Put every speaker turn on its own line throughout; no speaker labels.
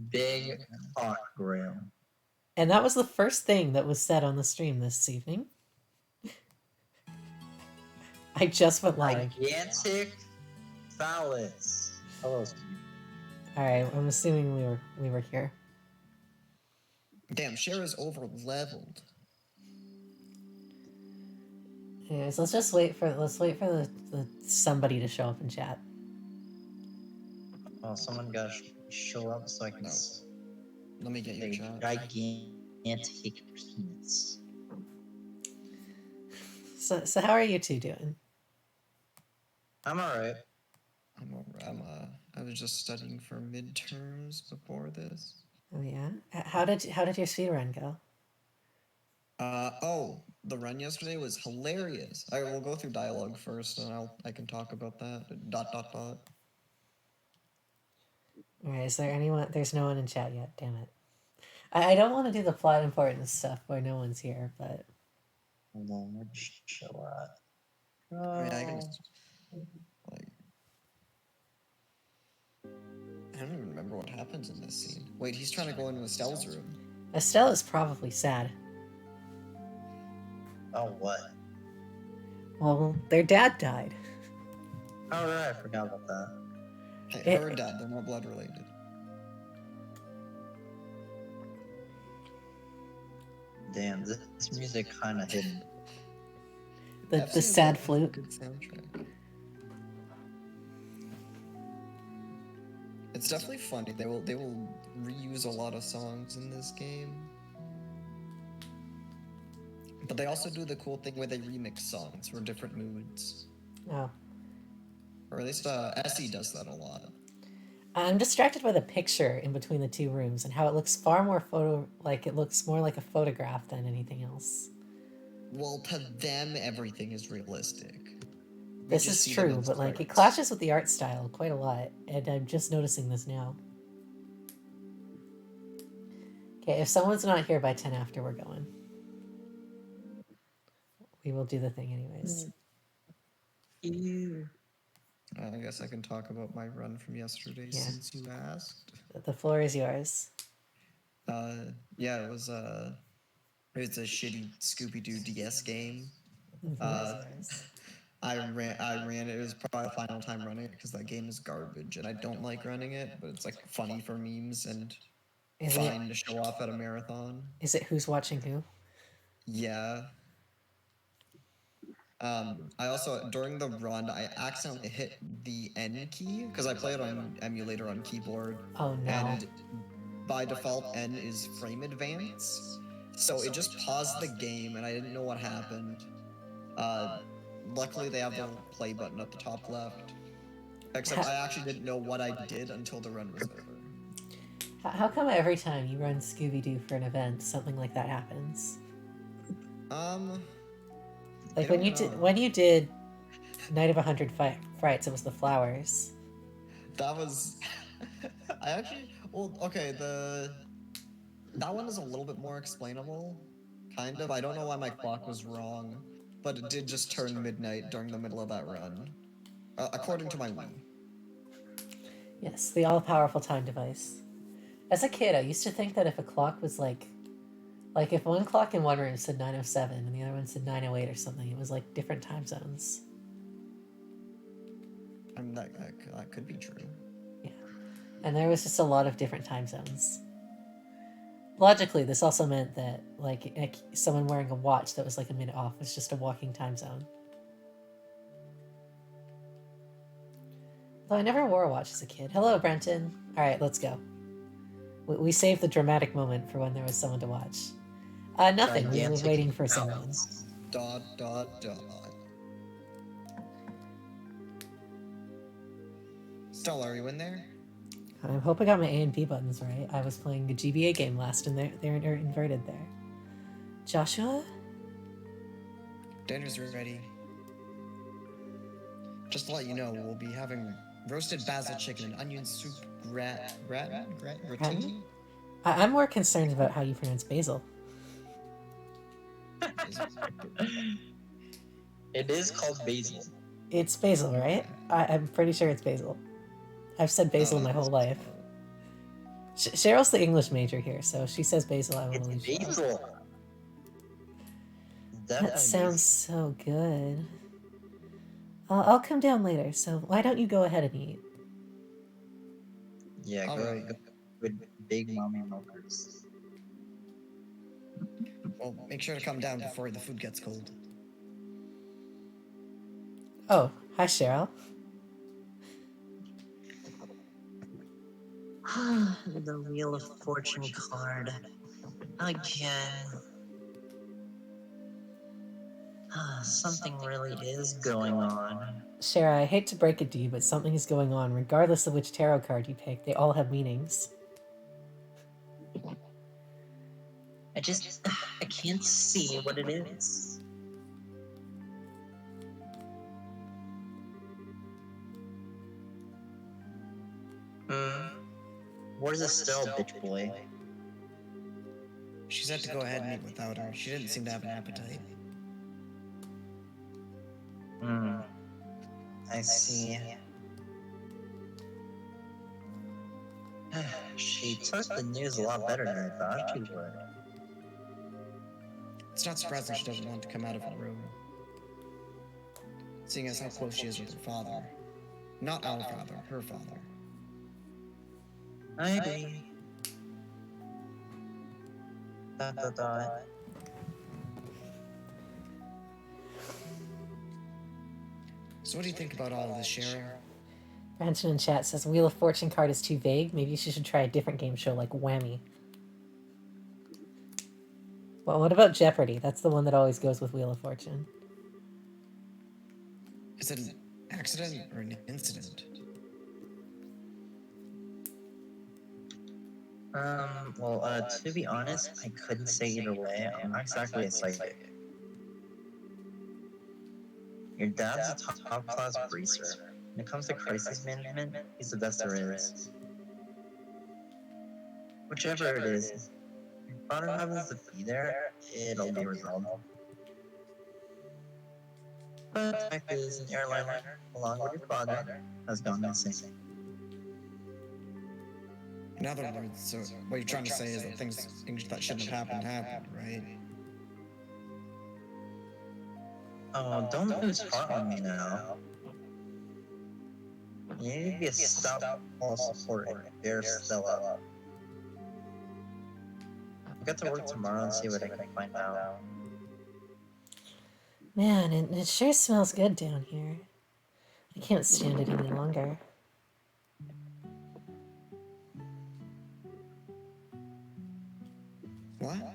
Big cock grill.
And that was the first thing that was said on the stream this evening. I just went live.
Gigantic phallus. Hello, Steve.
Alright, I'm assuming we were here.
Damn, Cher is over leveled.
Anyways, let's wait for the somebody to show up in chat.
Oh, someone gotta show up so I can.
No. Let me get your chat.
Gigantic penis.
So how are you two doing?
I'm alright.
I was just studying for midterms before this.
Oh yeah. How did your speed run go?
The run yesterday was hilarious. I will go through dialogue first, and I can talk about that. ...
Alright, is there anyone? There's no one in chat yet. Damn it. I don't want to do the plot important stuff where no one's here, but.
Hold on, where'd show up?
I mean, I can just, like, I don't even remember what happens in this scene. Wait, he's trying to go into Estelle's room.
Estelle is probably sad.
Oh, what?
Well, their dad died.
Oh, right, I forgot about that.
Hey, her and dad, they're not blood related.
Damn, this music kind of hidden.
The sad flute.
Good soundtrack. It's definitely funny. They will reuse a lot of songs in this game. But they also do the cool thing where they remix songs for different moods.
Oh.
Or at least Essie does that a lot.
I'm distracted by the picture in between the two rooms and how it looks far more it looks more like a photograph than anything else.
Well, to them, everything is realistic.
This is true, but like it clashes with the art style quite a lot, and I'm just noticing this now. Okay, if someone's not here by 10 after, we're going. We will do the thing anyways.
I guess I can talk about my run from yesterday since you asked.
The floor is yours.
Yeah, it was a shitty Scooby-Doo DS game. I ran it. It was probably the final time running it because that game is garbage, and I don't like running it, but it's like funny for memes and fine to show off at a marathon.
Is it Who's Watching Who?
Yeah. I also, during the run, I accidentally hit the N key because I play it on emulator on keyboard.
Oh no.
And by default, N is frame advance. So it just paused the game and I didn't know what happened. Luckily, they have the play button at the top left. Except I actually didn't know what I did until the run was over.
How come every time you run Scooby-Doo for an event, something like that happens? Like when you did Night of 100 Frights, it was the flowers.
That was... I actually... Well, okay, that one is a little bit more explainable. Kind of. I don't know why my clock was wrong, but it did just turn midnight during the middle of that run. According to my Wii.
Yes, the all-powerful time device. As a kid, I used to think that if a clock was like if one clock in one room said 9:07 and the other one said 9:08 or something, it was like different time zones.
I mean, that could be true.
Yeah. And there was just a lot of different time zones. Logically, this also meant that like someone wearing a watch that was like a minute off was just a walking time zone. Though I never wore a watch as a kid. Hello, Brenton. Alright, let's go. We saved the dramatic moment for when there was someone to watch. Nothing. We were waiting for someone. ...
Stella, are you in there?
I hope I got my A and B buttons right. I was playing a GBA game last and they're inverted there. Joshua?
Dinner's ready. Just to let you know, we'll be having roasted basil chicken and onion soup gratin.
I'm more concerned about how you pronounce basil.
It is called basil.
It's basil, right? I'm pretty sure it's basil. I've said basil my whole life. Cheryl's the English major here, so she says basil. I will
It's
believe she does.
basil.
That
Definitely
sounds so good. I'll come down later, so why don't you go ahead and eat?
Yeah,
Alright.
go with Big Mommy Milkers.
Well, make sure to come down before the food gets cold.
Oh, hi, Cheryl.
The Wheel of Fortune card. Again. Something really is going on.
Shara, I hate to break it to you, but something is going on. Regardless of which tarot card you pick, they all have meanings.
I can't see what it is. Where's Estelle, bitch boy?
She said to go ahead and eat without her. She didn't seem to have an appetite.
I see. She took the news a lot better than I thought she would.
It's not surprising she doesn't want to come out of her room. Seeing as how close she is with her father. Not our father, her father.
I agree. Dot dot dot.
So what do you think about all of this, Sharon?
Branson in chat says Wheel of Fortune card is too vague. Maybe you should try a different game show like Whammy. Well, what about Jeopardy? That's the one that always goes with Wheel of Fortune.
Is it an accident or an incident?
Well, to be honest, I couldn't say either way. I'm not exactly a psychic. Your dad's a top-class greaser. When it comes to crisis management, he's the best there is. Whichever it is, if your father happens to be there, it'll be resolved. But the fact is, an airliner, along with your father, has gone missing.
In other words, so what you're trying to say is that things that shouldn't have happened, right?
Oh, don't lose heart on me now. You need to be a stout moral support and dare Stella. I'll get to work tomorrow and see what I can find out.
Man, it sure smells good down here. I can't stand it any longer.
What?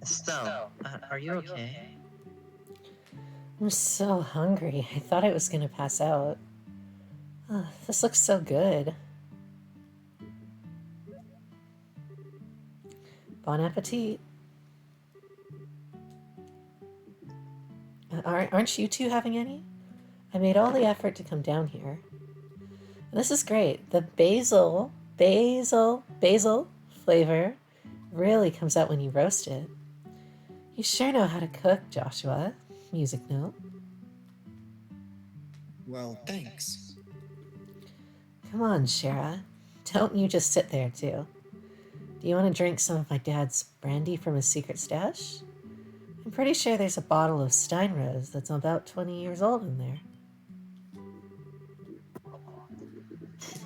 Estelle, are you okay?
I'm so hungry. I thought I was gonna pass out. Oh, this looks so good. Bon appetit. Aren't you two having any? I made all the effort to come down here. And this is great. The basil flavor really comes out when you roast it. You sure know how to cook, Joshua. Music note.
Well, thanks.
Come on, Shara. Don't you just sit there, too. Do you want to drink some of my dad's brandy from his secret stash? I'm pretty sure there's a bottle of Steinrose that's about 20 years old in there.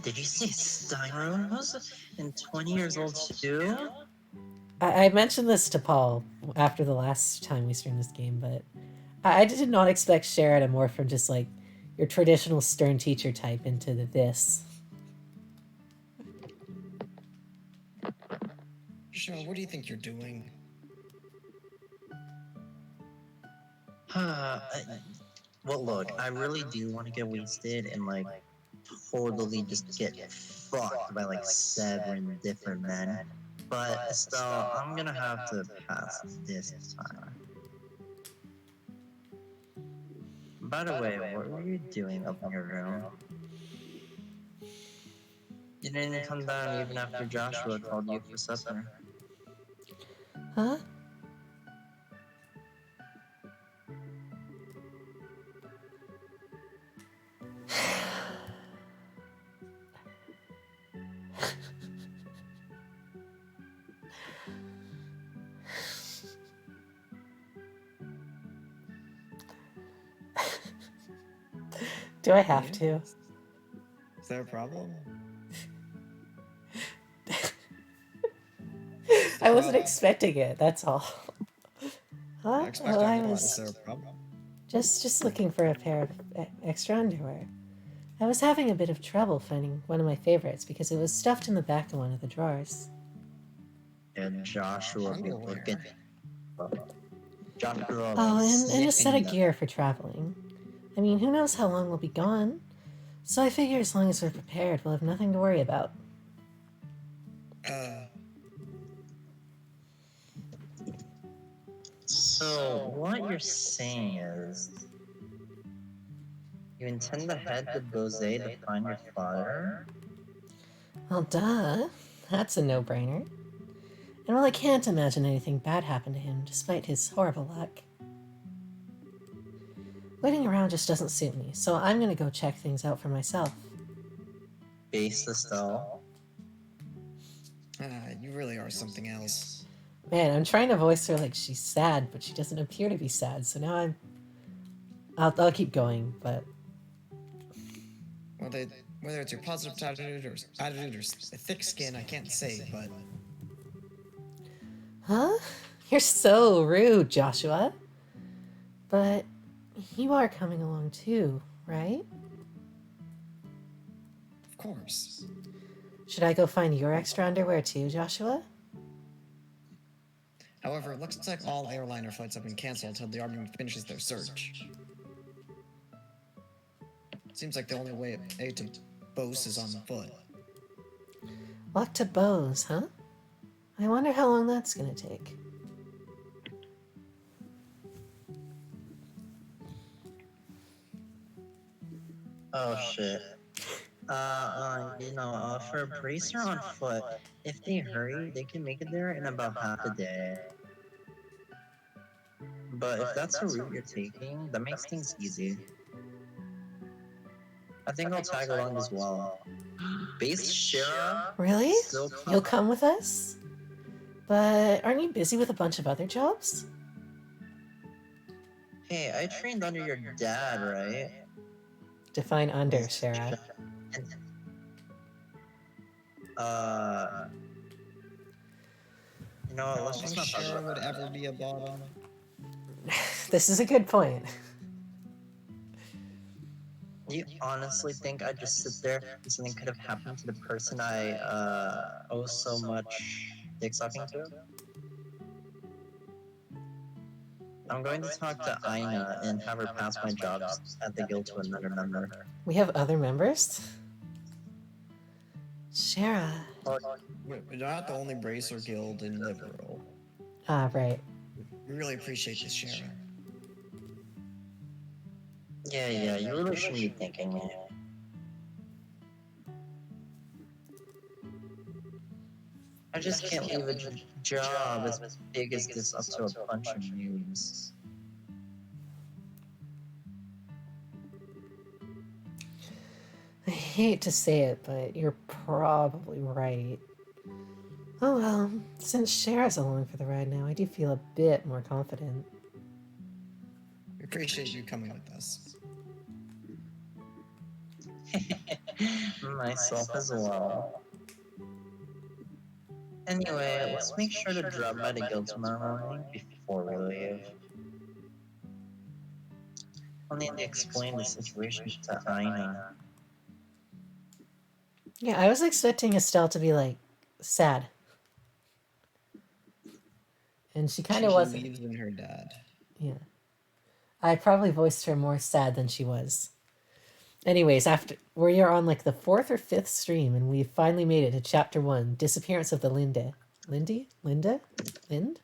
Did you say Steinrose? And 20 years old too?
I mentioned this to Paul after the last time we streamed this game, but I did not expect Shara to morph from just like your traditional stern teacher type into this.
Sure, what do you think you're doing?
Well, look, I really do want to get wasted and like totally just get fucked by like 7 different men. But Estelle, I'm gonna have to pass this time. By the way, what were you doing up in your room? You didn't come down even after Joshua called you for supper.
Huh? Do I have to?
Is there a problem?
I wasn't expecting it, that's all. Huh?
I expect
Oh, I
everyone. Is
was
there a problem?
just looking for a pair of extra underwear. I was having a bit of trouble finding one of my favorites because it was stuffed in the back of one of the drawers.
And Joshua be looking. Joshua
Oh,
like
and a set
sniffing
of gear for traveling. I mean, who knows how long we'll be gone? So I figure as long as we're prepared, we'll have nothing to worry about.
So what you're saying is, you intend to head to Bose to find your father?
Well, duh. That's a no-brainer. And while I can't imagine anything bad happened to him, despite his horrible luck, waiting around just doesn't suit me, so I'm gonna go check things out for myself.
Base Estelle.
You really are something else.
Man, I'm trying to voice her like she's sad, but she doesn't appear to be sad, so now I'll keep going, but...
Whether it's your positive attitude or thick skin, I can't say, but...
Huh? You're so rude, Joshua. But you are coming along too, right?
Of course.
Should I go find your extra underwear too, Joshua?
However, it looks like all airliner flights have been canceled until the Army finishes their search. Seems like the only way to Bose is on foot.
Walk to Bose, huh? I wonder how long that's gonna take.
Oh shit. For a bracer on foot, if they hurry, they can make it there in about half a day. But if that's the route you're taking, that makes things easy. I think I'll tag along as well. Base Shira?
Really?
Still
You'll come with us? But aren't you busy with a bunch of other jobs?
Hey, I trained under your dad, right?
Define under, Shara.
You know what, let's just not talk
Shara
about
would
that.
ever be a bottom.
This is a good point.
You honestly think I'd just sit there and something could have happened to the person I owe so much dick sucking to? I'm going to talk to Aina and have her pass my jobs at the guild to another member.
We have other members? Shara.
We're not the only bracer guild in Liverpool.
Ah, right.
We really appreciate this, Shara.
Yeah, you really shouldn't be thinking it. I just can't leave a job as big as this up to a bunch of noobs.
I hate to say it, but you're probably right. Oh well, since Shara's along for the ride now, I do feel a bit more confident.
We appreciate you coming with us.
Myself as well. Anyway, let's make sure to drop by the guild tomorrow morning before we leave. I'll need to explain the situation to Aina.
Yeah, I was expecting Estelle to be like sad. And she kind of wasn't.
She believes in her dad.
Yeah. I probably voiced her more sad than she was. Anyways, after we are on like the 4th or 5th stream, and we finally made it to chapter 1, Disappearance of the Linda. Lindy? Linda? Lind?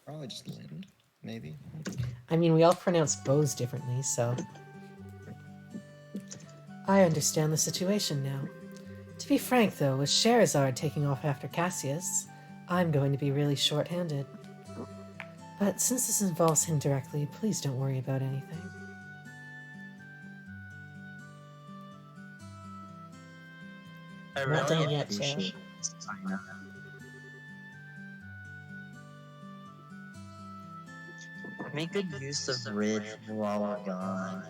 Probably just Lind, maybe.
I mean, we all pronounce Bose differently, so... I understand the situation now. To be frank, though, with Sherazard taking off after Cassius, I'm going to be really short-handed. But since this involves him directly, please don't worry about anything.
I
Not
really
done yet,
appreciate Aina. Make good use of Ridge while we're gone.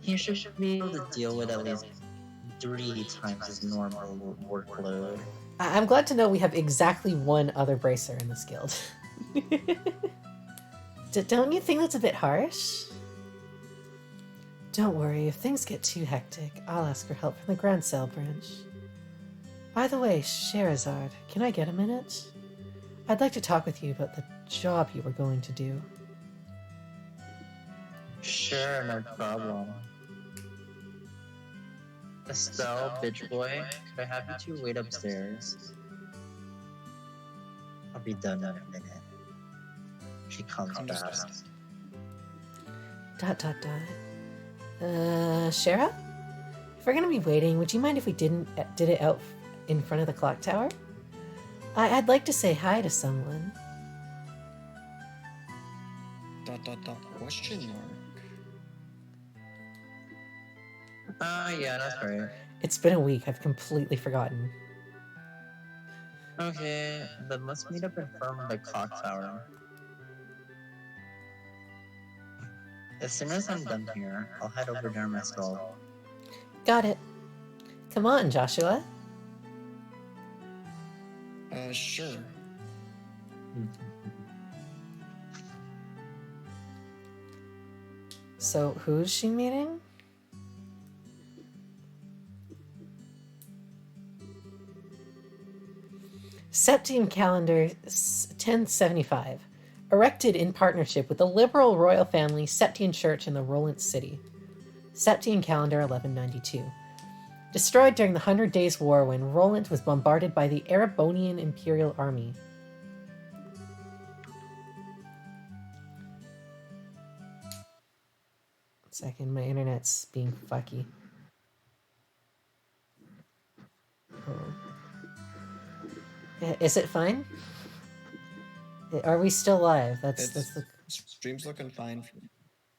he should be able to deal with at least 3 times his normal workload.
I'm glad to know we have exactly one other bracer in this guild. Don't you think that's a bit harsh? Don't worry, if things get too hectic, I'll ask for help from the Grand Cell branch. By the way, Sherazard, can I get a minute? I'd like to talk with you about the job you were going to do.
Sure, no problem. Estelle, bitch boy, could I have you two wait upstairs? I'll be done in a minute. She comes fast. ...
Shara? If we're gonna be waiting, would you mind if we did it out in front of the clock tower? I'd like to say hi to someone. ...
Question mark.
Yeah, that's right.
It's been a week, I've completely forgotten.
Okay, then let's meet up in front of the clock tower. As soon as I'm done here, I'll head over there myself.
Got it. Come on, Joshua.
Sure.
So, who's she meeting? Septime Calendar 1075. Erected in partnership with the liberal royal family Septine Church in the Roland City. Septime Calendar 1192. Destroyed during the 100 Days' War when Roland was bombarded by the Erebonian Imperial Army. Second, my internet's being fucky. Oh. Is it fine? Are we still live? That's the
stream's looking fine for me.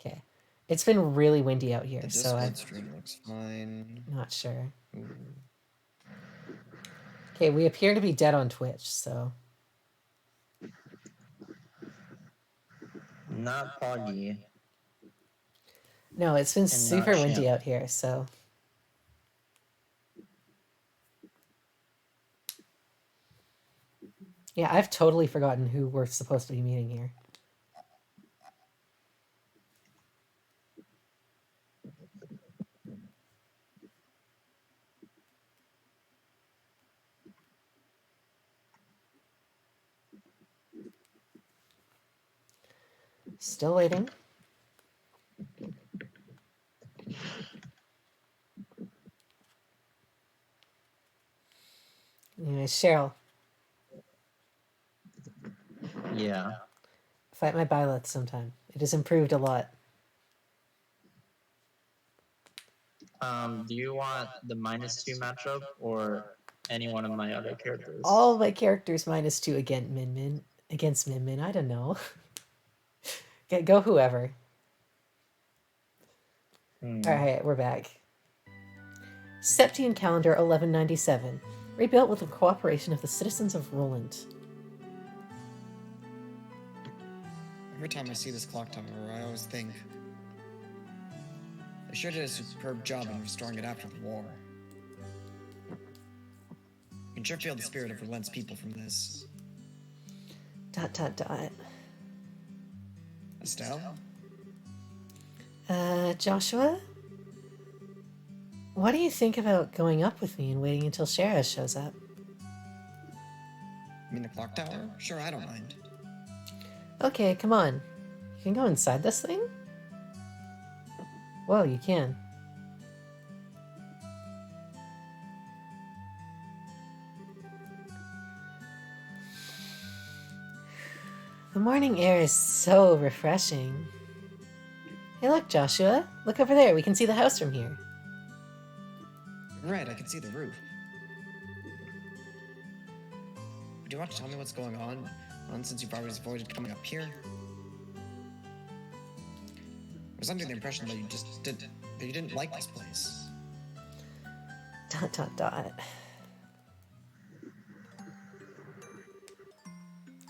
Okay. It's been really windy out here,
The
so I'm
stream looks fine.
not sure.
Ooh.
Okay, we appear to be dead on Twitch, so
Not foggy.
no, it's been
And
super
not
windy
champ.
out here, so yeah, I've totally forgotten who we're supposed to be meeting here. Still waiting. Anyway, Cheryl,
Yeah.
fight my Byleth sometime. It has improved a lot.
Do you want the -2 matchup or any one of my other characters?
All my characters -2 against Min Min. I don't know. Go whoever. Alright, we're back. Septime Calendar 1197. Rebuilt with the cooperation of the citizens of Roland.
Every time I see this clock tower, I always think they sure did a superb job in restoring it after the war. You can sure feel the spirit of Relent's people from this. ... Estelle?
Joshua? What do you think about going up with me and waiting until Shara shows up?
You mean the clock tower? Sure, I don't mind.
Okay, come on. You can go inside this thing? Whoa, you can. The morning air is so refreshing. Hey, look, Joshua. Look over there. We can see the house from here.
Right, I can see the roof. Do you want to tell me what's going on since you've always avoided coming up here? I was under the impression that you didn't like this place. ...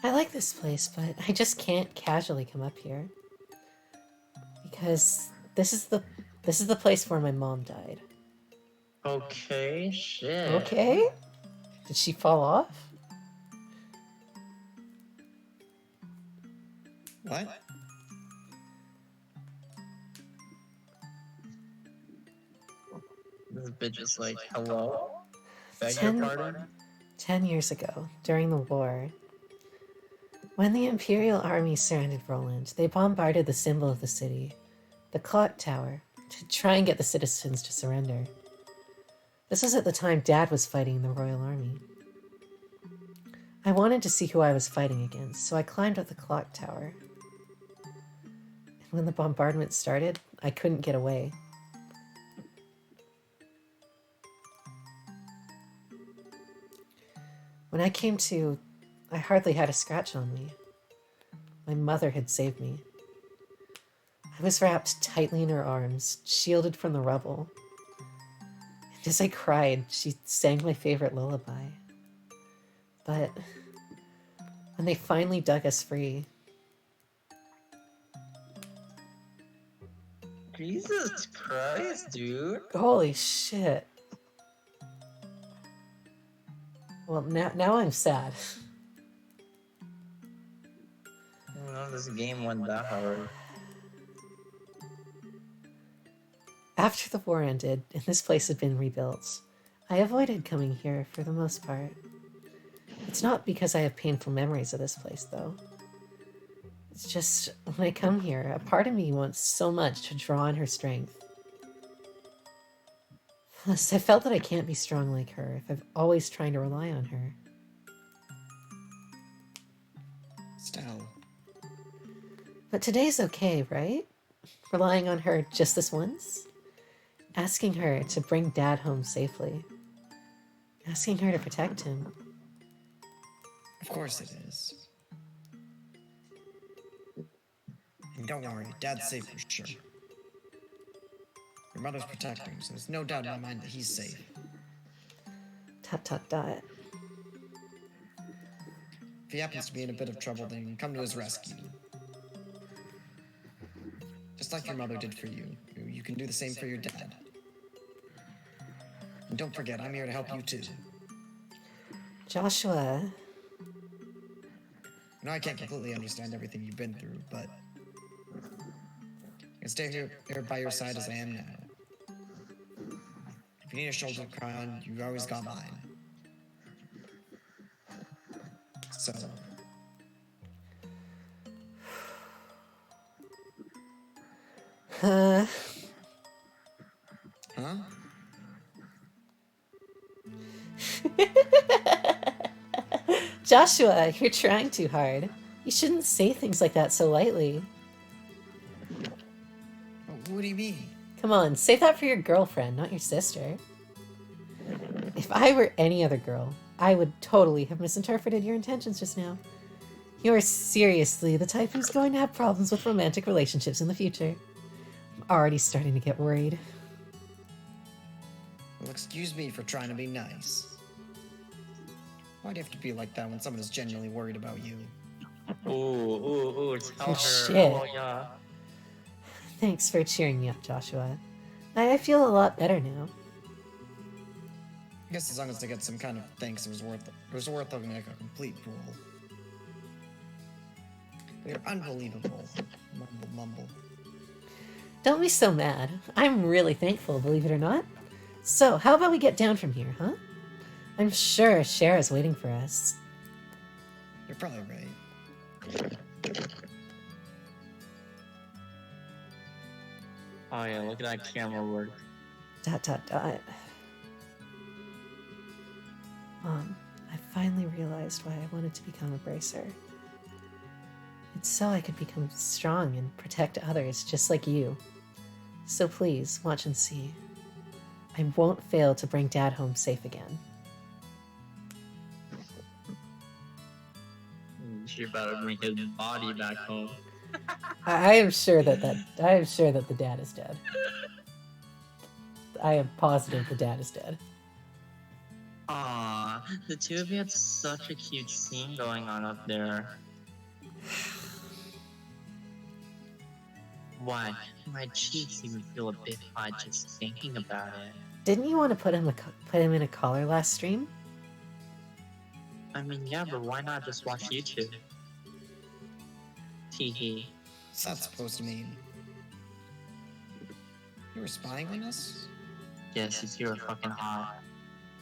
I like this place, but I just can't casually come up here. Because this is the This is the place where my mom died.
Okay, shit.
Okay? Did she fall off?
What?
This bitch is like, hello? Beg your
10
pardon?
10 years ago, during the war, when the Imperial Army surrounded Roland, they bombarded the symbol of the city, the clock tower, to try and get the citizens to surrender. This was at the time Dad was fighting in the Royal Army. I wanted to see who I was fighting against, so I climbed up the clock tower. And when the bombardment started, I couldn't get away. When I came to, I hardly had a scratch on me. My mother had saved me. I was wrapped tightly in her arms, shielded from the rubble. And as I cried, she sang my favorite lullaby. But when they finally dug us free,
Jesus Christ, dude.
holy shit. Well, now I'm sad.
I don't know this game went that hard.
After the war ended and this place had been rebuilt, I avoided coming here for the most part. It's not because I have painful memories of this place, though. It's just, when I come here, a part of me wants so much to draw on her strength. Plus, I felt that I can't be strong like her if I'm always trying to rely on her.
Stell.
But today's okay, right? Relying on her just this once? Asking her to bring Dad home safely. Asking her to protect him.
Of course it is. And don't worry, Dad's safe for sure. Your mother's protecting him, so there's no doubt in my mind that he's safe.
Dot.
If he happens to be in a bit of trouble, then come to his rescue. Just like your mother did for you. You can do the same for your dad. And don't forget, I'm here to help you too.
Joshua.
I know I can't completely understand everything you've been through, but I can stay here by your side as I am now. If you need a shoulder to cry on, you always got mine. So,
Huh? Joshua, you're trying too hard. You shouldn't say things like that so lightly.
What do you mean?
Come on, save that for your girlfriend, not your sister. If I were any other girl, I would totally have misinterpreted your intentions just now. You are seriously the type who's going to have problems with romantic relationships in the future. I'm already starting to get worried.
Well, excuse me for trying to be nice. Why do you have to be like that when someone is genuinely worried about you?
Ooh, tell her.
Shit.
Oh, yeah.
Thanks for cheering me up, Joshua. I feel a lot better now.
I guess as long as I get some kind of thanks, it was worth looking like a complete fool. You're unbelievable. Mumble.
Don't be so mad. I'm really thankful, believe it or not. So, how about we get down from here, huh? I'm sure Shara's waiting for us.
You're probably right.
Oh yeah, look at that camera work.
Dot. Mom, I finally realized why I wanted to become a bracer. It's so I could become strong and protect others just like you. So please, watch and see. I won't fail to bring Dad home safe again.
She better bring his body back home.
I am sure that the dad is dead. I am positive the dad is dead.
Aw, the two of you had such a cute scene going on up there. Why? My cheeks even feel a bit hot just thinking about it.
Didn't you want to put him in a collar last stream?
I mean, yeah, but why not just watch YouTube? Teehee.
What's that supposed to mean? You were spying on us?
Yes, if you're fucking hot.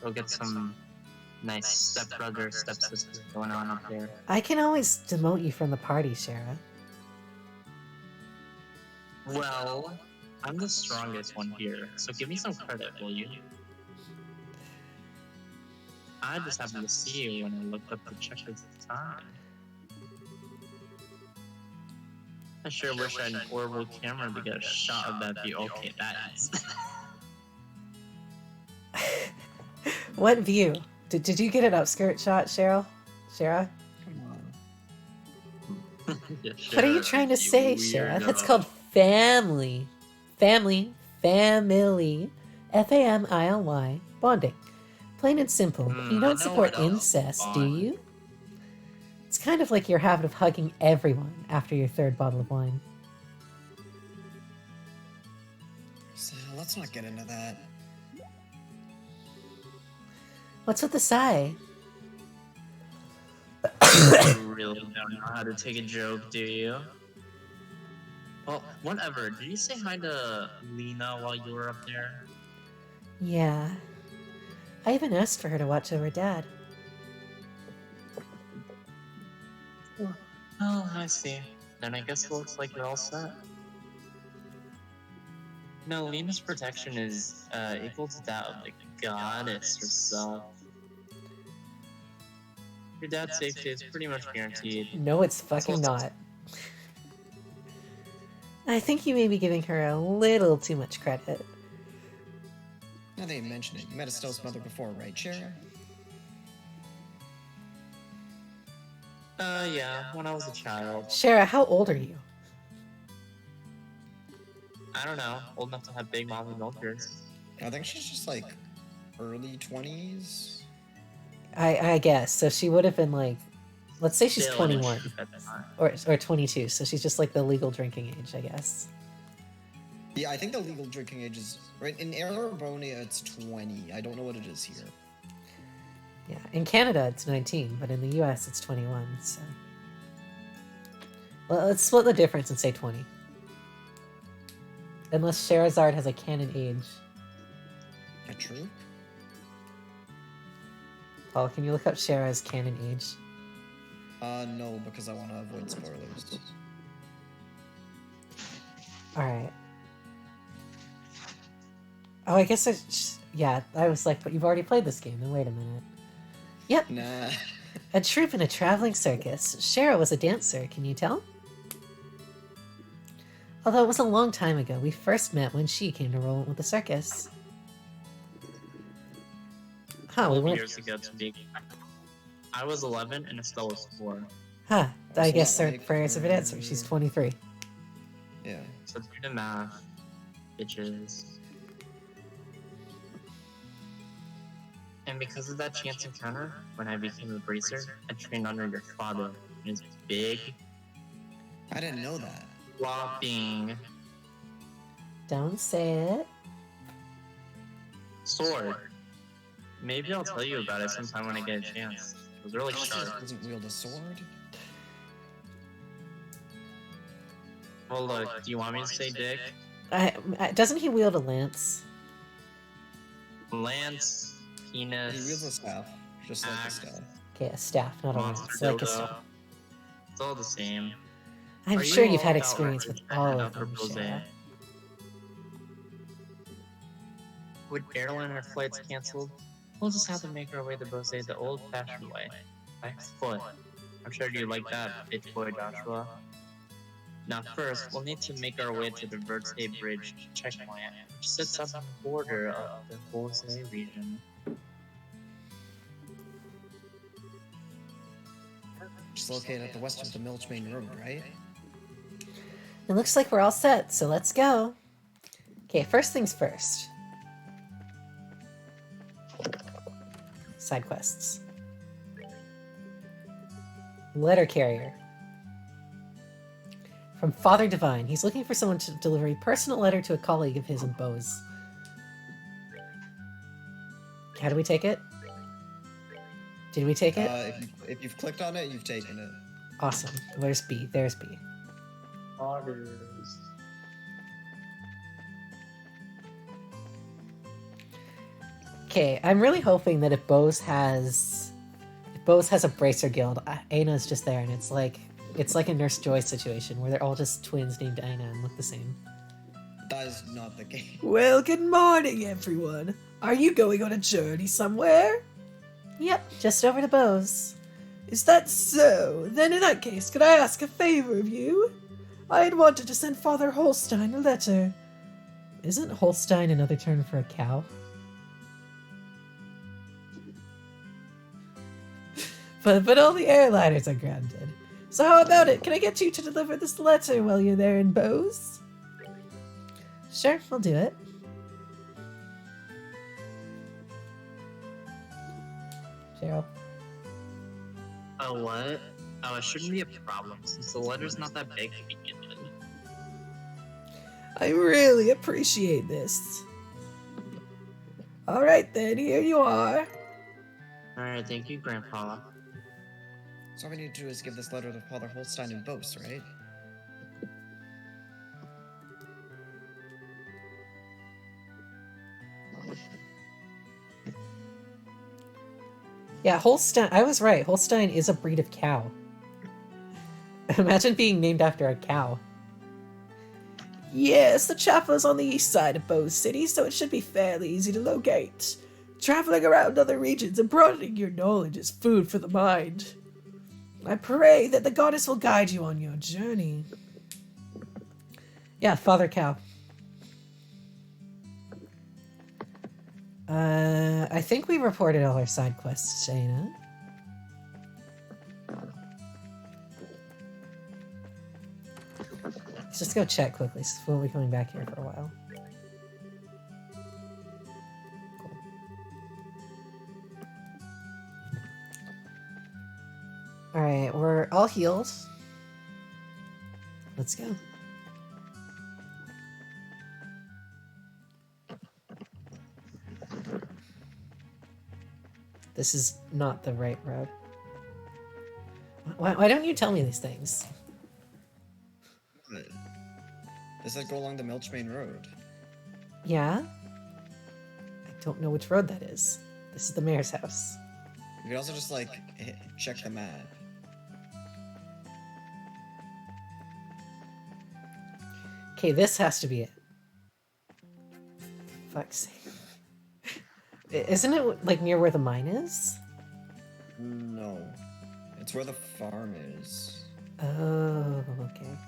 Go get some nice stepbrother, stepsister going on up there.
I can always demote you from the party, Shara.
Well, I'm the strongest one here, so give me some credit, will you? I just happened to see you when I looked up the check at the time. I sure wish I had an horrible camera to get a shot of that view. Okay, that is.
What view? Did you get an upskirt shot, Cheryl? Shara?
Come on.
Yeah,
What are you
sure,
trying to
you
say, Shara? That's
weirdo.
called family. Family. Family. Family. Bonding. Plain and simple.
Hmm,
You
I
don't
know
support
what else
incest, do
bond.
you? It's kind of like your habit of hugging everyone after your third bottle of wine.
So let's not get into that.
What's with the sigh?
You really don't know how to take a joke, do you? Well, whatever. Did you say hi to Lena while you were up there?
Yeah. I even asked for her to watch over Dad.
Oh, I see. Then I guess it looks like you're all set. No, Lena's protection is equal to that of the goddess herself. Your dad's safety is pretty much guaranteed.
No, it's fucking not. I think you may be giving her a little too much credit.
Now that you mention it, you met Estelle's mother before, right, Shara?
Yeah, when I was a child.
Shara, how old are you?
I don't know, old enough to have big mommy milkers.
I think she's just like early 20s.
I guess. So she would have been like, let's say she's
Still in a
21
troop at the time.
or 22. So she's just like the legal drinking age, I guess.
Yeah, I think the legal drinking age is right in Arabonia. It's 20. I don't know what it is here.
Yeah. In Canada, it's 19, but in the US, it's 21. So well, let's split the difference and say 20. Unless Sherazard has a canon age.
A troop?
Paul, can you look up Shara's canon age?
No, because I want to avoid spoilers.
Alright. Oh, I guess yeah, I was like, but you've already played this game, then wait a minute. Yep,
Nah.
a troupe in a traveling circus. Shara was a dancer, can you tell? Although it was a long time ago, we first met when she came to roll with the circus. Huh, we
12
went.
years ago to be. I was 11 and Estelle was 4.
Huh, I
So
guess
not
her
like
prayers of an answer. She's 23.
Yeah.
So do the math, bitches. And because of that chance encounter, when I became a bracer, I trained under your father in his big,
I didn't know that.
flopping
Don't say it.
sword. Maybe I'll tell you about it sometime when I get a chance. It was really sharp.
Doesn't wield a sword?
Well, look, do you want me to say dick?
Doesn't he wield a lance?
Lance,
He wields a
penis,
staff. Just like a
axe,
staff.
Okay, a staff, not a lance.
monster
Like a staff.
dildo. It's all the same.
I'm
Are
sure
you
you've had
all
experience
about
with
ready to
all
head
of
out for
them,
Bose?
Shara.
With airliner flights canceled, we'll just have to make our way to Bose the old-fashioned way, by foot. I'm sure you like that, bitch boy Joshua. Now first, we'll need to make our way to the Verte Bridge checkpoint, which sits on the border of the Bose region.
Just located at the west of the Milch Main Road, right?
It looks like we're all set, so let's go. Okay, first things first. Side quests. Letter carrier. From Father Divine. He's looking for someone to deliver a personal letter to a colleague of his in Bose. How do we take it? Did we take it?
If you've clicked on it, you've taken it.
Awesome. Where's B? There's B.
Otters.
Okay, I'm really hoping that if Bose has a Bracer Guild, Aina's just there, and it's like a Nurse Joy situation where they're all just twins named Aina and look the same.
That is not the case.
Well, good morning, everyone. Are you going on a journey somewhere? Yep, just over to Bose. Is that so? Then in that case, could I ask a favor of you? I had wanted to send Father Holstein a letter. Isn't Holstein another term for a cow? But all the airliners are grounded. So how about it? Can I get you to deliver this letter while you're there in Bose? Sure, I'll do it. Cheryl.
Oh, what? Oh, it shouldn't be a problem since the letter's not that big to begin with.
I really appreciate this. Alright then, here you are.
Alright, thank you, Grandpa.
So all we need to do is give this letter to Father Holstein in Bose, right?
Yeah, Holstein, I was right. Holstein is a breed of cow. Imagine being named after a cow. Yes, the chapel is on the east side of Bose City, so it should be fairly easy to locate. Traveling around other regions and broadening your knowledge is food for the mind. I pray that the goddess will guide you on your journey. Yeah, Father Cow. I think we reported all our side quests, Shayna. Let's just go check quickly, so we'll be coming back here for a while. Cool. Alright, we're all healed. Let's go. This is not the right road. Why don't you tell me these things?
But it said go along the Milchmain Road.
Yeah? I don't know which road that is. This is the mayor's house.
You could also just like check the map.
Okay, this has to be it. Fuck's sake. Isn't it like near where the mine is?
No. It's where the farm is.
Oh, okay.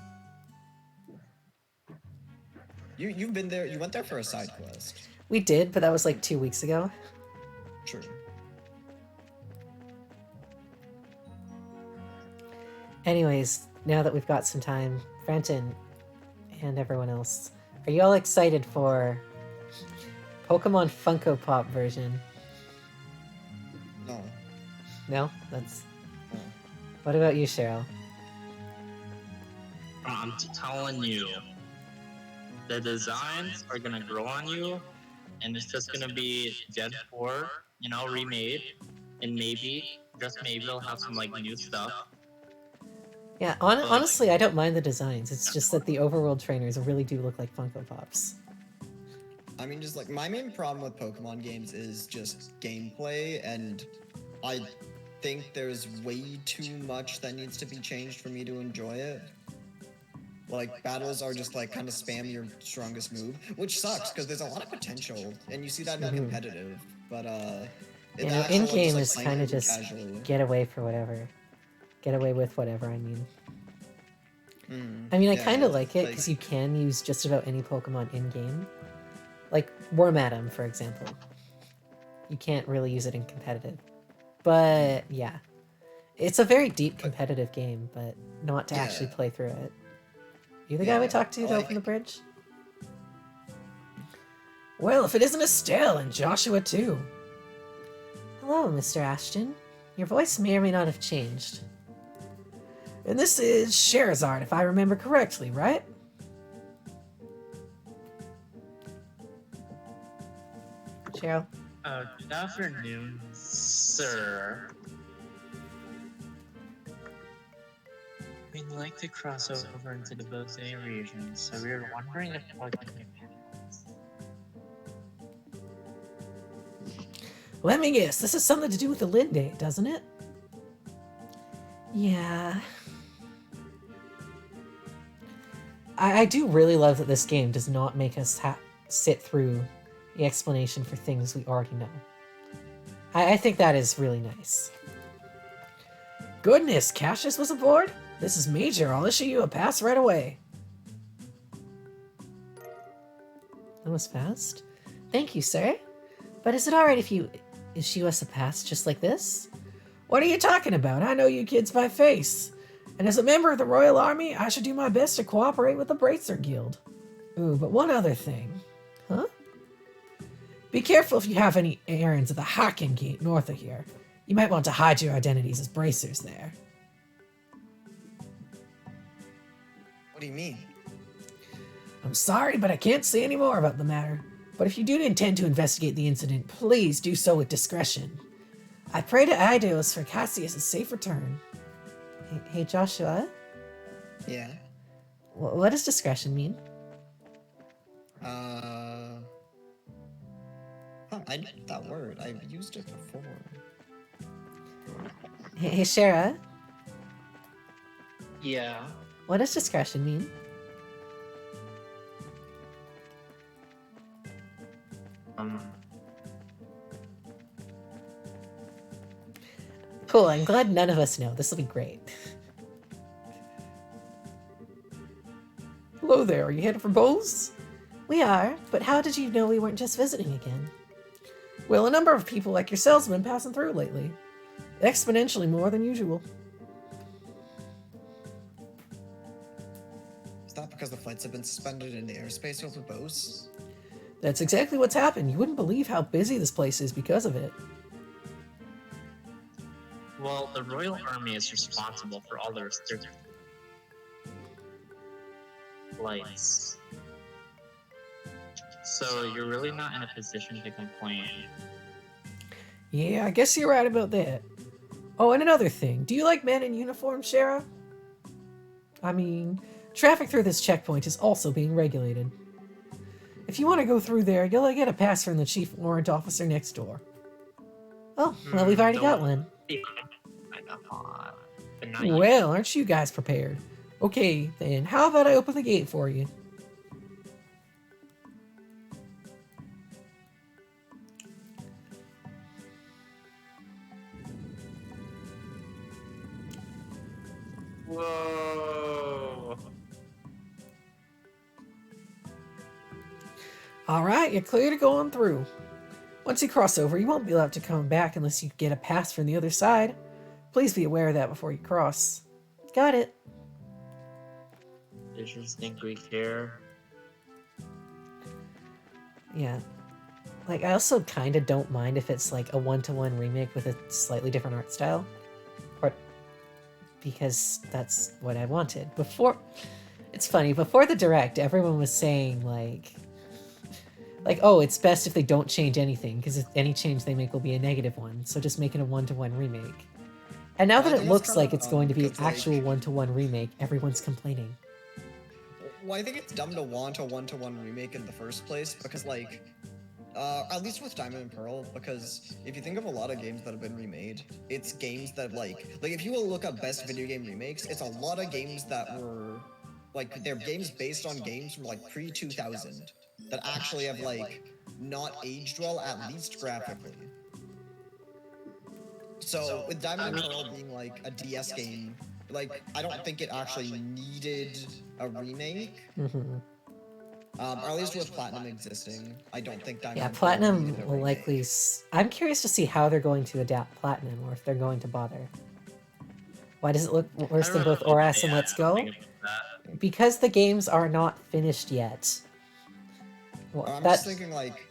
You've been there, you went there for a side quest.
We did, but that was like 2 weeks ago.
True.
Anyways, now that we've got some time, Frenton and everyone else, are you all excited for Pokemon Funko Pop version?
No.
No? That's...
No.
What about you, Cheryl?
I'm telling you, the designs are gonna grow on you, and it's just gonna be Gen 4, you know, remade, and maybe, just maybe, it'll have some like new stuff.
Yeah, honestly, I don't mind the designs. It's just that the overworld trainers really do look like Funko Pops.
I mean, just like, my main problem with Pokemon games is just gameplay, and I think there's way too much that needs to be changed for me to enjoy it. Like, battles are just like, kind of spam your strongest move, which sucks, because there's a lot of potential, and you see that in competitive, but
You know, in-game is kind of just get away for whatever. Get away with whatever, I mean. I mean, I kind of like it, because you can use just about any Pokemon in-game. Like, Wormadam, for example. You can't really use it in competitive. But, yeah. It's a very deep competitive game, but not to actually play through it. You the guy we talked to open the bridge? Well, if it isn't Estelle and Joshua, too. Hello, Mr. Ashton. Your voice may or may not have changed. And this is Sherazard, if I remember correctly, right? Cheryl?
Good afternoon, sir. We'd like to cross over into the Bose region, so we were wondering if we could.
Let me guess, this is something to do with the Linde, doesn't it? Yeah. I do really love that this game does not make us sit through the explanation for things we already know. I think that is really nice. Goodness, Cassius was aboard? This is major. I'll issue you a pass right away. That was fast. Thank you, sir. But is it alright if you issue us a pass just like this? What are you talking about? I know you kids by face. And as a member of the Royal Army, I should do my best to cooperate with the Bracer Guild. Ooh, but one other thing. Huh? Be careful if you have any errands at the Haken Gate north of here. You might want to hide your identities as bracers there.
What do you mean?
I'm sorry, but I can't say any more about the matter. But if you do intend to investigate the incident, please do so with discretion. I pray to Eidos for Cassius' safe return. Hey, Joshua?
Yeah.
What does discretion mean?
I know that word. I've used it before.
Hey, Shara?
Yeah.
What does discretion mean? Cool, I'm glad none of us know. This will be great. Hello there, are you headed for Bose? We are, but how did you know we weren't just visiting again? Well, a number of people like yourselves have been passing through lately. Exponentially more than usual.
Is that because the flights have been suspended in the airspace over Bose?
That's exactly what's happened. You wouldn't believe how busy this place is because of it.
Well, the Royal Army is responsible for all the restricted flights. So you're really not in a position to complain.
Yeah, I guess you're right about that. Oh, and another thing. Do you like men in uniform, Shara? I mean, traffic through this checkpoint is also being regulated. If you want to go through there, you'll get a pass from the chief warrant officer next door. Oh, well, we've already got one. Well, aren't you guys prepared? Okay, then how about I open the gate for you?
Whoa.
Alright, you're clear to go on through. Once you cross over, you won't be allowed to come back unless you get a pass from the other side. Please be aware of that before you cross. Got it.
Visions think we care.
Yeah. Like, I also kind of don't mind if it's like a one-to-one remake with a slightly different art style. Or because that's what I wanted. Before, it's funny, before the Direct, everyone was saying like, oh, it's best if they don't change anything, because any change they make will be a negative one, so just make it a one-to-one remake. And now that it looks like it's going to be an actual one-to-one remake, everyone's complaining.
Well, I think it's dumb to want a one-to-one remake in the first place, because, like, at least with Diamond and Pearl, because if you think of a lot of games that have been remade, it's games that, like if you will look up best video game remakes, it's a lot of games that were, like, they're games based on games from, like, pre-2000 that actually have, like, not aged well, at least graphically. So, with Diamond and Pearl being, like, a DS game, like, I don't think it actually needed a remake.
Mm-hmm.
Or at least with Platinum existing, I don't think Diamond
Yeah,
and Pearl
Platinum
needed a
will
remake.
likely... I'm curious to see how they're going to adapt Platinum, or if they're going to bother. Why does it look worse than both Oras and Let's Go? Because the games are not finished yet. Well,
I'm just thinking, like...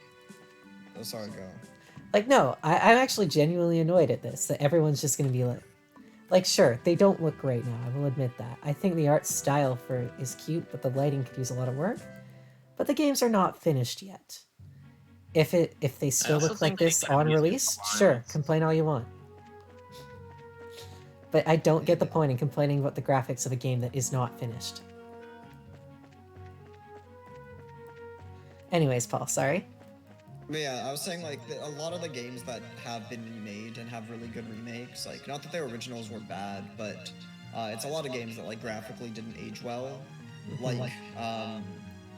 Oh, sorry, go.
Like, no, I'm actually genuinely annoyed at this, that everyone's just going to be Like, sure, they don't look great now, I will admit that. I think the art style for is cute, but the lighting could use a lot of work. But the games are not finished yet. If they still
also
look like
think they
this
could
on
have used
release,
compliance.
sure, complain all you want. But I don't get the point in complaining about the graphics of a game that is not finished. Anyways, Paul, sorry.
But yeah, I was saying like a lot of the games that have been remade and have really good remakes, like not that their originals were bad, but it's a lot of games that like graphically didn't age well, like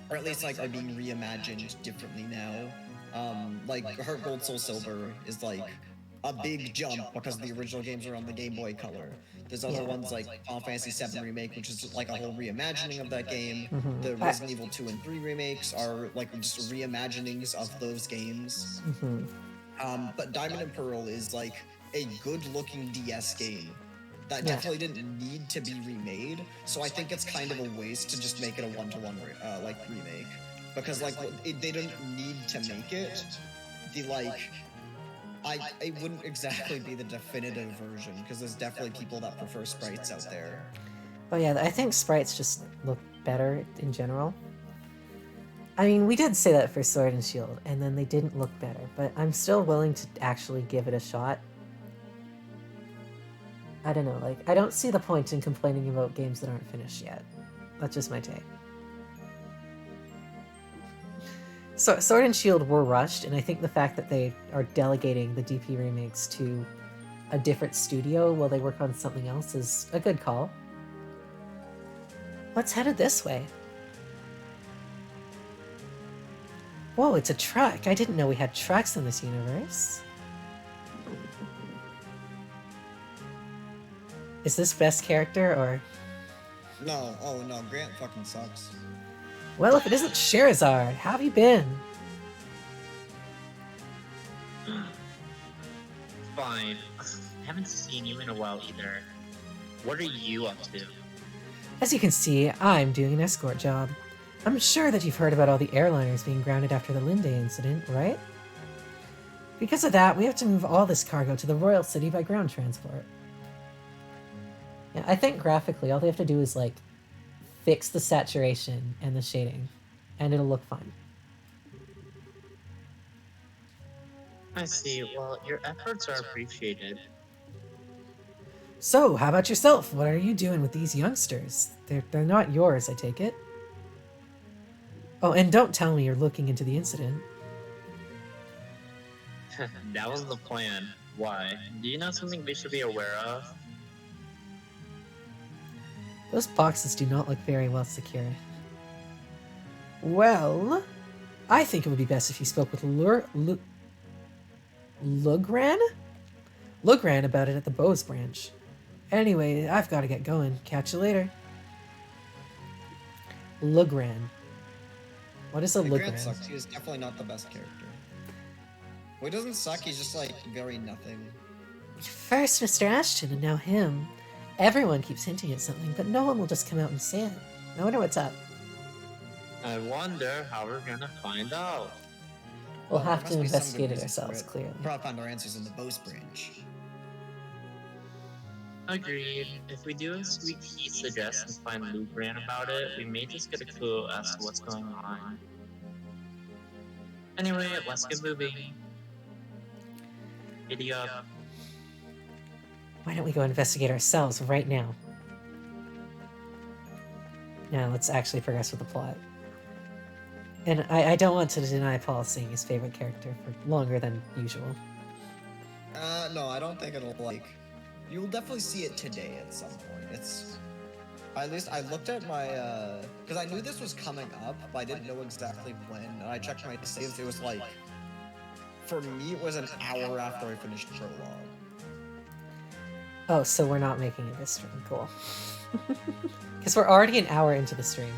or at least like are being reimagined differently now. Like Heart Gold Soul Silver is like a big jump because the original games were on the Game Boy Color. There's other
Yeah.
ones like Final Fantasy VII Remake, which is like a whole reimagining of that game.
Mhm.
The Resident Evil 2 and 3 remakes are like just reimaginings of those games. But Diamond and Pearl is like a good-looking DS game that
Yeah.
definitely didn't need to be remade. So I think it's kind of a waste to just make it a one-to-one like remake, because like they didn't need to make it. The like. It wouldn't exactly be the definitive version, because there's definitely people that prefer sprites out there.
But yeah, I think sprites just look better in general. I mean, we did say that for Sword and Shield, and then they didn't look better, but I'm still willing to actually give it a shot. I don't know, like, I don't see the point in complaining about games that aren't finished yet. That's just my take. So, Sword and Shield were rushed, and I think the fact that they are delegating the DP remakes to a different studio while they work on something else is a good call. Let's head it this way. Whoa, it's a truck. I didn't know we had trucks in this universe. Is this best character, or...
No, oh no, Grant fucking sucks.
Well, if it isn't Sherazard, how have you been?
Fine. I haven't seen you in a while either. What are you up to?
As you can see, I'm doing an escort job. I'm sure that you've heard about all the airliners being grounded after the Linde incident, right? Because of that, we have to move all this cargo to the Royal City by ground transport. Yeah, I think graphically, all they have to do is, like, fix the saturation and the shading, and it'll look fine.
I see. Well, your efforts are appreciated.
So, how about yourself? What are you doing with these youngsters? They're not yours, I take it. Oh, and don't tell me you're looking into the incident.
That was the plan. Why? Do you know something we should be aware of?
Those boxes do not look very well secured. Well, I think it would be best if you spoke with Lugran? Lugran about it at the Bose branch. Anyway, I've got to get going. Catch you later. Lugran. What is a
Yeah, Grant
Lugran?
sucks. He is definitely not the best character. Well, he doesn't suck, he's just like very nothing.
First Mr. Ashton and now him. Everyone keeps hinting at something, but no one will just come out and say it. I wonder what's up.
I wonder how we're gonna find out.
We'll
Well,
have
there
to
must be some
investigate
good
it
reason for
ourselves, clearly.
We'll probably find our answers in the Bose branch.
Agreed. If we do as Sweet Pea suggests and find Lugran about it, we may just get a clue as to what's going on. Anyway, let's get moving. Giddy up.
Why don't we go investigate ourselves right now? Now let's actually progress with the plot. And I don't want to deny Paul seeing his favorite character for longer than usual.
No, I don't think it'll like. You'll definitely see it today at some point. It's. At least I looked at my. Because I knew this was coming up, but I didn't know exactly when. And I checked my saves, it was like. For me, it was an hour after I finished Prologue.
Oh, so we're not making it this stream. Cool. Because we're already an hour into the stream.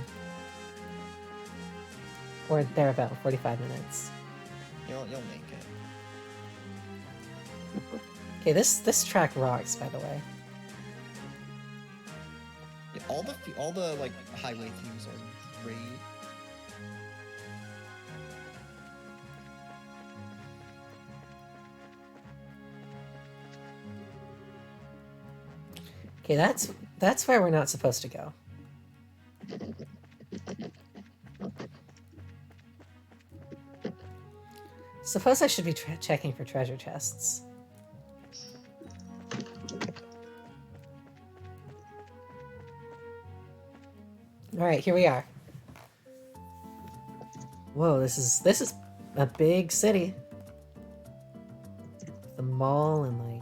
Or thereabout, 45 minutes.
You'll make it.
Okay, this track rocks, by the way.
Yeah, all the like highway themes are great.
Okay, that's where we're not supposed to go. Suppose I should be checking for treasure chests. All right, here we are. Whoa, this is a big city. The mall and like.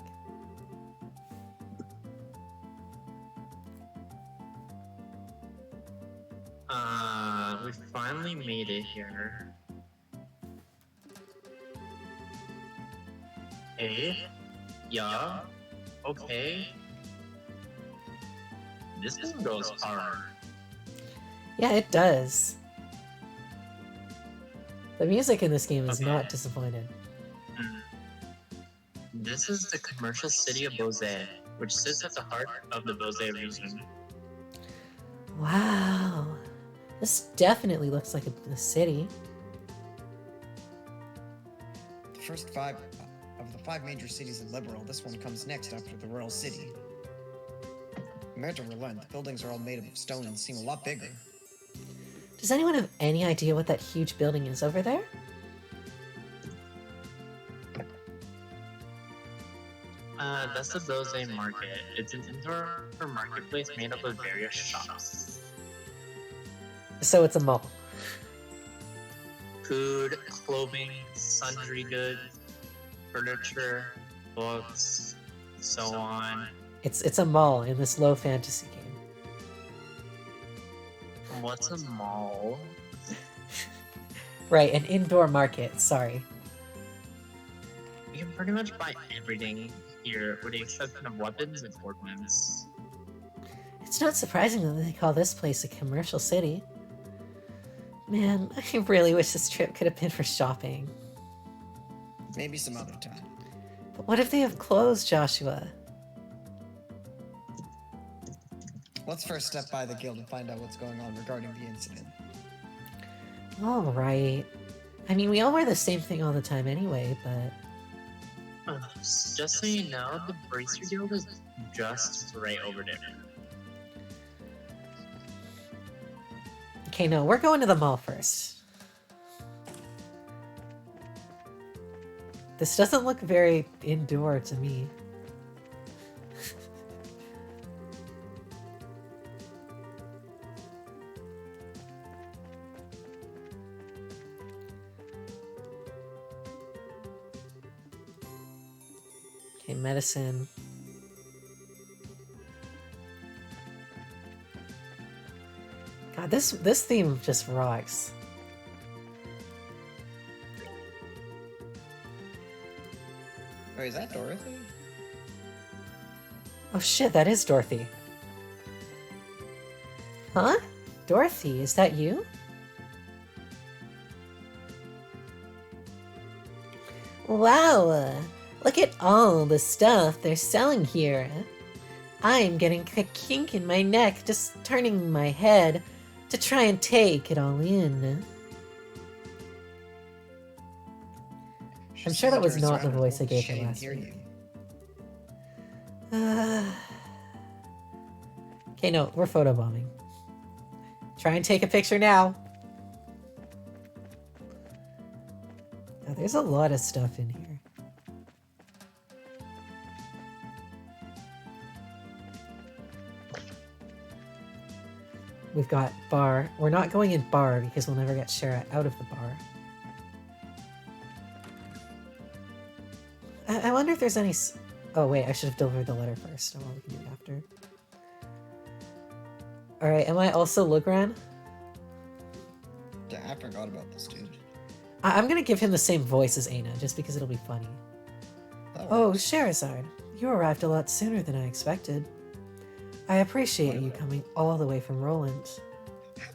We finally made it here. Hey? Yeah? Okay. This one goes hard.
Yeah, it does. The music in this game is
Okay.
not disappointed.
This is the commercial city of Bose, which sits at the heart of the Bose region.
Wow. This definitely looks like a city.
The first 5 of the 5 major cities in Liberal, this one comes next after the Royal City. Compared to Relent, the buildings are all made of stone and seem a lot bigger.
Does anyone have any idea what that huge building is over there?
That's the Bose Market. It's an indoor marketplace made up of various shops.
So it's a mall.
Food, clothing, sundry goods, furniture, books, so on.
It's a mall in this low fantasy game.
What's a mall?
Right, an indoor market, sorry.
You can pretty much buy everything here, with the exception of weapons and ordnance.
It's not surprising that they call this place a commercial city. Man, I really wish this trip could have been for shopping.
Maybe some other time.
But what if they have closed, Joshua?
Let's first step by the guild and find out what's going on regarding the incident.
Alright. I mean, we all wear the same thing all the time anyway, but...
Just so you know, the Bracer Guild is just right over there.
Okay, no, we're going to the mall first. This doesn't look very indoor to me. Okay, medicine. God, this theme just rocks.
Wait, is that Dorothy?
Oh shit, that is Dorothy. Huh? Dorothy, is that you? Wow, look at all the stuff they're selling here. I'm getting a kink in my neck just turning my head to try and take it all in. I'm sure that was not the voice I gave her last week. Okay, no, we're photobombing. Try and take a picture now. Oh, there's a lot of stuff in here. We've got bar. We're not going in bar because we'll never get Shara out of the bar. I wonder if there's any... Oh wait, I should have delivered the letter first. Oh, well, we can do it after. Alright, am I also Lugran?
Yeah, I forgot about this dude.
I'm gonna give him the same voice as Aina, just because it'll be funny.
That
Oh,
works.
Sherazard, you arrived a lot sooner than I expected. I appreciate you coming all the way from Roland.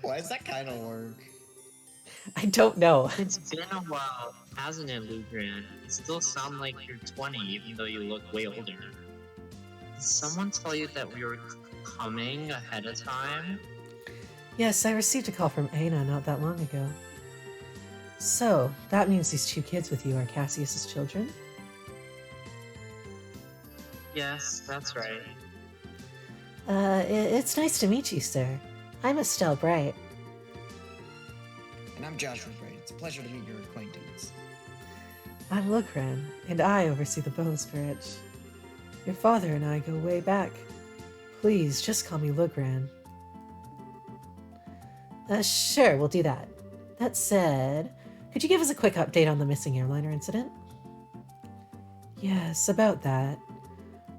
Why does that kind of work?
I don't know.
It's been a while, hasn't it, Lugran? You still sound like you're 20, even though you look way older. Did someone tell you that we were coming ahead of time?
Yes, I received a call from Aina not that long ago. So, that means these 2 kids with you are Cassius's children?
Yes, that's right.
It's nice to meet you, sir. I'm Estelle Bright.
And I'm Joshua Bright. It's a pleasure to meet your acquaintance.
I'm Lugran, and I oversee the Bowsprit. Your father and I go way back. Please, just call me Lugran. Sure, we'll do that. That said, could you give us a quick update on the missing airliner incident? Yes, about that.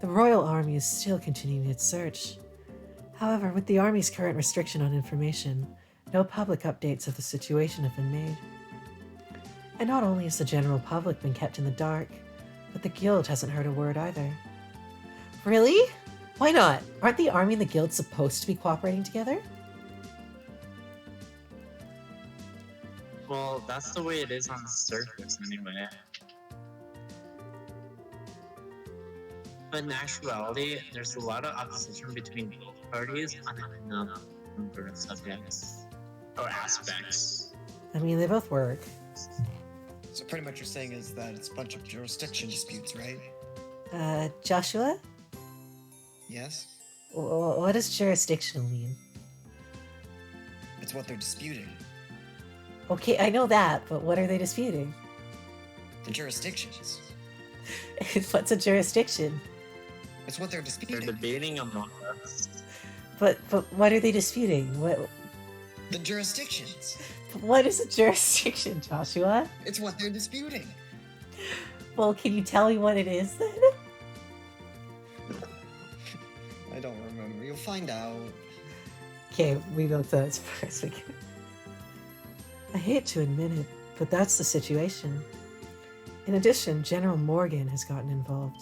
The Royal Army is still continuing its search. However, with the Army's current restriction on information, no public updates of the situation have been made. And not only has the general public been kept in the dark, but the Guild hasn't heard a word either. Really? Why not? Aren't the Army and the Guild supposed to be cooperating together?
Well, that's the way it is on the surface, anyway. But in actuality, there's a lot of opposition between both parties on a number of subjects or aspects.
I mean, they both work.
So pretty much you're saying is that it's a bunch of jurisdiction disputes, right?
Joshua?
Yes?
What does jurisdictional mean?
It's what they're disputing.
Okay, I know that, but what are they disputing?
The jurisdictions.
What's a jurisdiction?
It's what they're
They're
disputing.
debating among us.
But what are they disputing?
The jurisdictions.
What is a jurisdiction, Joshua?
It's what they're disputing.
Well, can you tell me what it is then?
I don't remember. You'll find out.
Okay, we both those first. I hate to admit it, but that's the situation. In addition, General Morgan has gotten involved.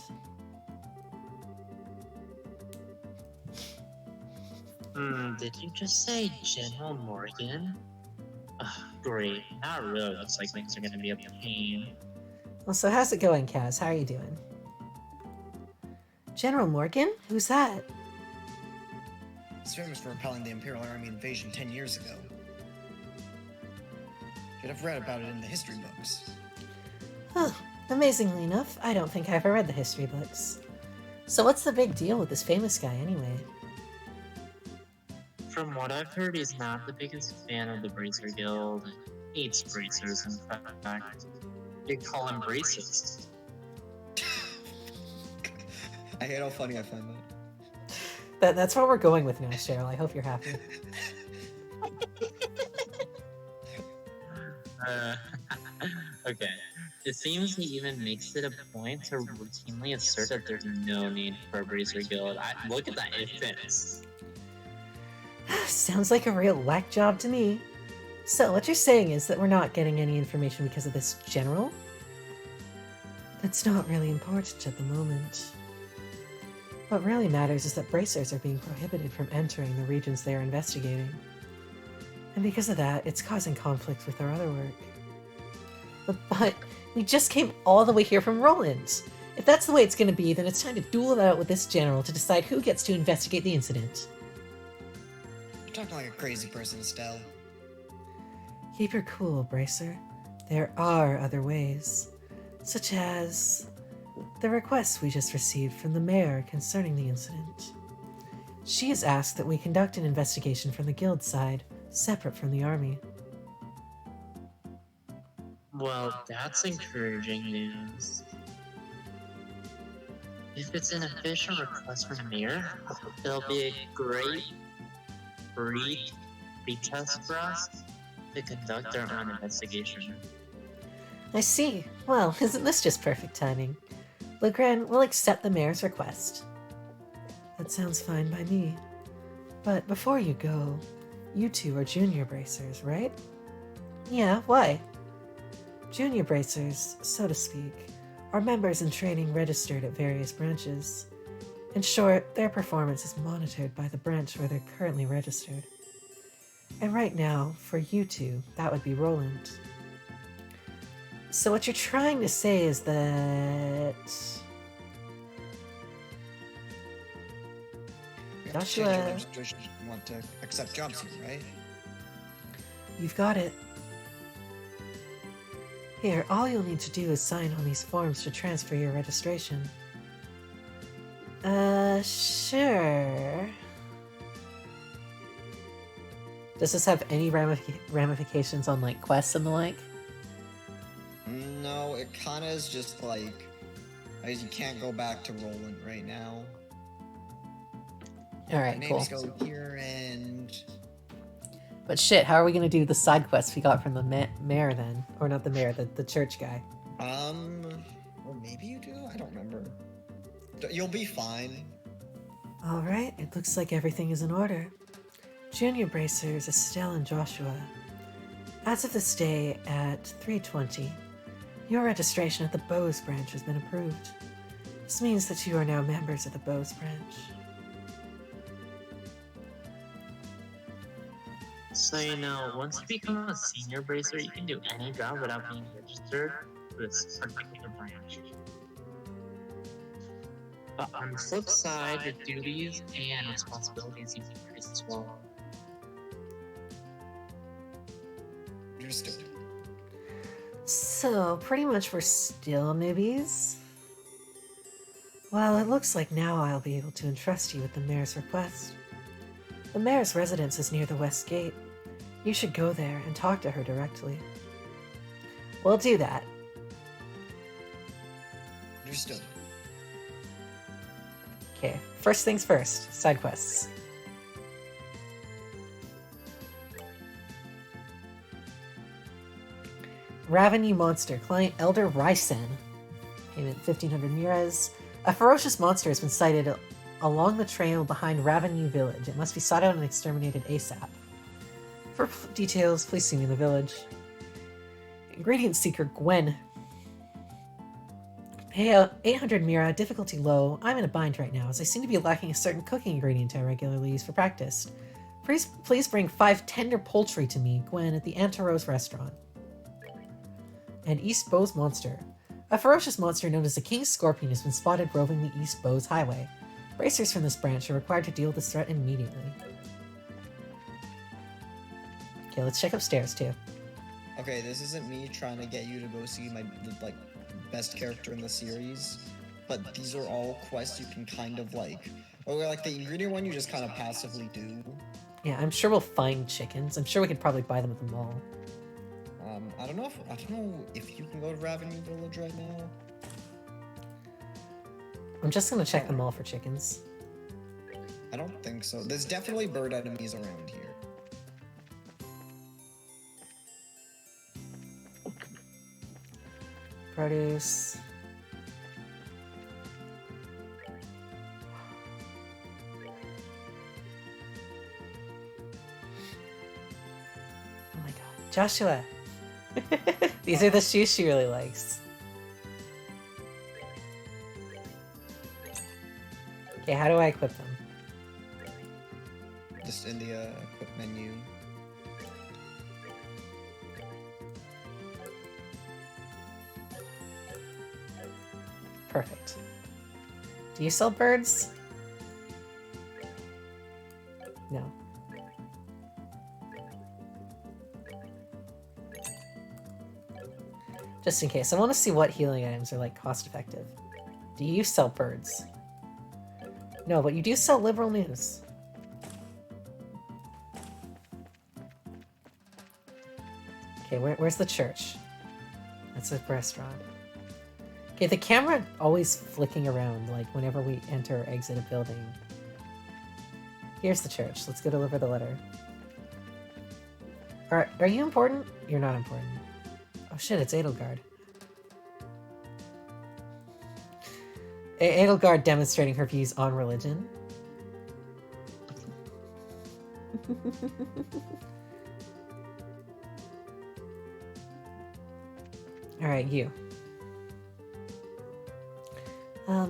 Did you just say General Morgan? Ugh, great. Now it really looks like things are gonna be a pain.
Well, so how's it going, Kaz? How are you doing? General Morgan? Who's that?
He's famous for repelling the Imperial Army invasion 10 years ago. You'd have read about it in the history books.
Huh. Amazingly enough, I don't think I ever read the history books. So what's the big deal with this famous guy anyway?
From what I've heard, he's not the biggest fan of the Bracer Guild. Hates bracers, in fact. They call him braces.
I hate how funny I find that.
That's what we're going with now, Cheryl. I hope you're happy.
Okay. It seems he even makes it a point to routinely assert that there's no need for a Bracer Guild. Look at that, it fits.
Sounds like a real whack job to me. So what you're saying is that we're not getting any information because of this general? That's not really important at the moment. What really matters is that bracers are being prohibited from entering the regions they are investigating. And because of that, it's causing conflict with our other work. But we just came all the way here from Roland. If that's the way it's going to be, then it's time to duel it out with this general to decide who gets to investigate the incident.
You're talking like a crazy person, Estelle.
Keep your cool, Bracer. There are other ways, such as the request we just received from the mayor concerning the incident. She has asked that we conduct an investigation from the guild side, separate from the army.
Well, that's encouraging news. If it's an official request from the mayor, it'll be a great pretest for us to conduct our own investigation.
I see. Well, isn't this just perfect timing? Legrand will accept the mayor's request. That sounds fine by me. But before you go, you two are junior bracers, right? Yeah, why? Junior bracers, so to speak, are members in training registered at various branches. In short, their performance is monitored by the branch where they're currently registered. And right now, for you two, that would be Roland. So what you're trying to say is that...
We have to change our registration if you want to accept jobs here, right?
You've got it. Here, all you'll need to do is sign on these forms to transfer your registration. Sure. Does this have any ramifications on like quests and the like?
No, it kind of is just like, you can't go back to Roland right now.
All right, cool.
Names go here and.
But shit, how are we gonna do the side quests we got from the mayor then? Or not the mayor, the church guy.
Or maybe you do? I don't remember. You'll be fine.
Alright, it looks like everything is in order. Junior Bracers, Estelle and Joshua. As of this day at 3:20, your registration at the Bose branch has been approved. This means that you are now members of the Bose branch.
So you know, once you become a senior bracer, you can do any job without being registered to this particular branch. But on the flip side, the duties and responsibilities you increase as well.
Understood.
So, pretty much we're still newbies. Well, it looks like now I'll be able to entrust you with the mayor's request. The mayor's residence is near the west gate. You should go there and talk to her directly. We'll do that.
Understood.
Okay, first things first, side quests. Raven Monster, client Elder Rysen. Payment 1500 Mures. A ferocious monster has been sighted along the trail behind Raven Village. It must be sought out and exterminated ASAP. For details, please see me in the village. Ingredient Seeker Gwen. Payout 800 Mira, difficulty low. I'm in a bind right now, as I seem to be lacking a certain cooking ingredient I regularly use for practice. Please bring 5 tender poultry to me, Gwen, at the Antaros restaurant. And East Bose Monster. A ferocious monster known as the King Scorpion has been spotted roving the East Bose Highway. Bracers from this branch are required to deal with this threat immediately. Okay, let's check upstairs too.
Okay, this isn't me trying to get you to go see my best character in the series, but these are all quests you can kind of or like the ingredient one you just kind of passively do.
Yeah, I'm sure we'll find chickens. I'm sure we could probably buy them at the mall.
I don't know if you can go to Raven Village right now.
I'm just gonna check the mall for chickens.
I don't think so. There's definitely bird enemies around here.
Produce. Oh my god. Joshua! These are the shoes she really likes. Okay, how do I equip them?
Just in the equip menu.
Perfect. Do you sell birds? No. Just in case. I want to see what healing items are like cost effective. Do you sell birds? No, but you do sell liberal news. Okay, where's the church? That's a restaurant. Okay, the camera always flicking around, like, whenever we enter or exit a building. Here's the church. Let's go deliver the letter. Are you important? You're not important. Oh shit, it's Edelgard. Edelgard demonstrating her views on religion. Alright, you.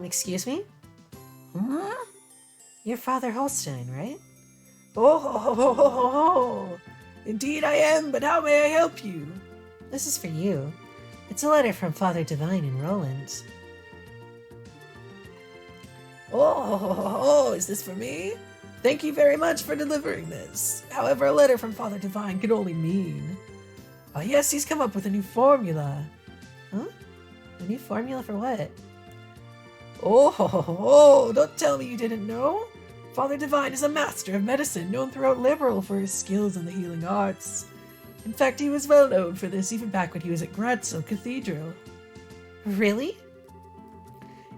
Excuse me? Huh? You're Father Holstein, right? Oh, indeed I am, but how may I help you? This is for you. It's a letter from Father Divine in Roland. Oh, is this for me? Thank you very much for delivering this. However, a letter from Father Divine could only mean... Oh yes, he's come up with a new formula. Huh? A new formula for what? Oh, don't tell me you didn't know.
Father Divine is a master of medicine, known throughout Liberal for his skills in the healing arts. In fact, he was well known for this even back when he was at Gradso Cathedral.
Really?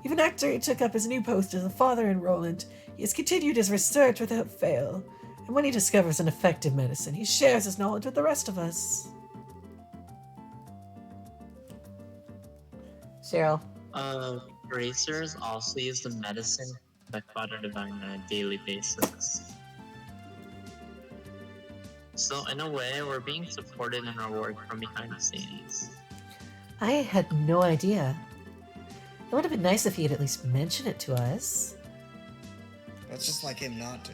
Even after he took up his new post as a father in Roland, he has continued his research without fail. And when he discovers an effective medicine, he shares his knowledge with the rest of us.
Cheryl.
Racers also use the medicine by Father Divine on a daily basis. So in a way, we're being supported in our work from behind the scenes.
I had no idea. It would have been nice if he had at least mentioned it to us.
That's just like him not to.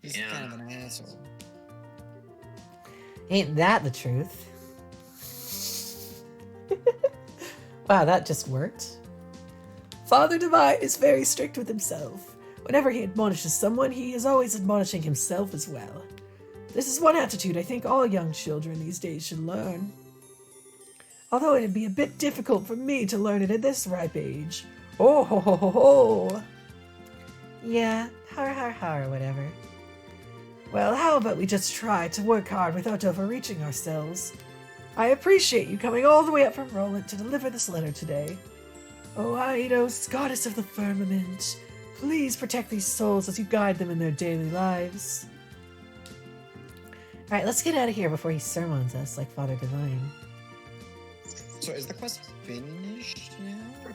He's
Yeah.
kind of an asshole.
Ain't that the truth? Wow, that just worked.
Father Divine is very strict with himself. Whenever he admonishes someone, he is always admonishing himself as well. This is one attitude I think all young children these days should learn. Although it'd be a bit difficult for me to learn it at this ripe age. Oh ho ho ho ho!
Yeah, har, whatever.
Well, how about we just try to work hard without overreaching ourselves? I appreciate you coming all the way up from Roland to deliver this letter today. Oh, Aidos, goddess of the firmament, please protect these souls as you guide them in their daily lives.
Alright, let's get out of here before he sermons us like Father Divine.
So is the quest finished now?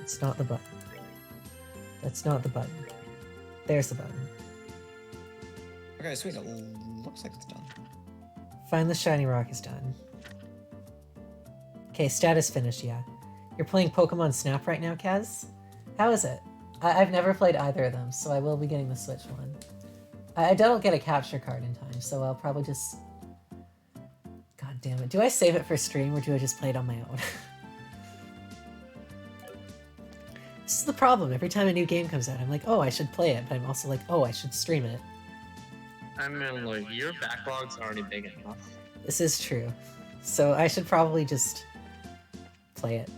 It's not the button. That's not the button. There's the button.
Okay, sweet. It looks like it's done.
Find the shiny rock is done. Okay, status finished, yeah. You're playing Pokemon Snap right now, Kaz? How is it? I've never played either of them, so I will be getting the Switch one. I don't get a capture card in time, so I'll probably just... God damn it. Do I save it for stream, or do I just play it on my own? This is the problem. Every time a new game comes out, I'm like, oh, I should play it, but I'm also like, oh, I should stream it.
I mean, look, your backlog's already big enough.
This is true. So I should probably just play it.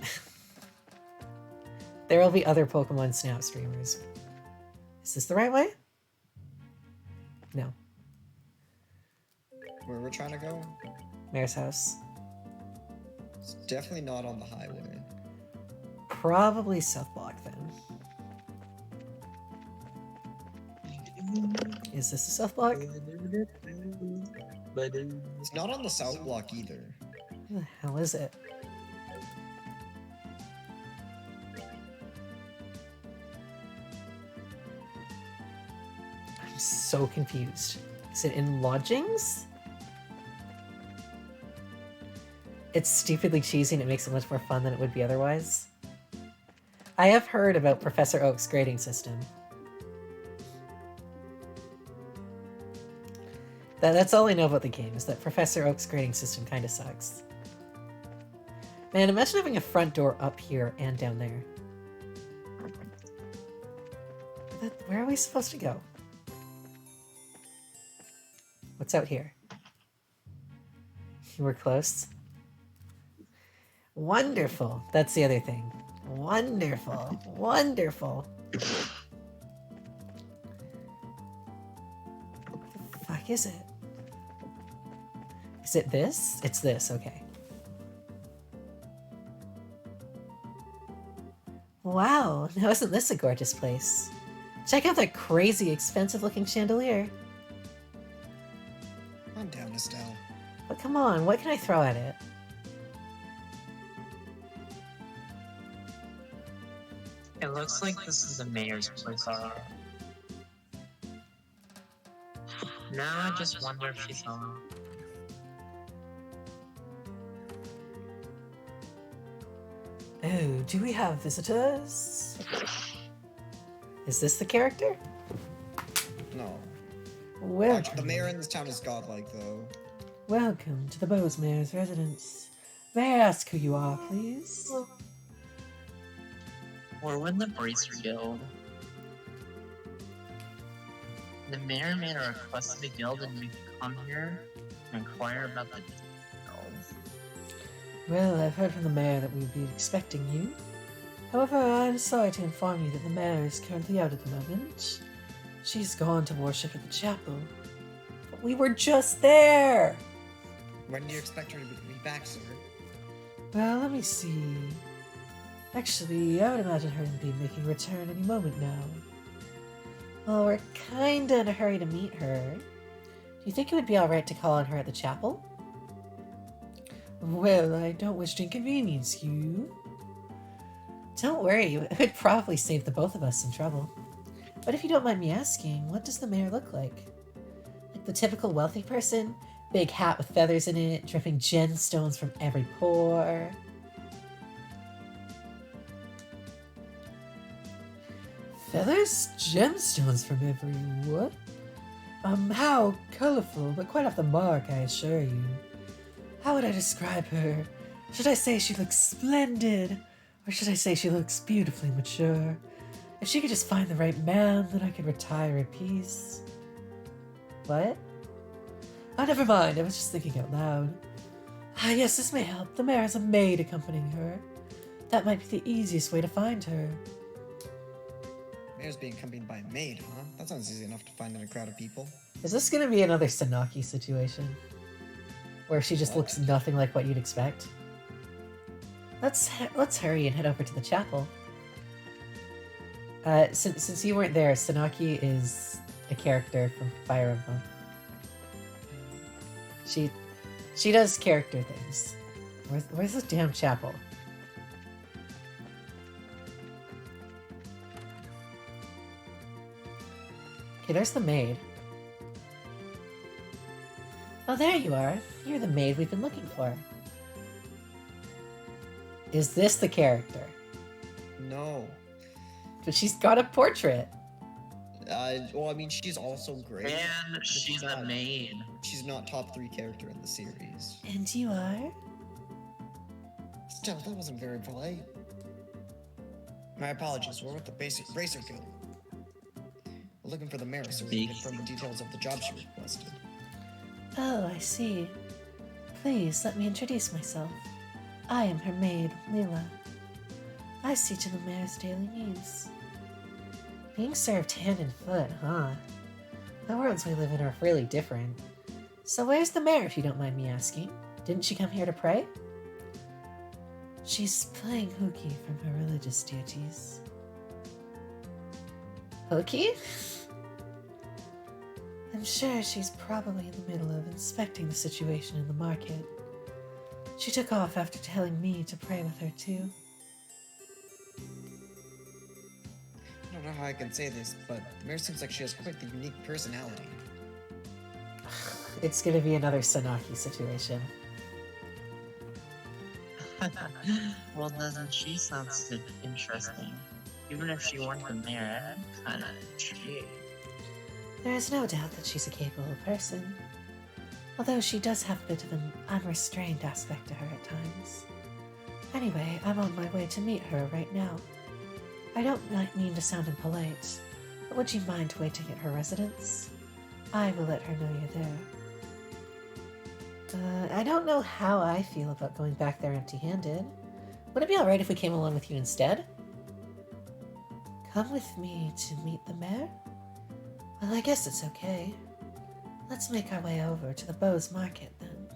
There will be other Pokemon Snap streamers. Is this the right way? No.
Where we're trying to go?
Mayor's house.
It's definitely not on the highway.
Probably South Block then. Is this the South Block?
It's not on the south block either.
Where the hell is it? I'm so confused. Is it in lodgings? It's stupidly cheesy and it makes it much more fun than it would be otherwise. I have heard about Professor Oak's grading system. That's all I know about the game, is that Professor Oak's grading system kind of sucks. Man, imagine having a front door up here and down there. Where are we supposed to go? What's out here? You were close. Wonderful. That's the other thing. Wonderful. Wonderful. What the fuck is it? Is it this? It's this, okay. Wow, now isn't this a gorgeous place? Check out that crazy expensive looking chandelier.
I'm down, Estelle.
But come on, what can I throw at it?
It looks like this is the mayor's place, alright. Now I just wonder if she's home.
Oh, do we have visitors?
Is this the character?
No. Actually,
Welcome.
the mayor in this town is godlike, though.
Welcome to the Bosemare's residence. May I ask who you are, please?
We're with the Bracer Guild. The mayor made a request to the guild and we come here and inquire about the guild.
Well, I've heard from the mayor that we'd be expecting you. However, I'm sorry to inform you that the mayor is currently out at the moment. She's gone to worship at the chapel.
But we were just there!
When do you expect her to be back, sir?
Well, let me see. Actually, I would imagine her to be making a return any moment now.
Well, we're kinda in a hurry to meet her. Do you think it would be alright to call on her at the chapel?
Well, I don't wish to inconvenience you.
Don't worry, it would probably save the both of us some trouble. But if you don't mind me asking, what does the mayor look like? Like the typical wealthy person? Big hat with feathers in it, dripping gemstones from every pore.
Feathers? Gemstones from every what? How colorful, but quite off the mark, I assure you. How would I describe her? Should I say she looks splendid? Or should I say she looks beautifully mature? If she could just find the right man, then I could retire in peace.
What?
Oh, never mind, I was just thinking out loud. Ah, yes, this may help. The mayor has a maid accompanying her. That might be the easiest way to find her.
Mayor's being accompanied by a maid, huh? That sounds easy enough to find in a crowd of people.
Is this gonna be another Sanaki situation? Where she just looks nothing like what you'd expect? Let's hurry and head over to the chapel. Since you weren't there, Sanaki is a character from Fire Emblem. She does character things. Where's the damn chapel? Okay, there's the maid. Oh, there you are. You're the maid we've been looking for. Is this the character?
No.
But she's got a portrait.
Well, I mean, she's also great.
And she's a maid.
She's not top 3 character in the series.
And you are?
Still, that wasn't very polite. My apologies. We're with the basic Bracer Guild. We're looking for the mayor, so we can confirm the details of the job she requested.
Oh, I see. Please let me introduce myself. I am her maid, Lila. I see to the mayor's daily needs. Being served hand and foot, huh? The worlds we live in are really different. So where's the mayor, if you don't mind me asking? Didn't she come here to pray? She's playing hooky from her religious duties. Hooky? I'm sure she's probably in the middle of inspecting the situation in the market. She took off after telling me to pray with her too.
I don't know how I can say this, but the mayor seems like she has quite the unique personality.
It's gonna be another Sanaki situation.
Well, doesn't she sound interesting? Even if she weren't the mayor, I'm kind of intrigued.
There is no doubt that she's a capable person, although she does have a bit of an unrestrained aspect to her at times. Anyway, I'm on my way to meet her right now. I don't mean to sound impolite, but would you mind waiting at her residence? I will let her know you're there. I don't know how I feel about going back there empty-handed. Would it be alright if we came along with you instead? Come with me to meet the mayor? Well, I guess it's okay. Let's make our way over to the Bose Market then.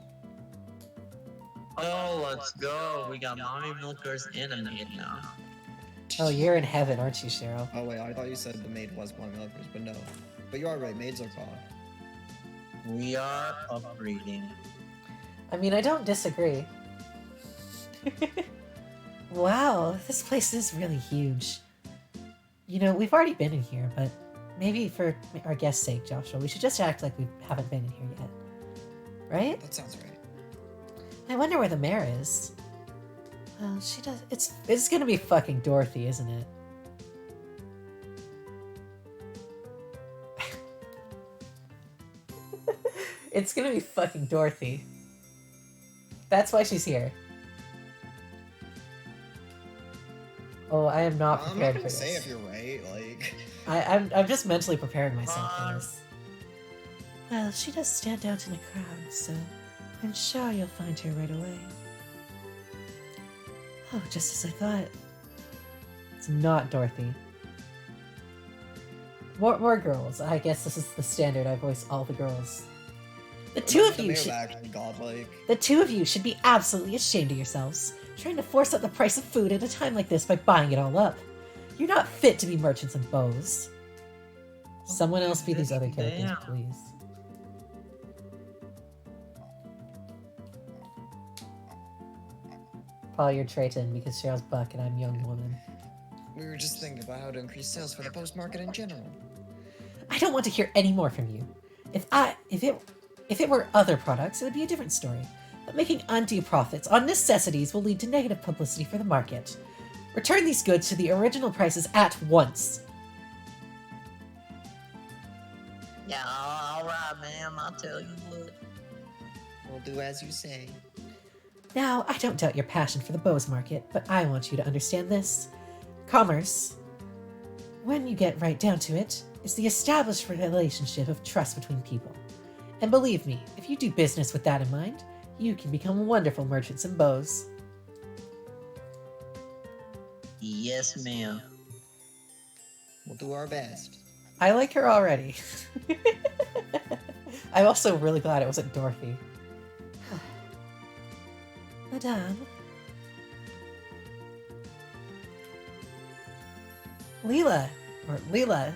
Oh, let's go. We got Mommy Milkers and a maid now.
Oh, you're in heaven, aren't you, Cheryl?
Oh wait, I thought you said the maid was one of the others, but no. But you are right, maids are called.
We are upgrading.
I mean, I don't disagree. Wow, this place is really huge. You know, we've already been in here, but maybe for our guest's sake, Joshua, we should just act like we haven't been in here yet. Right?
That sounds right.
I wonder where the mayor is. Well, she does. It's gonna be fucking Dorothy, isn't it? It's gonna be fucking Dorothy. That's why she's here. Oh, I am not
I'm
prepared
not
for
gonna say
this.
if you're right, like...
I'm just mentally preparing myself for this. Well, she does stand out in a crowd, so I'm sure you'll find her right away. Oh, just as I thought. It's not Dorothy. More girls. I guess this is the standard. I voice all the girls. The two of
The
you
mayor's
should.
actually godlike.
The two of you should be absolutely ashamed of yourselves, trying to force up the price of food at a time like this by buying it all up. You're not fit to be merchants and bows. Someone else be these other characters,
Damn.
please. Paul, you're Trayton because Cheryl's buck and I'm young woman.
We were just thinking about how to increase sales for the post market in general.
I don't want to hear any more from you. If it were other products, it would be a different story. But making undue profits on necessities will lead to negative publicity for the market. Return these goods to the original prices at once.
Yeah, alright, ma'am. I'll tell you what.
We'll do as you say.
Now, I don't doubt your passion for the bows market, but I want you to understand this. Commerce, when you get right down to it, is the established relationship of trust between people. And believe me, if you do business with that in mind, you can become wonderful merchants and bows.
Yes, ma'am.
We'll do our best.
I like her already. I'm also really glad it wasn't Dorothy. Madame. Leela. Or Leela.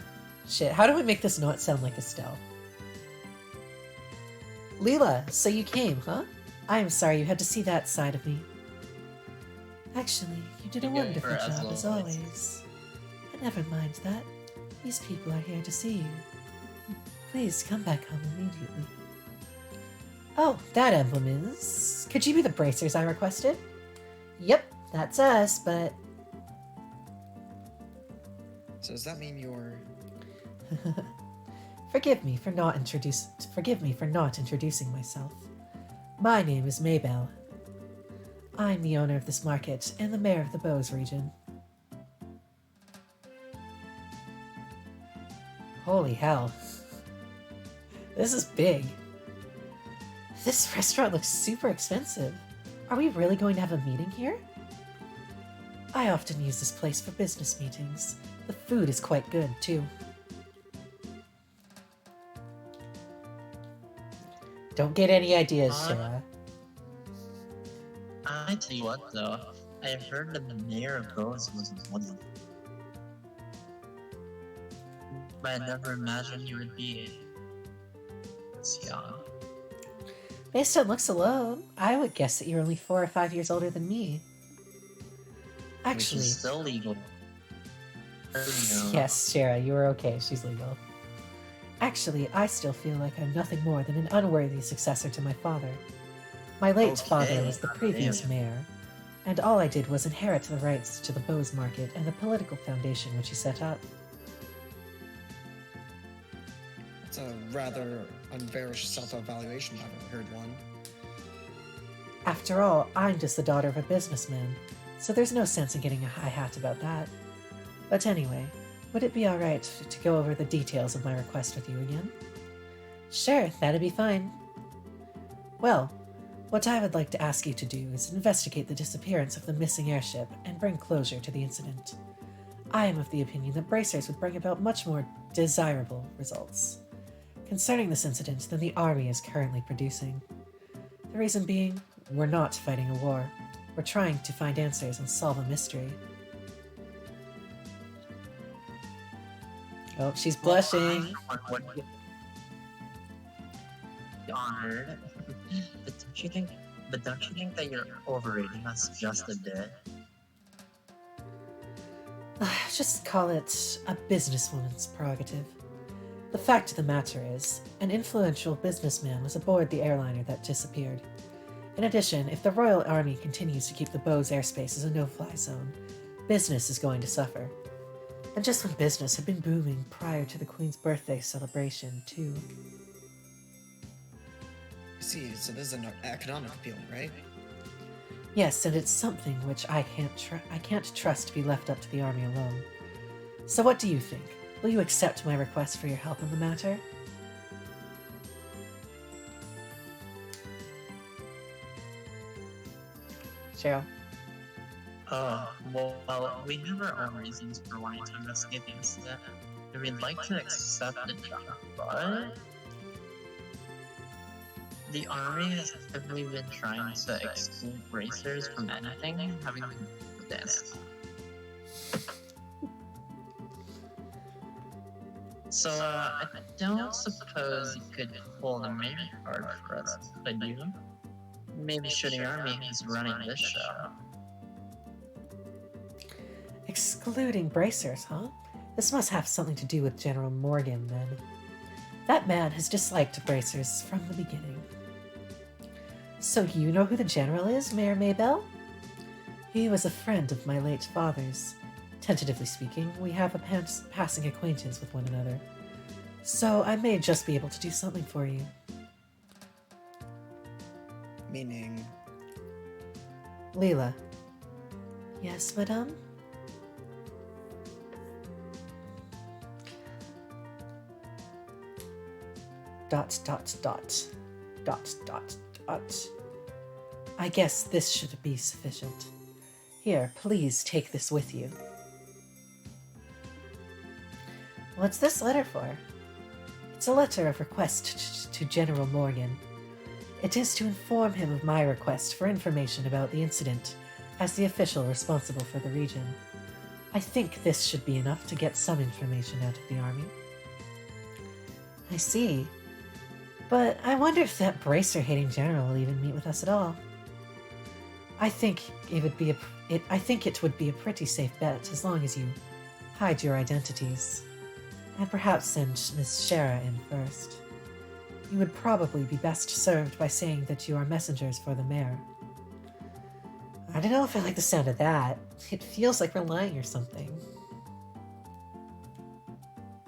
Shit, how do we make this not sound like Estelle? Leela, so you came, huh? I am sorry you had to see that side of me. Actually, you did a
You're
wonderful
good for
job
as
as
always.
always. But never mind that. These people are here to see you. Please come back home immediately. Oh, that emblem is... Could you be the bracers I requested? Yep, that's us, but...
So does that mean you're...
Forgive me for not introducing myself. My name is Maybell. I'm the owner of this market and the mayor of the Bows region. Holy hell. This is big. This restaurant looks super expensive. Are we really going to have a meeting here? I often use this place for business meetings. The food is quite good, too. Don't get any ideas, Shara.
I tell you what, though. I heard that the mayor of Bows was a woman. But I never imagined you would be this young.
Based on looks alone, I would guess that you're only 4 or 5 years older than me.
Which
Actually,
is still legal.
yes, Shara, you were okay. She's legal. Actually, I still feel like I'm nothing more than an unworthy successor to my father. My late father was the previous
damn.
mayor, and all I did was inherit the rights to the Bows Market and the political foundation which he set up.
It's a rather unbearish self-evaluation. I've never heard one.
After all, I'm just the daughter of a businessman, so there's no sense in getting a high hat about that. But anyway, would it be alright to go over the details of my request with you again? Sure, that'd be fine. Well, what I would like to ask you to do is investigate the disappearance of the missing airship and bring closure to the incident. I am of the opinion that bracers would bring about much more desirable results concerning this incident than the army is currently producing. The reason being, we're not fighting a war. We're trying to find answers and solve a mystery. Oh, she's blushing.
I would be honored. But don't you think that you're overrating us just a bit?
Just call it a businesswoman's prerogative. The fact of the matter is, an influential businessman was aboard the airliner that disappeared. In addition, if the Royal Army continues to keep the Bows airspace as a no-fly zone, business is going to suffer. And just when business had been booming prior to the Queen's birthday celebration, too.
See, so this is an economic appeal, right?
Yes, and it's something which I can't trust to be left up to the army alone. So what do you think? Will you accept my request for your help in the matter? Cheryl?
Well, we have our own reasons for wanting to investigate the incident, and we'd like to accept the job, but the army has typically been trying to exclude bracers from anything having to do with this. So, I don't suppose you could pull the maybe card for us, could you? Maybe Shooting Army who's running this show.
Excluding bracers, huh? This must have something to do with General Morgan, then. That man has disliked bracers from the beginning. So you know who the general is, Mayor Maybell? He was a friend of my late father's. Tentatively speaking, we have a passing acquaintance with one another. So I may just be able to do something for you.
Meaning,
Leela. Yes, madame? Dot, dot, dot. Dot, dot, dot. I guess this should be sufficient. Here, please take this with you. What's this letter for? It's a letter of request to General Morgan. It is to inform him of my request for information about the incident as the official responsible for the region. I think this should be enough to get some information out of the army. I see. But I wonder if that bracer-hating general will even meet with us at all. I think it would be a pretty safe bet as long as you hide your identities. And perhaps send Miss Shara in first. You would probably be best served by saying that you are messengers for the mayor. I don't know if I like the sound of that. It feels like we're lying or something.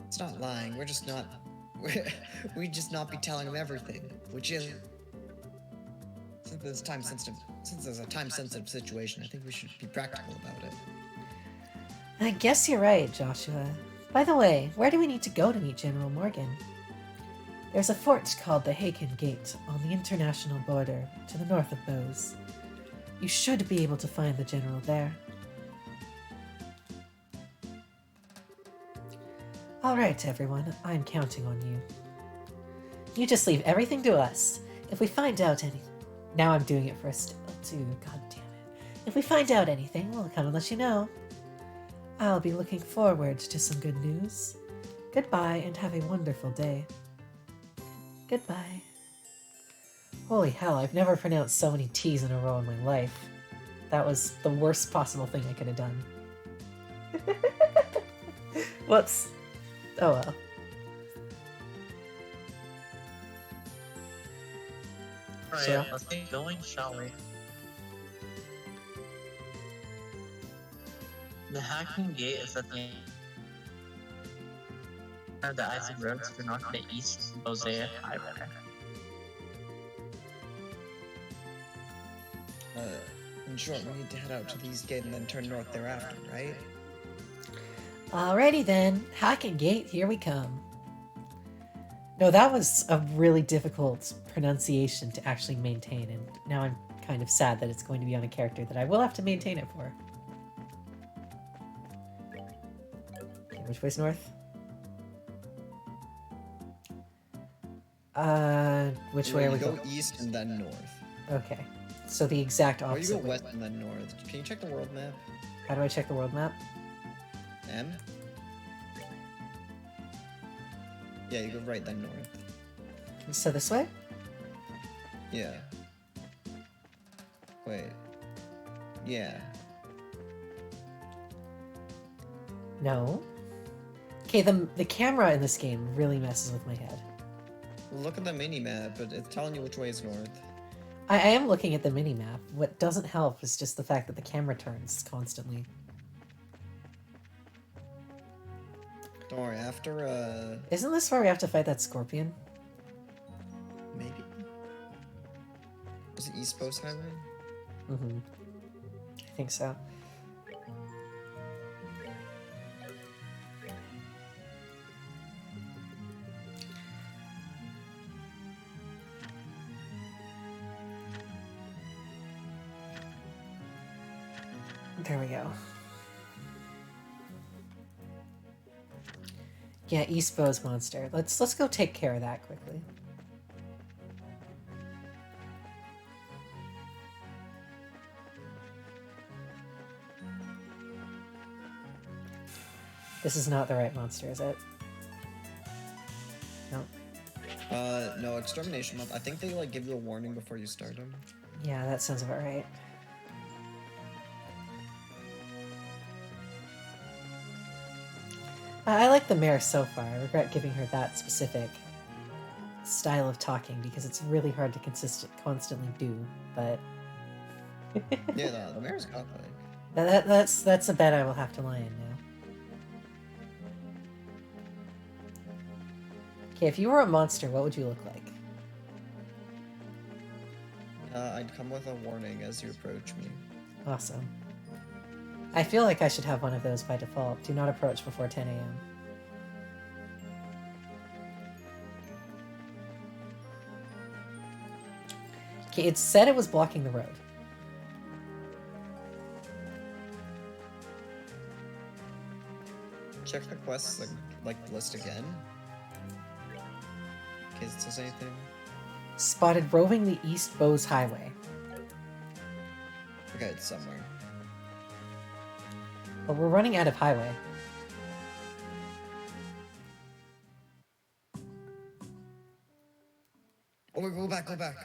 it's not lying. We're just not. We'd just not be telling him everything, which is. Since there's a time-sensitive situation, I think we should be practical about it.
I guess you're right, Joshua. By the way, where do we need to go to meet General Morgan? There's a fort called the Haken Gate on the international border to the north of Bose. You should be able to find the general there. Alright, everyone, I'm counting on you. You just leave everything to us. If we find out anything... Now I'm doing it for Estelle too, god damn it. If we find out anything, we'll come and let you know. I'll be looking forward to some good news. Goodbye and have a wonderful day. Goodbye. Holy hell, I've never pronounced so many T's in a row in my life. That was the worst possible thing I could have done. Whoops. Oh well.
Alright,
So-
let's get going, shall we? The Hacking Gate is at the end of the Isaac Road to the north of the East Bosea Highway.
In short, we need to head out to the East Gate and then turn north thereafter, right?
Alrighty then, Hacking Gate, here we come. No, that was a really difficult pronunciation to actually maintain, and now I'm kind of sad that it's going to be on a character that I will have to maintain it for. Okay, which way's north? Which way are we
You go
going?
east and then north.
Okay, so the exact
Or you
opposite
go
way.
west and then north. Can you check the world map?
How do I check the world map?
M? Yeah, you go right then north.
So this way?
Yeah. Wait. Yeah.
No. Okay, the camera in this game really messes with my head.
Look at the mini map, but it's telling you which way is north.
I am looking at the mini-map. What doesn't help is just the fact that the camera turns constantly.
Don't worry, after
Isn't this where we have to fight that scorpion?
maybe? Is it East Coast Highway?
Mm-hmm. I think so. There we go. Yeah, East Bow's monster. Let's go take care of that quickly. This is not the right monster, is it? No.
No, extermination month. I think they like give you a warning before you start them.
Yeah, that sounds about right. I like the mayor so far. I regret giving her that specific style of talking because it's really hard to constantly do. But
Yeah, the mayor's got
that's a bet I will have to lie in now. Okay, if you were a monster, what would you look like?
I'd come with a warning as you approach me.
Awesome. I feel like I should have one of those by default. Do not approach before 10 a.m. Okay, it said it was blocking the road.
Check the quests like list again. In case it says anything.
Spotted roving the East Bowes Highway.
Okay, it's somewhere.
But we're running out of highway.
Oh, go back, go back.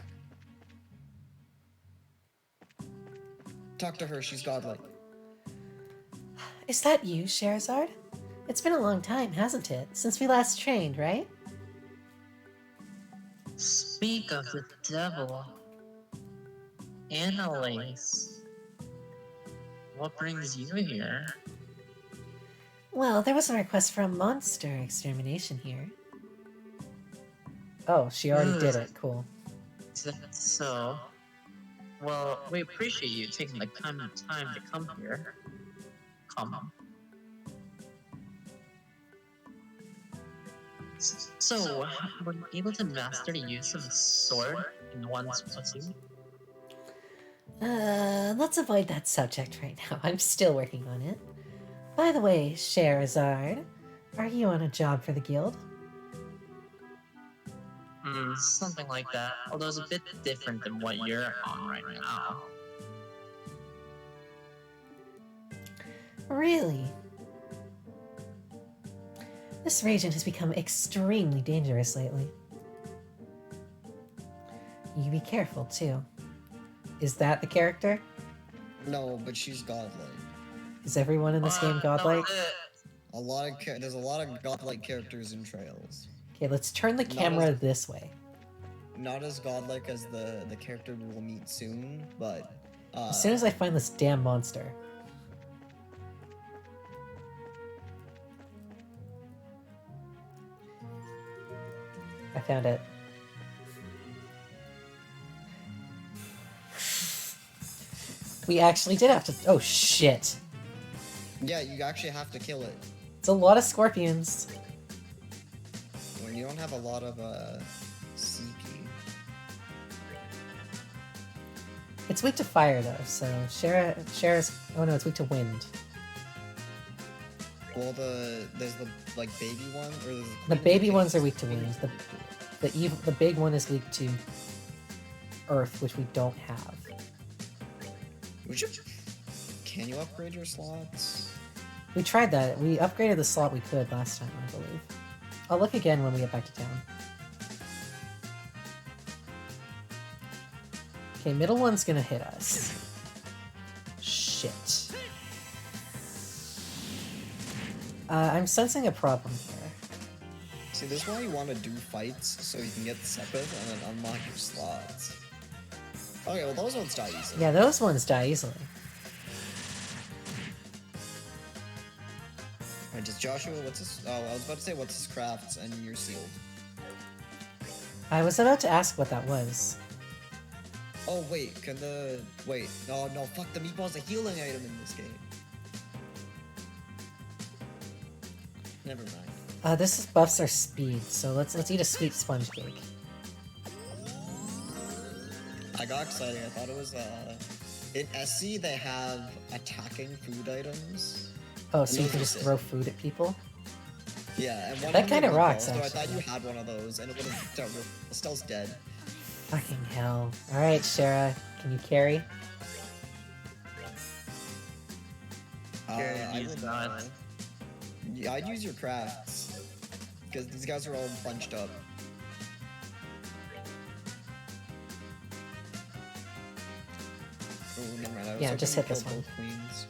Talk to her, she's godlike.
Is that you, Sherazard? It's been a long time, hasn't it? Since we last trained, right?
Speak of the devil. Annalise. What brings you here?
Well, there was a request for a monster extermination here. Oh, she already did it. Cool.
So, well, we appreciate you taking the time to come here. Come. So, were you able to master the use of the sword in one's pussy?
Let's avoid that subject right now. I'm still working on it. By the way, Sherazard, are you on a job for the guild?
Something like that. Although it's a bit different than what you're on right now.
Really? This region has become extremely dangerous lately. You be careful, too. Is that the character?
No, but she's godlike.
Is everyone in this game godlike?
There's a lot of godlike characters in Trails.
Okay, let's turn the
Not
camera
as-
this way.
Not as godlike as the character we will meet soon, but
As soon as I find this damn monster. I found it. We actually did have to. Oh shit!
yeah, you actually have to kill it.
It's a lot of scorpions.
When you don't have a lot of CP.
It's weak to fire though, so Shara's. Oh no, it's weak to wind.
Well, there's the like baby one, or there's
The baby ones are weak to wind. The big one is weak to earth, which we don't have.
Can you upgrade your slots?
We tried that. We upgraded the slot we could last time, I believe. I'll look again when we get back to town. Okay, middle one's gonna hit us. Shit. I'm sensing a problem here.
See, this is why you want to do fights, so you can get Sepith and then unlock your slots. Okay, well those ones die easily.
Yeah, those ones die easily.
Alright, does Joshua, what's his... Oh, I was about to say what's his crafts, and you're sealed.
I was about to ask what that was.
Oh, wait, can the... Wait, no, fuck, the meatball's a healing item in this game. Never mind.
This is buffs our speed, so let's eat a sweet sponge cake.
I got excited, I thought it was, In SC, they have attacking food items.
Oh, so you
those
can
are
just
sick.
throw food at people?
Yeah, and one
That
of them
kinda
made
rocks,
meatballs, so I thought
actually.
you had one of those, and it would have dealt with. Estelle's dead.
Fucking hell. Alright, Shara, can you carry?
Carry
I
these
would,
nuts.
yeah, I'd use your crafts. Because these guys are all bunched up. Oh, never mind. I was
Yeah,
hoping
just
to
hit this
kill
one.
both queens.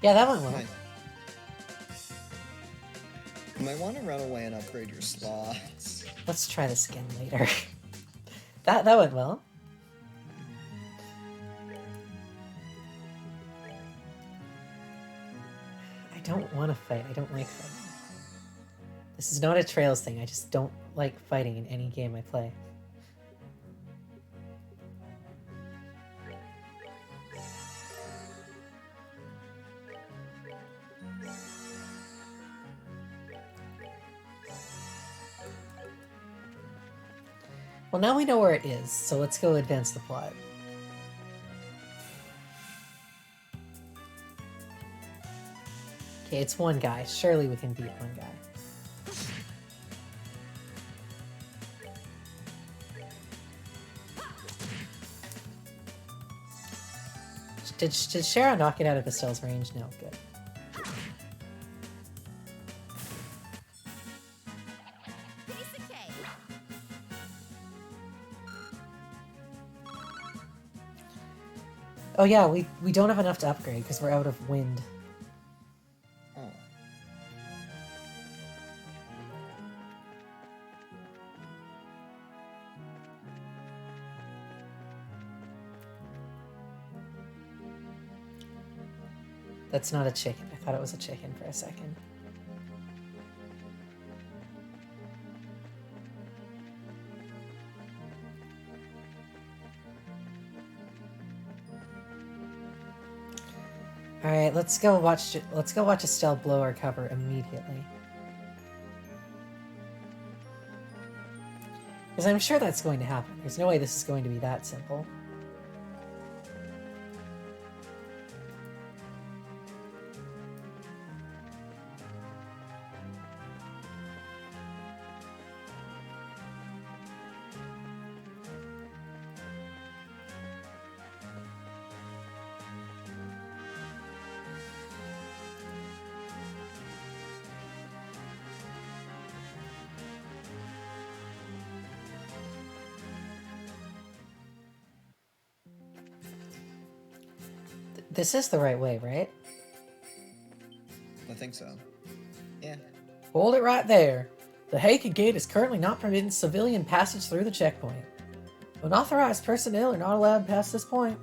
Yeah, that went well.
Nice. You might want to run away and upgrade your slots.
Let's try this again later. that went well. I don't want to fight. I don't like fighting. This is not a Trails thing. I just don't like fighting in any game I play. Well, now we know where it is, so let's go advance the plot. Okay, it's one guy. Surely we can beat one guy. Did Shara knock it out of Estelle's range? No, good. Oh yeah, we don't have enough to upgrade because we're out of wind.
Oh.
That's not a chicken. I thought it was a chicken for a second. All right, let's go watch Estelle blow our cover immediately. Because I'm sure that's going to happen. There's no way this is going to be that simple. This is the right way, right?
I think so. Yeah.
Hold it right there. The Haken Gate is currently not permitting civilian passage through the checkpoint. Unauthorized personnel are not allowed past this point.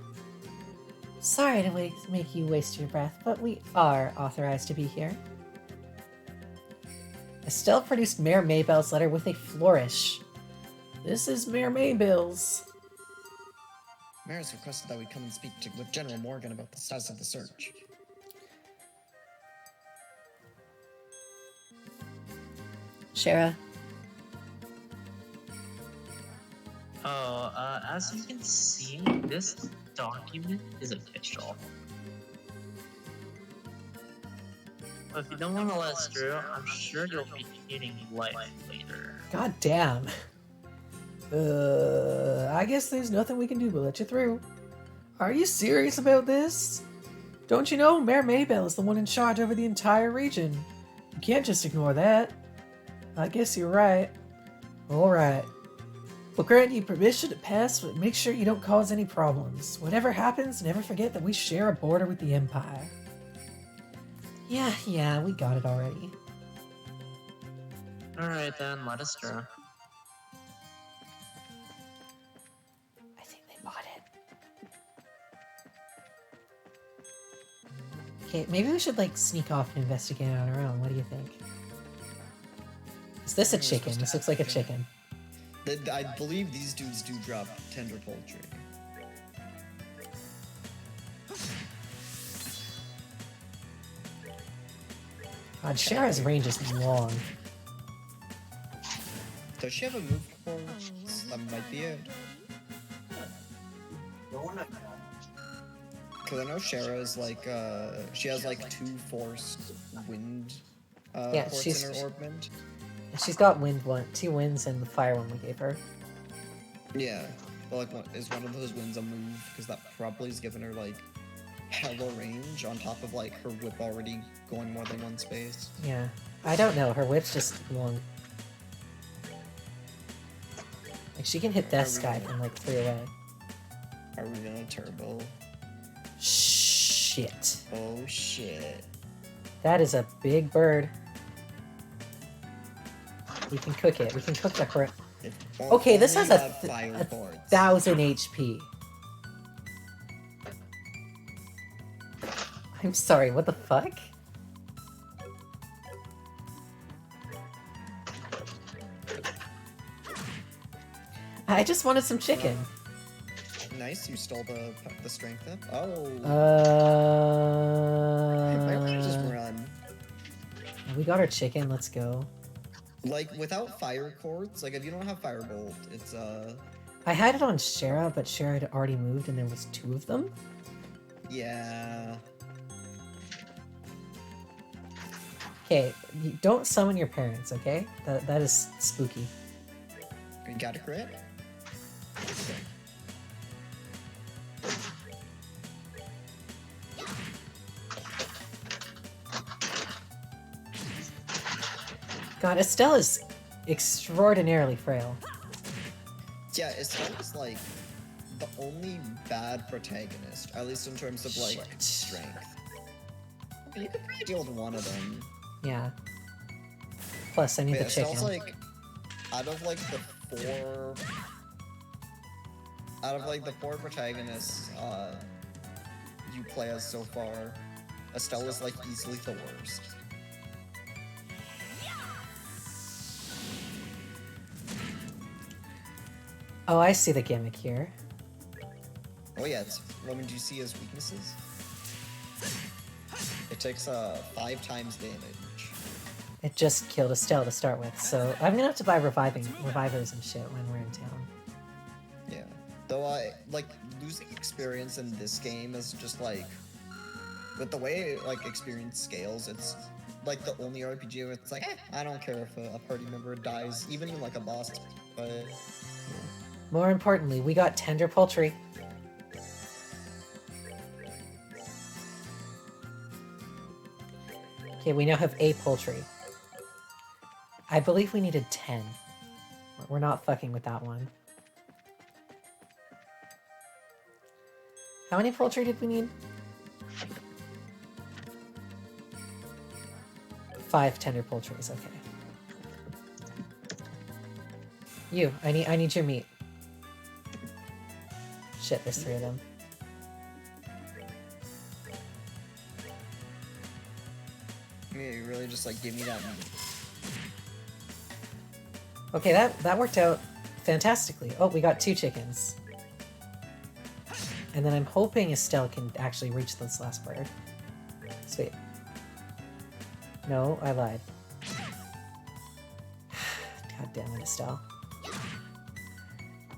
Sorry to make you waste your breath, but we are authorized to be here. Estelle produced Mayor Maybell's letter with a flourish.
This is Mayor Maybell's.
Mayor has requested that we come and speak with General Morgan about the status of the search.
Shara,
As you can see, this document is official. But if you don't want to let us through, I'm sure you'll be hating life later.
God damn. I guess there's nothing we can do but let you through. Are you serious about this? Don't you know Mayor Maybell is the one in charge over the entire region? You can't just ignore that. I guess you're right. Alright. We'll grant you permission to pass, but make sure you don't cause any problems. Whatever happens, never forget that we share a border with the Empire.
yeah, we got it already.
Alright then, let us through.
I think they bought it. Okay, maybe we should like sneak off and investigate on our own. What do you think? Is this a chicken? This looks like a chicken.
I believe these dudes do drop tender poultry.
God, Shara's range is long.
Does she have a move forward? That might be it. Because I know Shara is like, she has like 2 forced wind
Yeah,
ports
she's-
in her orbment.
She's got 2 winds and the fire one we gave her.
Yeah, but like, is one of those winds a move? Because that probably is giving her like hella range on top of like her whip already going more than one space.
Yeah. I don't know, her whip's just long. Like, she can hit Death Sky from like 3 away.
Are we gonna turbo?
Shit.
Oh shit.
That is a big bird. We can cook it. We can cook the crit.
If
Okay, this
only
has
had fire
a
ports.
1000 HP. I'm sorry, what the fuck? I just wanted some chicken.
Nice, you stole the strength up. Oh. Why don't you just run?
We got our chicken, let's go.
Like, without fire cords, like, if you don't have firebolt, it's,
I had it on Shara, but Shara had already moved and there was 2 of them.
yeah.
Okay, don't summon your parents, okay? That is spooky.
You got a crit?
God, Estelle is extraordinarily frail.
Yeah, Estelle's, like, the only bad protagonist, at least in terms of, like,
Shit.
strength. You could probably deal with one of them.
Yeah. Plus, I need
Wait,
the chicken.
Estelle's, like, out of, like, the 4... Out of, like, the 4 protagonists, you play as so far, Estelle is, like, easily the worst.
Oh, I see the gimmick here.
Oh yeah, Roman, do you see his weaknesses? It takes 5 times damage.
It just killed Estelle to start with, so I'm gonna have to buy revivers and shit when we're in town.
Yeah. Though like losing experience in this game is just like, with the way like experience scales, it's like the only RPG where it's like, I don't care if a party member dies, even in like a boss fight.
More importantly, we got tender poultry. Okay, we now have a poultry. I believe we needed 10. We're not fucking with that one. How many poultry did we need? 5 tender poultries, okay. You, I need your meat. Shit, there's 3 of them.
Yeah, you really just like give me that meat.
Okay, that worked out fantastically. Oh, we got 2 chickens. And then I'm hoping Estelle can actually reach this last bird. Sweet. No, I lied. God damn it, Estelle.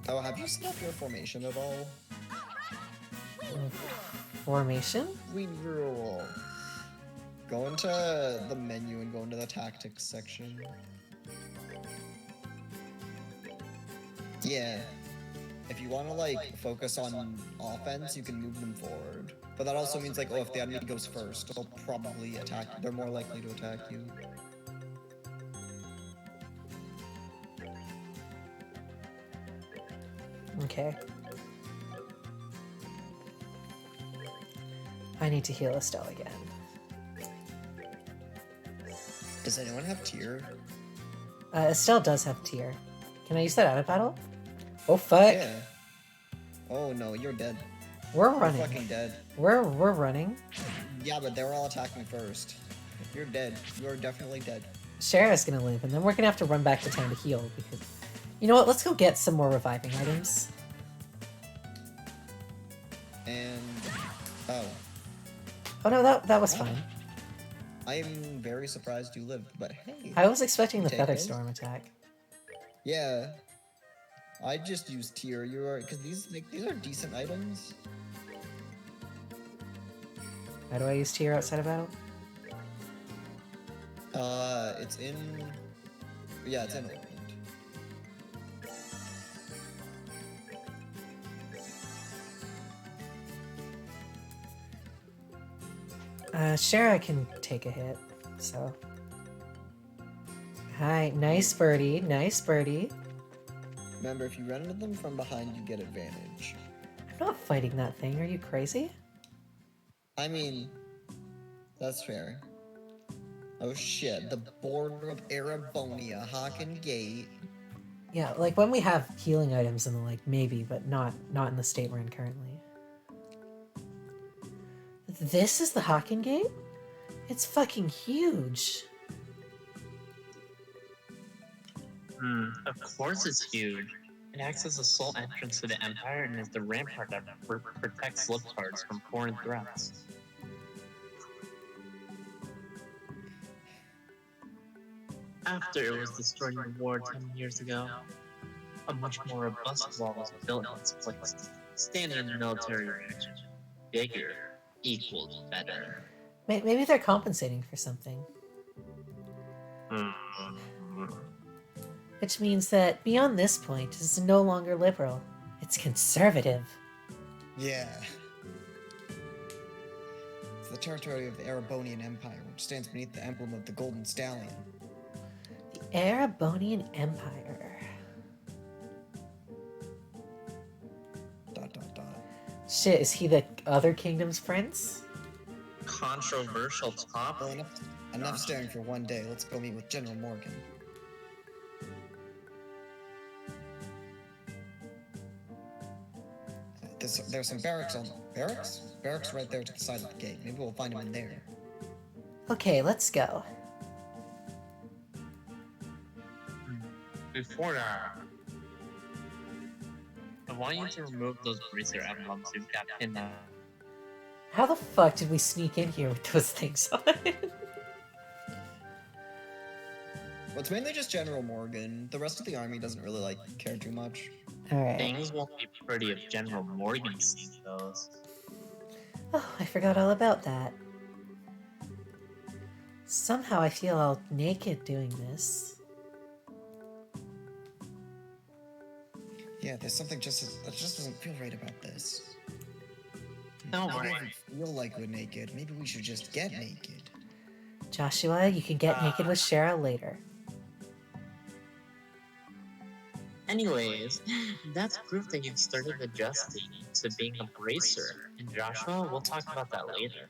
Oh, have you set up your formation at all?
Formation?
We rule. Go into the menu and go into the tactics section. Yeah. If you want to like focus on offense, you can move them forward. But that also means like, oh, if the enemy goes first, they'll probably attack you. They're more likely to attack you.
Okay. I need to heal Estelle again.
Does anyone have tier?
Estelle does have tier. Can I use that out of battle? Oh fuck!
Yeah. Oh no, you're dead.
We're
You're
running.
fucking dead.
We're running.
Yeah, but they were all attacking first. You're dead. You're definitely dead.
Shara's gonna live, and then we're gonna have to run back to town to heal because, you know what? Let's go get some more reviving items.
And oh,
Oh no, that was fine.
I'm very surprised you lived, but hey.
I was expecting the
Take it.
Featherstorm attack.
Yeah. I just use tier. You are because these are decent items.
How do I use tier outside of battle?
It's in. Yeah, it's in Oakland.
Shara can take a hit, so. Hi, nice birdie, nice birdie.
Remember, if you run into them from behind, you get advantage.
I'm not fighting that thing, are you crazy?
I mean, that's fair. Oh shit, the border of Arabonia, Haken Gate.
Yeah, like when we have healing items and the like, maybe, but not in the state we're in currently. This is the Haken Gate? It's fucking huge.
Of course it's huge. It acts as the sole entrance to the Empire and is the rampart that protects libtards from foreign threats. After it was destroyed in the war 10 years ago, a much more robust wall was built in its place. Standard military reaction. Bigger equals better.
Maybe they're compensating for something. Which means that beyond this point, it's no longer liberal. It's conservative.
Yeah. It's the territory of the Arabonian Empire, which stands beneath the emblem of the Golden Stallion.
The Arabonian Empire.
Dot dot dot.
Shit, is he the other kingdom's prince?
Controversial topic.
Well, enough staring for one day. Let's go meet with General Morgan. There's some barracks on barracks right there to the side of the gate. Maybe we'll find him in there.
Okay, let's go.
Before that, I want you to remove those bracer emblems you've got pinned out.
How the fuck did we sneak in here with those things on?
Well, it's mainly just General Morgan. The rest of the army doesn't really care too much.
Alright.
Things won't be pretty if General Morgan sees those.
Oh, I forgot all about that. Somehow I feel all naked doing this.
Yeah, there's something that just doesn't feel right about this.
Don't
I
worry.
don't feel like we're naked. Maybe we should just get naked.
Joshua, you can get naked with Shara later.
Anyways, that's proof that you've started adjusting to being a bracer. And Joshua, we'll talk about that later.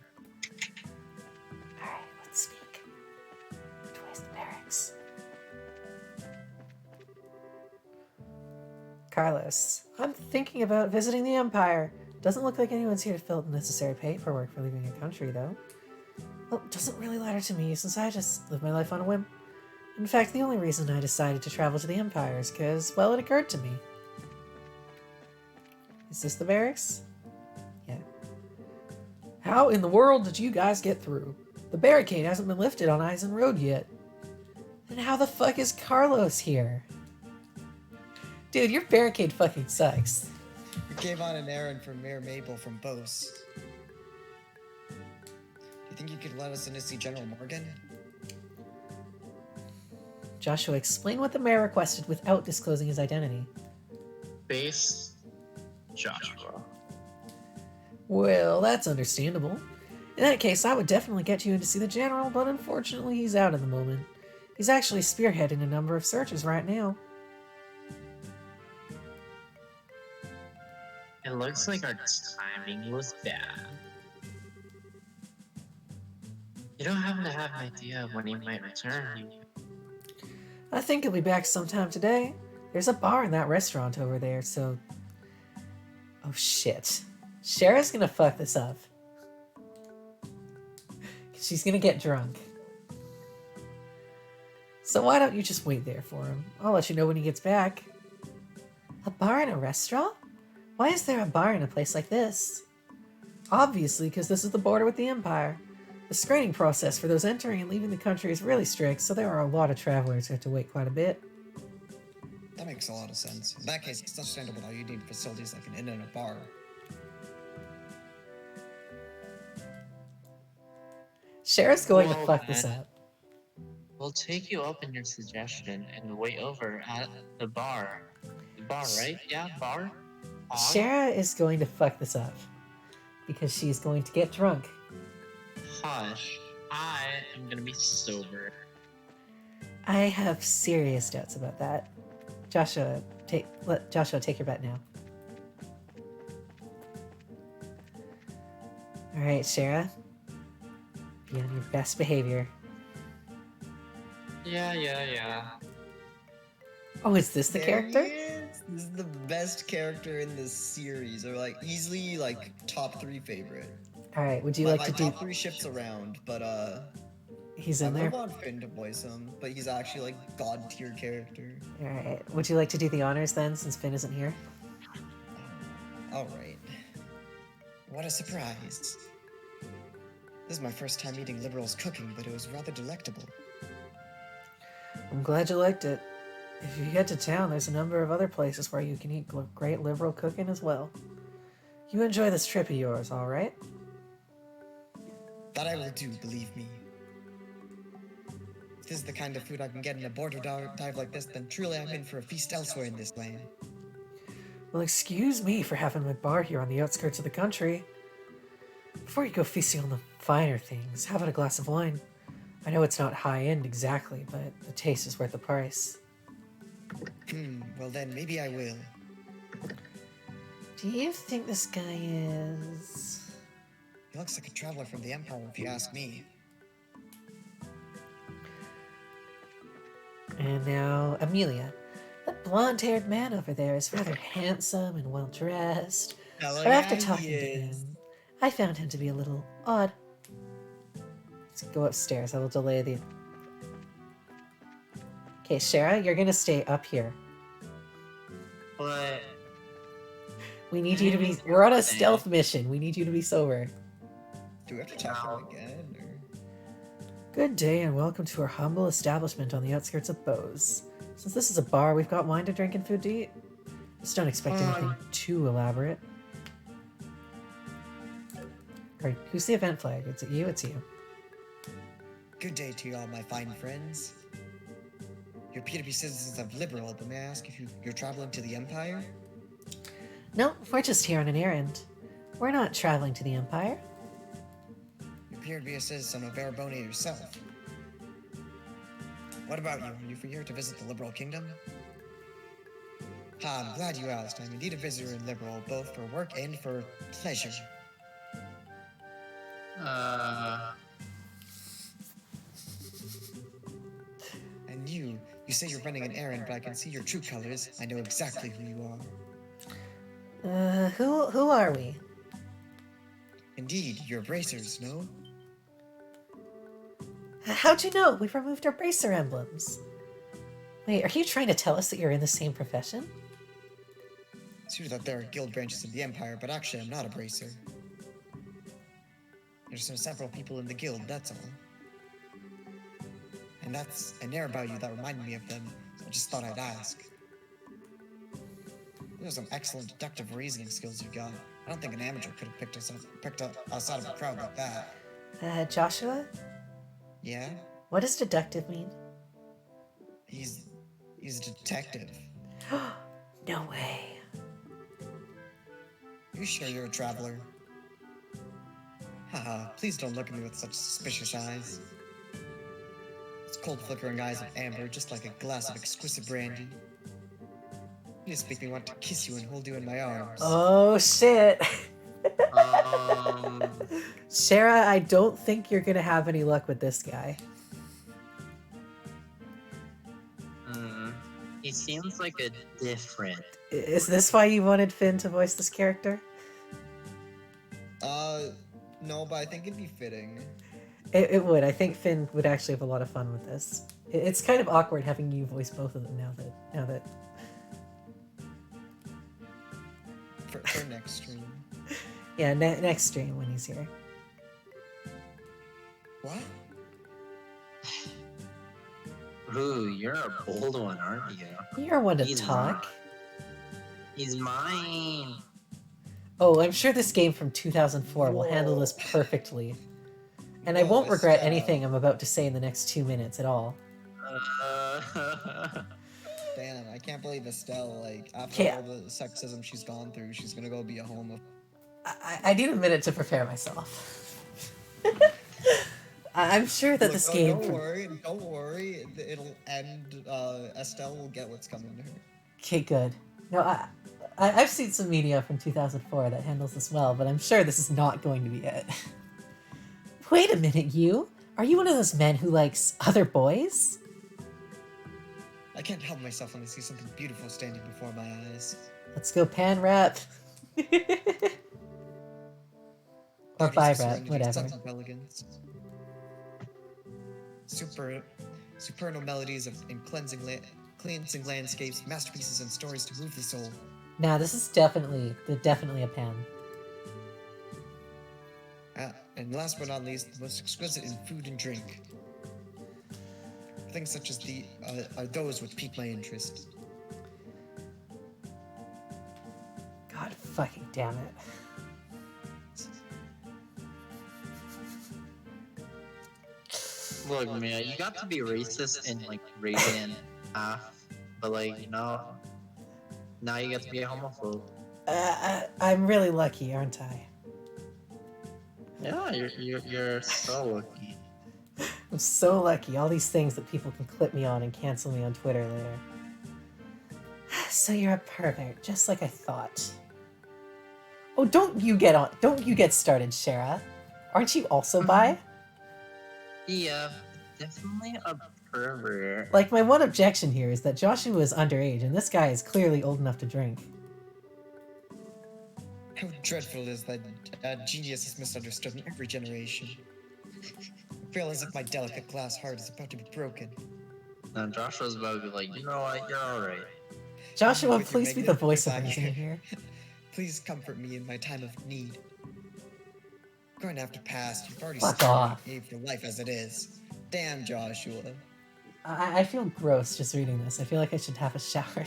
Alright, let's sneak. Towards the barracks. Carlos, I'm thinking about visiting the Empire. Doesn't look like anyone's here to fill out the necessary paperwork for leaving a country, though. Well, it doesn't really matter to me, since I just live my life on a whim. In fact, the only reason I decided to travel to the Empire is because, well, it occurred to me. Is this the barracks? Yeah. How in the world did you guys get through? The barricade hasn't been lifted on Eisen Road yet. Then how the fuck is Carlos here? Dude, your barricade fucking sucks.
We gave on an errand for Mayor Mabel from Bose. Do you think you could let us in to see General Morgan?
Joshua, explain what the mayor requested without disclosing his identity.
Base Joshua.
Well, that's understandable. In that case, I would definitely get you in to see the general, but unfortunately he's out at the moment. He's actually spearheading a number of searches right now.
It looks like our timing was bad. You don't happen to have an idea of when he might return.
I think he'll be back sometime today. There's a bar in that restaurant over there, so... Oh shit. Shara's gonna fuck this up. She's gonna get drunk. So why don't you just wait there for him? I'll let you know when he gets back. A bar in a restaurant? Why is there a bar in a place like this? Obviously, because this is the border with the Empire. The screening process for those entering and leaving the country is really strict, so there are a lot of travelers who have to wait quite a bit.
That makes a lot of sense. In that case, it's understandable how you need facilities like an inn and a bar.
Shara's going to
Well,
fuck this
then,
up.
we'll take you up in your suggestion and wait over at the bar. The bar, right? Yeah, bar? On?
Shara is going to fuck this up because she's going to get drunk.
Hush. I am gonna be sober.
I have serious doubts about that. Joshua, let Joshua take your bet now. All right, Shara, be on your best behavior.
Yeah.
Oh, is this the
There
character?
he is. This is the best character in this series, or like easily like top 3 favorite.
All right, would you
my
like to do?
top 3 shifts around, but
He's
I
in
would
there.
want Finn to voice him, but he's actually like god tier character.
All right, would you like to do the honors then, since Finn isn't here?
All right. What a surprise! This is my first time eating Liberal's cooking, but it was rather delectable.
I'm glad you liked it. If you get to town, there's a number of other places where you can eat great liberal cooking as well. You enjoy this trip of yours, all right?
That I will do, believe me. If this is the kind of food I can get in a border dive like this, then truly I'm in for a feast elsewhere in this land.
Well, excuse me for having my bar here on the outskirts of the country. Before you go feasting on the finer things, how about a glass of wine? I know it's not high-end exactly, but the taste is worth the price.
Well then, maybe I will.
Do you think this guy is...
He looks like a traveler from the Empire, if you ask me.
And now, Amelia. That blonde-haired man over there is rather handsome and well-dressed. But after talking to him, I found him to be a little odd. Let's go upstairs. I will delay the... Okay, Shara, you're gonna stay up here.
But
We need you to be... We're on a stealth mission. We need you to be sober.
Do we have to talk to him again, or...?
Good day and welcome to our humble establishment on the outskirts of Bose. Since this is a bar, we've got wine to drink and food to eat. Just don't expect anything too elaborate. Alright, who's the event flag? Is it you? It's you.
Good day to you all, my fine friends. You appear to be citizens of Liberal, but may I ask if you're traveling to the Empire?
No, we're just here on an errand. We're not traveling to the Empire.
You appear to be a citizen of Barabona yourself. What about you? Are you here to visit the Liberal Kingdom? I'm glad you asked. I'm indeed a visitor in Liberal, both for work and for pleasure. And you say you're running an errand, but I can see your true colors. I know exactly who you are.
Who are we?
Indeed, you're bracers, no?
How'd you know? We've removed our bracer emblems. Wait, are you trying to tell us that you're in the same profession?
It's true that there are guild branches of the Empire, but actually I'm not a bracer. There's some several people in the guild, that's all. And that's an air about you that reminded me of them, so I just thought I'd ask. Those are some excellent deductive reasoning skills you've got. I don't think an amateur could have picked us out of a crowd like that.
Joshua?
Yeah?
What does deductive mean?
He's a detective.
No way.
You sure you're a traveler? Haha, please don't look at me with such suspicious eyes. It's cold flickering eyes of amber, just like a glass of exquisite brandy. You just make me want to kiss you and hold you in my arms.
Oh shit. Shara, I don't think you're gonna have any luck with this guy.
he seems like a different.
Is this why you wanted Finn to voice this character?
No, but I think it'd be fitting.
It would. I think Finn would actually have a lot of fun with this. It's kind of awkward having you voice both of them now that.
For next stream.
Yeah, next stream when he's here.
What?
Ooh, you're a bold one, aren't you?
You're one to
He's
talk.
mine. He's mine.
Oh, I'm sure this game from 2004 will handle this
Whoa.
perfectly. And I
Whoa,
won't regret
Estelle.
anything I'm about to say in the next 2 minutes at all.
Damn, I can't believe Estelle, like, after
Yeah.
all the sexism she's gone through, she's gonna go be a homo.
I need a minute to prepare myself. I'm sure that
Look,
this
oh,
game.
don't worry, it'll end, Estelle will get what's coming to her.
Okay, good. No, I've seen some media from 2004 that handles this well, but I'm sure this is not going to be it. Wait a minute, you? Are you one of those men who likes other boys?
I can't help myself when I see something beautiful standing before my eyes.
Let's go pan rap. Or
Bodies
bi
of
rap,
serenity,
whatever.
sons of elegance. Supernal melodies and cleansing landscapes, masterpieces and stories to move the soul.
Nah, this is definitely a pan.
And last but not least, the most exquisite in food and drink. Things such as are those which pique my interest.
God fucking damn it.
Look, man, you got to be racist and like Reagan half, but like now you get to be a homophobe.
I'm really lucky, aren't I?
Yeah, you're so lucky.
I'm so lucky. All these things that people can clip me on and cancel me on Twitter later. So you're a pervert, just like I thought. Oh, don't you get started, Shara. Aren't you also bi?
Yeah, definitely a pervert.
Like, my one objection here is that Joshua is underage, and this guy is clearly old enough to drink.
How dreadful is that genius is misunderstood in every generation. I feel as if my delicate glass heart is about to be broken.
Now Joshua's about to be like, you know what, you're alright.
Joshua,
With your
please be the voice of
magnificent
reason here.
Please comfort me in my time of need. I'm going to have to pass. You've already
Fuck
scarred
off.
me for life as it is. Damn, Joshua.
I feel gross just reading this. I feel like I should have a shower.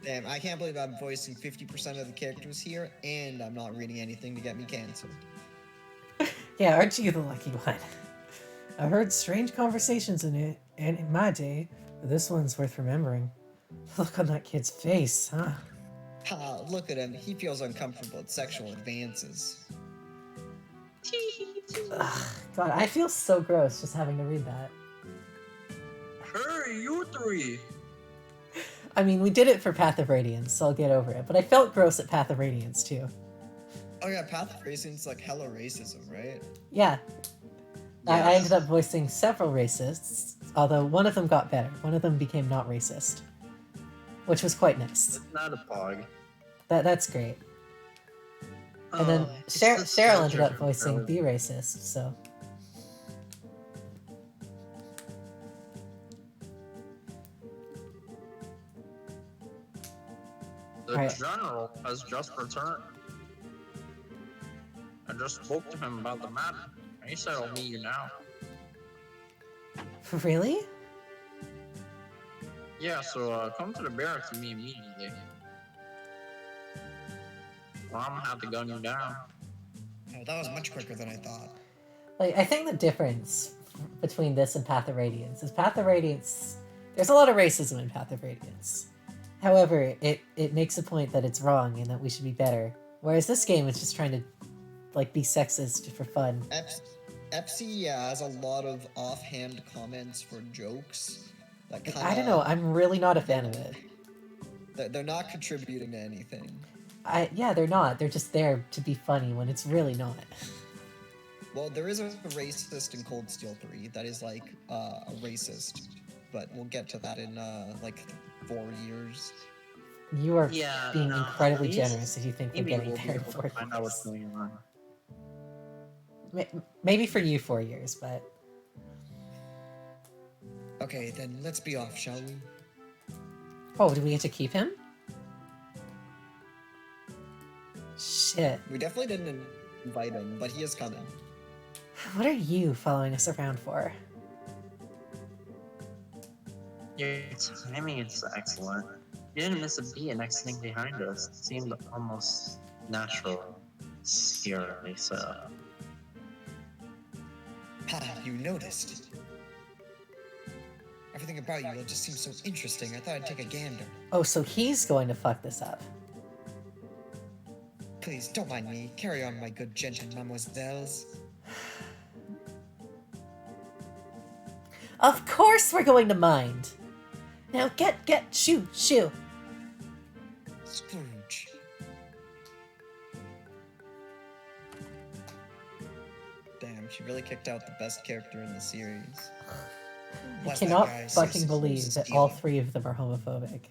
Damn, I can't believe I'm voicing 50% of the characters here, and I'm not reading anything to get me canceled.
Yeah, aren't you the lucky one? I've heard strange conversations in it, and in my day, but this one's worth remembering. Look on that kid's face, huh?
Ha, look at him. He feels uncomfortable at sexual advances.
Ugh, God, I feel so gross just having to read that.
Hey, you three!
I mean, we did it for Path of Radiance, so I'll get over it, but I felt gross at Path of Radiance, too.
Oh yeah, Path of Racing's like hella racism, right?
Yeah. I
Yes.
ended up voicing several racists, although one of them got better. One of them became not racist, which was quite nice.
It's not a pog.
That's great. And then
Oh, it's
Cheryl
the
ended up
filter
voicing
from
the racist, so...
The
Alright.
general has just returned. I just spoke to him about the matter. He said I'll meet you now.
Really?
Yeah, so come to the barracks with me immediately. Or I'm gonna have to gun you down.
Oh, that was much quicker than I thought.
Like, I think the difference between this and Path of Radiance is Path of Radiance... There's a lot of racism in Path of Radiance. However, it makes a point that it's wrong and that we should be better. Whereas this game is just trying to, like, be sexist for fun.
FC has a lot of offhand comments for jokes. That kinda,
I don't know, I'm really not a fan of it.
They're not contributing to anything.
Yeah, they're not. They're just there to be funny when it's really not.
Well, there is a racist in Cold Steel 3 that is like a racist, but we'll get to that in like 4 years.
You are
Yeah,
being
no,
incredibly
at least
generous if you think we're
Maybe
getting
we'll be
there in
able
4
to find out what's
years.
going on.
Maybe for you 4 years, but...
Okay, then let's be off, shall we?
Oh, do we get to keep him? Shit.
We definitely didn't invite him, but he is coming.
What are you following us around for?
Your timing is excellent. You didn't miss a beat and exiting behind us. It seemed almost natural. Scarily so.
You noticed. Everything about you just seems so interesting. I thought I'd take a gander.
Oh, so he's going to fuck this up.
Please, don't mind me. Carry on, my good gentle mademoiselles.
Of course we're going to mind. Now shoo.
Scrooge. Damn, she really kicked out the best character in the series.
I
Bless that
cannot
guy,
fucking
seriously,
believe
close
that
deal.
all three of them are homophobic.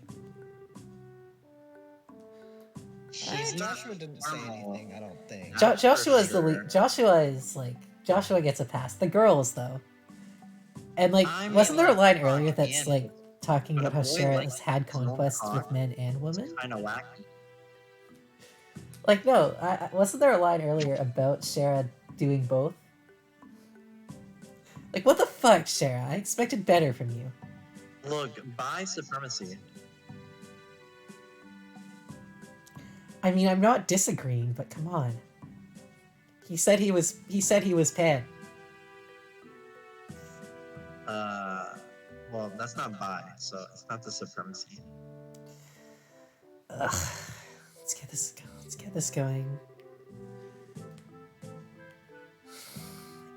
Joshua didn't say anything, I don't think.
Jo-
Joshua's the
sure.
lead. Joshua is like Joshua gets a pass. The girls though, and like
I mean,
wasn't there a line
like,
earlier
fuck,
that's
yeah.
like talking
But
about how
a boy
Shara
like
has had
his own
conquests with
cock.
men and women?
Kind of wacky.
Like no, wasn't there a line earlier about Shara doing both? Like what the fuck, Shara? I expected better from you.
Look, bi supremacy.
I mean, I'm not disagreeing, but come on. He said he was pan.
Well, that's not bi, so it's not the supremacy.
Ugh. Let's get this going.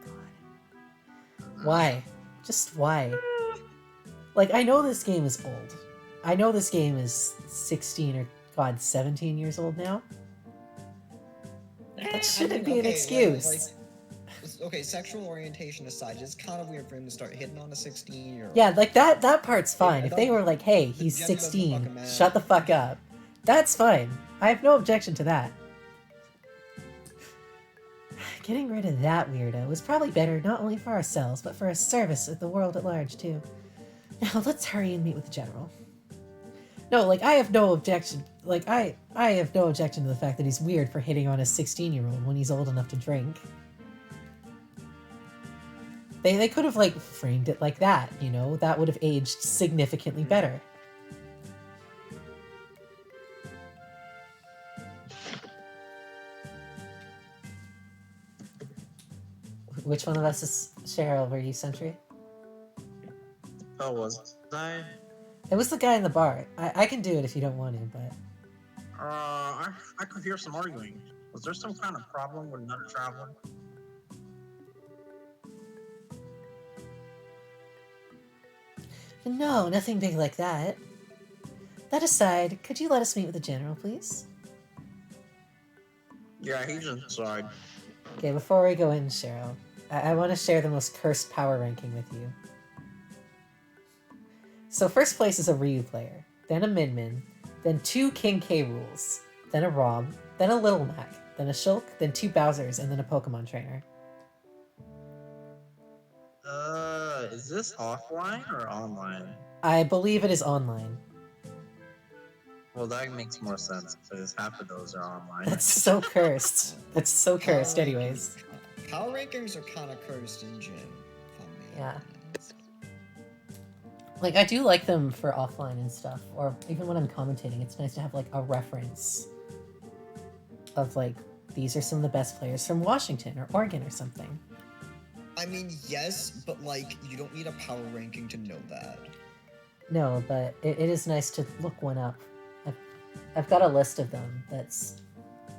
God. Why? Just why? Like, I know this game is old. I know this game is 16 or, God, 17 years old now. That shouldn't be an excuse.
Okay, sexual orientation aside, it's kind of weird for him to start hitting on a 16-year-old.
Yeah, like, that part's fine.
Yeah,
If they were like, hey,
the
he's
gender doesn't
16,
fucking matter.
shut the fuck up. That's fine. I have no objection to that. Getting rid of that weirdo was probably better not only for ourselves, but for a service of the world at large, too. Now, let's hurry and meet with the general. No, like, I have no objection. Like, I have no objection to the fact that he's weird for hitting on a 16-year-old when he's old enough to drink. They could have, like, framed it like that, you know? That would have aged significantly better. Which one of us is Cheryl? Were you Sentry?
Oh, was I?
It was the guy in the bar. I can do it if you don't want to, but...
I could hear some arguing. Was there some kind of problem with not traveling?
No, nothing big like that. That aside, could you let us meet with the general, please?
Yeah, he's inside.
Okay, before we go in, Cheryl, I want to share the most cursed power ranking with you. So first place is a Ryu player, then a Min Min, then 2 King K rules, then a Rob, then a Little Mac, then a Shulk, then 2 Bowsers, and then a Pokemon trainer.
Is this offline or online?
I believe it is online.
Well, that makes more sense because half of those are online.
That's so cursed. That's so cursed,
Power
anyways.
rankings- Power rankings are kind of cursed in Gen. if I'm being
Yeah.
honest.
Like, I do like them for offline and stuff, or even when I'm commentating, it's nice to have, like, a reference of, like, these are some of the best players from Washington or Oregon or something.
I mean, yes, but like, you don't need a power ranking to know that.
No, but it is nice to look one up. I've got a list of them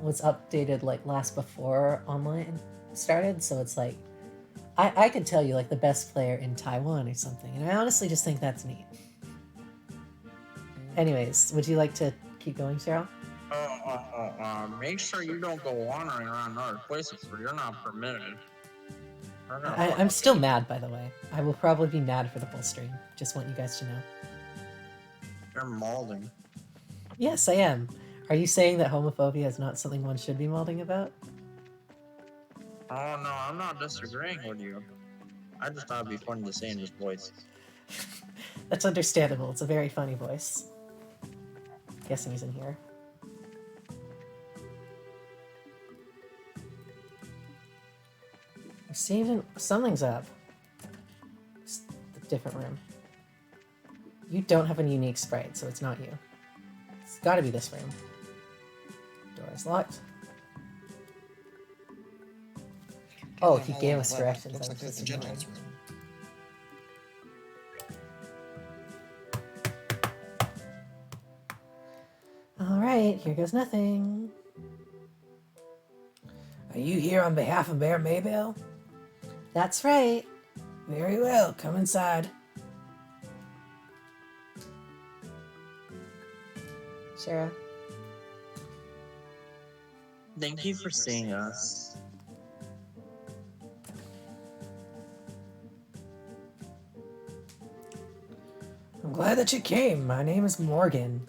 was updated, like, last before online started, so it's like, I could tell you, like, the best player in Taiwan or something, and I honestly just think that's neat. Anyways, would you like to keep going, Cheryl?
Make sure you don't go wandering around other places where you're not permitted.
I'm still mad, by the way. I will probably be mad for the full stream. Just want you guys to know.
You're mauling.
Yes, I am. Are you saying that homophobia is not something one should be malding about?
Oh no, I'm not disagreeing with you. I just thought it'd be funny to say in his voice.
That's understandable. It's a very funny voice. Guessing he's in here. Received something's up. It's a different room. You don't have a unique sprite, so it's not you. It's gotta be this room. Door is locked. Oh, he gave us directions.
Looks
I
like
was
it's the
just ignoring.
general's room.
Alright, here goes nothing.
Are you here on behalf of Mayor Maybell?
That's right.
Very well, come inside.
Shara.
Thank you for seeing us.
I'm glad that you came. My name is Morgan.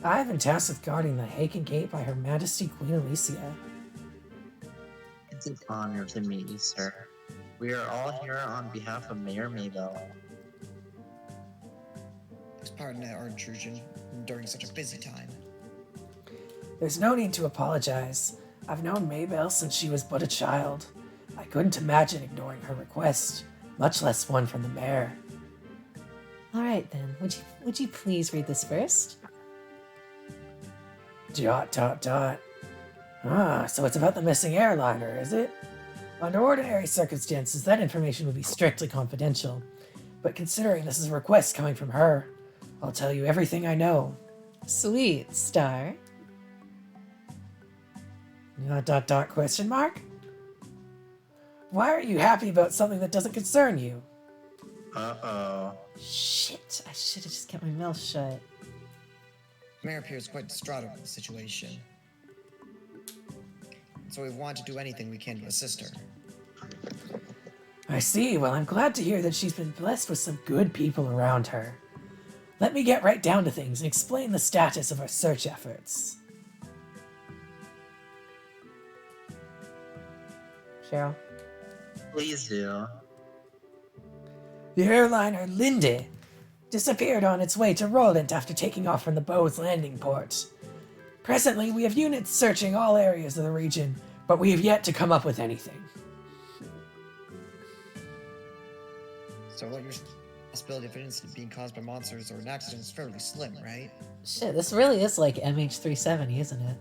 I've been tasked with guarding the Haken Gate by Her Majesty Queen Alicia.
It's an honor to meet you, sir. We are all here on behalf of Mayor Maybell.
Please pardon our intrusion during such a busy time.
There's no need to apologize. I've known Maybell since she was but a child. I couldn't imagine ignoring her request, much less one from the mayor.
Alright then, would you please read this first? ...
Ah, so it's about the missing airliner, is it? Under ordinary circumstances, that information would be strictly confidential. But considering this is a request coming from her, I'll tell you everything I know.
Sweet, Star. ...
Question mark? Why are you happy about something that doesn't concern you?
Uh-oh.
Shit, I should have just kept my mouth shut.
Mayor appears quite distraught over the situation. So we want to do anything we can to assist her.
I see. Well, I'm glad to hear that she's been blessed with some good people around her. Let me get right down to things and explain the status of our search efforts.
Cheryl.
Please do.
The airliner Linde disappeared on its way to Roland after taking off from the Bowes landing port. Presently, we have units searching all areas of the region, but we have yet to come up with anything.
So what your possibility of an incident being caused by monsters or an accident is fairly slim, right?
Shit, this really is like MH370, isn't it?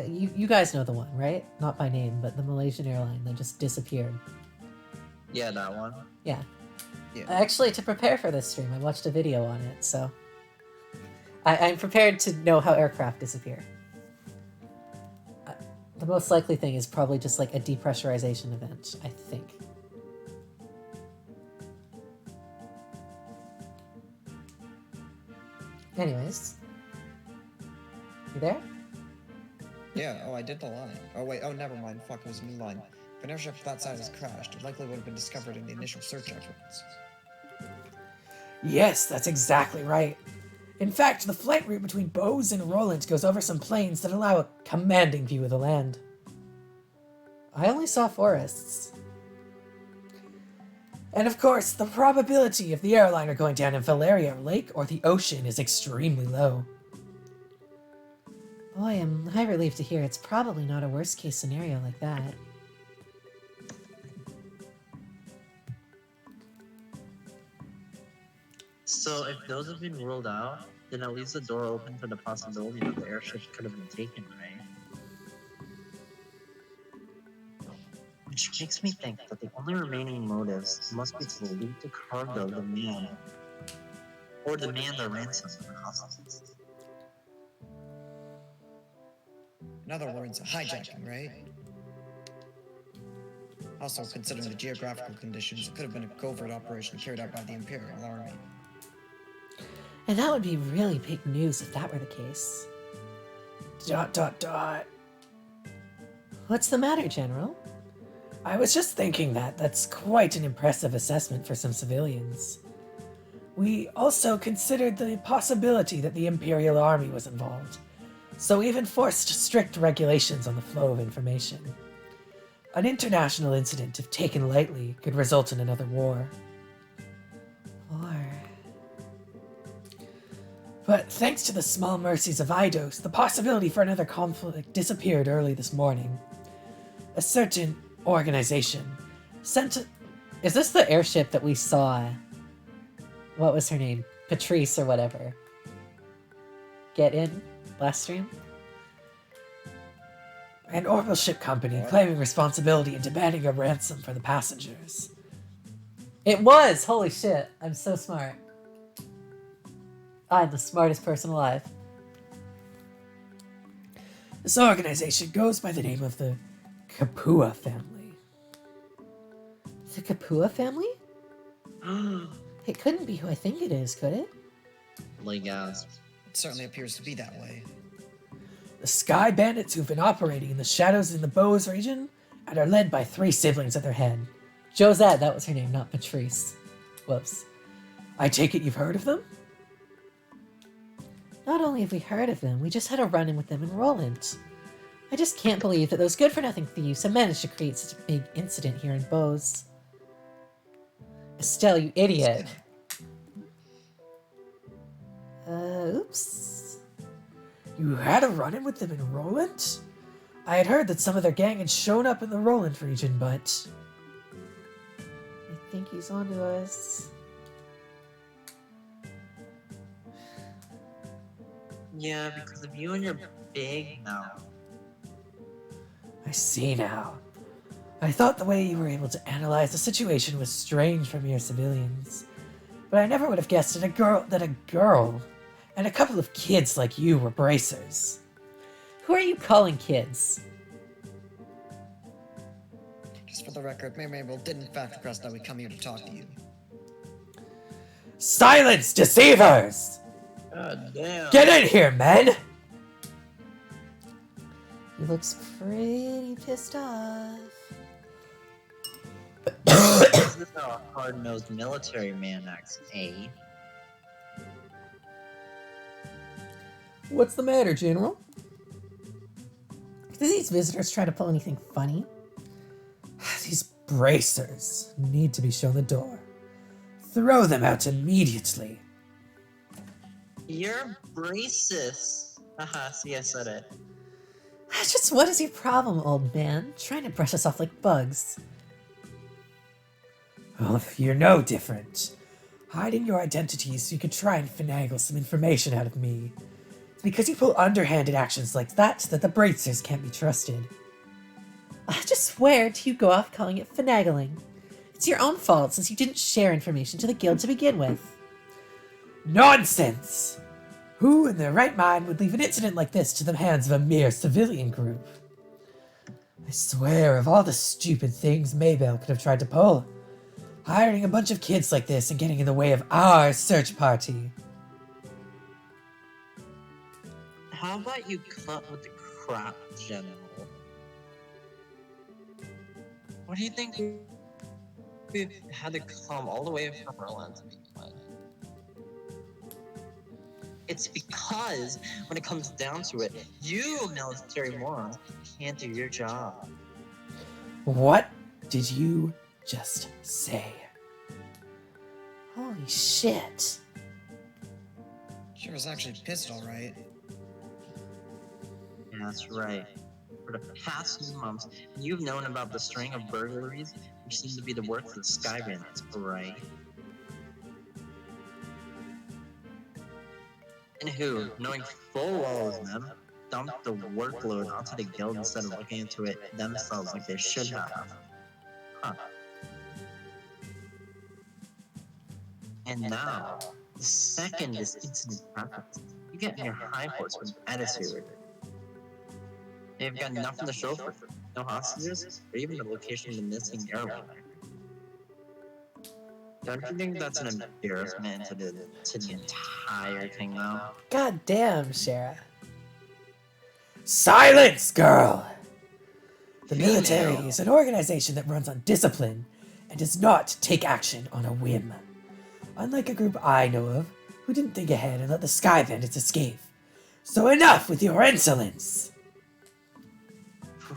You guys know the one, right? Not by name, but the Malaysian airline that just disappeared.
Yeah, that one.
Yeah.
Yeah.
Actually, to prepare for this stream, I watched a video on it, so... I'm prepared to know how aircraft disappear. The most likely thing is probably just like a depressurization event, I think. Anyways. You there?
Yeah, oh, I did the line. Oh, wait, oh, never mind. Fuck, it was a new line. If an airship of that size has crashed, it likely would have been discovered in the initial search efforts.
Yes, that's exactly right. In fact, the flight route between Bowes and Roland goes over some plains that allow a commanding view of the land.
I only saw forests.
And of course, the probability of the airliner going down in Valeria Lake or the ocean is extremely low.
Boy, I'm relieved to hear it's probably not a worst case scenario like that.
So if those have been ruled out, then it leaves the door open for the possibility that the airship could have been taken, right? Which makes me think that the only remaining motives must be to loot the cargo the man, or demand the ransom for the hostages.
In other words, hijacking, right? Also, considering the geographical conditions, it could have been a covert operation carried out by the Imperial Army.
And that would be really big news if that were the case. ... What's the matter, General?
I was just thinking that's quite an impressive assessment for some civilians. We also considered the possibility that the Imperial Army was involved, so we have enforced strict regulations on the flow of information. An international incident, if taken lightly, could result in another war.
War.
But thanks to the small mercies of Eidos, the possibility for another conflict disappeared early this morning. A certain organization sent a...
Is this the airship that we saw what was her name? Patrice or whatever. Get in last stream?
An orbital ship company claiming responsibility and demanding a ransom for the passengers.
It was! Holy shit. I'm so smart. I'm the smartest person alive.
This organization goes by the name of the Kapua family.
The Kapua family? It couldn't be who I think it is, could it?
Like,
It certainly appears to be that way.
The Sky Bandits who've been operating in the shadows in the Bose region and are led by 3 siblings at their head.
Josette, that was her name, not Patrice. Whoops.
I take it you've heard of them?
Not only have we heard of them, we just had a run-in with them in Roland. I just can't believe that those good-for-nothing thieves have managed to create such a big incident here in Bose. Estelle, you idiot. Oops.
You had a run-in with them in Roland? I had heard that some of their gang had shown up in the Roland region, but...
I think he's onto us.
yeah, because of you and your big mouth.
I see now. I thought the way you were able to analyze the situation was strange for mere civilians. But I never would have guessed that a girl and a couple of kids like you were bracers.
Who are you calling kids?
Just for the record, Mayor Mabel did in fact request that we come here to talk to you.
Silence, deceivers!
God damn.
Get in here, men!
He looks pretty pissed off.
This is how a hard-nosed military man acts, eh?
What's the matter, General? Did these visitors try to pull anything funny?
These bracers need to be shown the door. Throw them out immediately.
You're racist. Haha, see, I said it.
Just what is your problem, old man? Trying to brush us off like bugs.
Well, you're no different. Hiding your identities so you could try and finagle some information out of me. It's because you pull underhanded actions like that the bracers can't be trusted.
I just swear to you go off calling it finagling. It's your own fault since you didn't share information to the guild to begin with.
Nonsense! Who in their right mind would leave an incident like this to the hands of a mere civilian group? I swear, of all the stupid things Maybell could have tried to pull, hiring a bunch of kids like this and getting in the way of our search party.
How about you cut with the crap, General? What do you think we've had to come all the way from Roland to be like? It's because, when it comes down to it, you military morons can't do your job.
What did you just say?
Holy shit.
She was actually pissed, alright.
Yeah, that's right. For the past few months, you've known about the string of burglaries, which seem to be the work of the Sky Bandits, right? And who, knowing full well as them, dumped the workload onto the guild instead of looking into it themselves like they should have. Huh. And now, the second this incident happens, you get in your high horse with attitude. They've got nothing to show for it. No hostages, or even the location of the missing airliner. Don't you think that's an embarrassment to the entire thing, though?
God damn, Shara.
Silence, girl! The
Female.
military is an organization that runs on discipline and does not take action on a whim. Unlike a group I know of, who didn't think ahead and let the Sky Bandits escape. So enough with your insolence!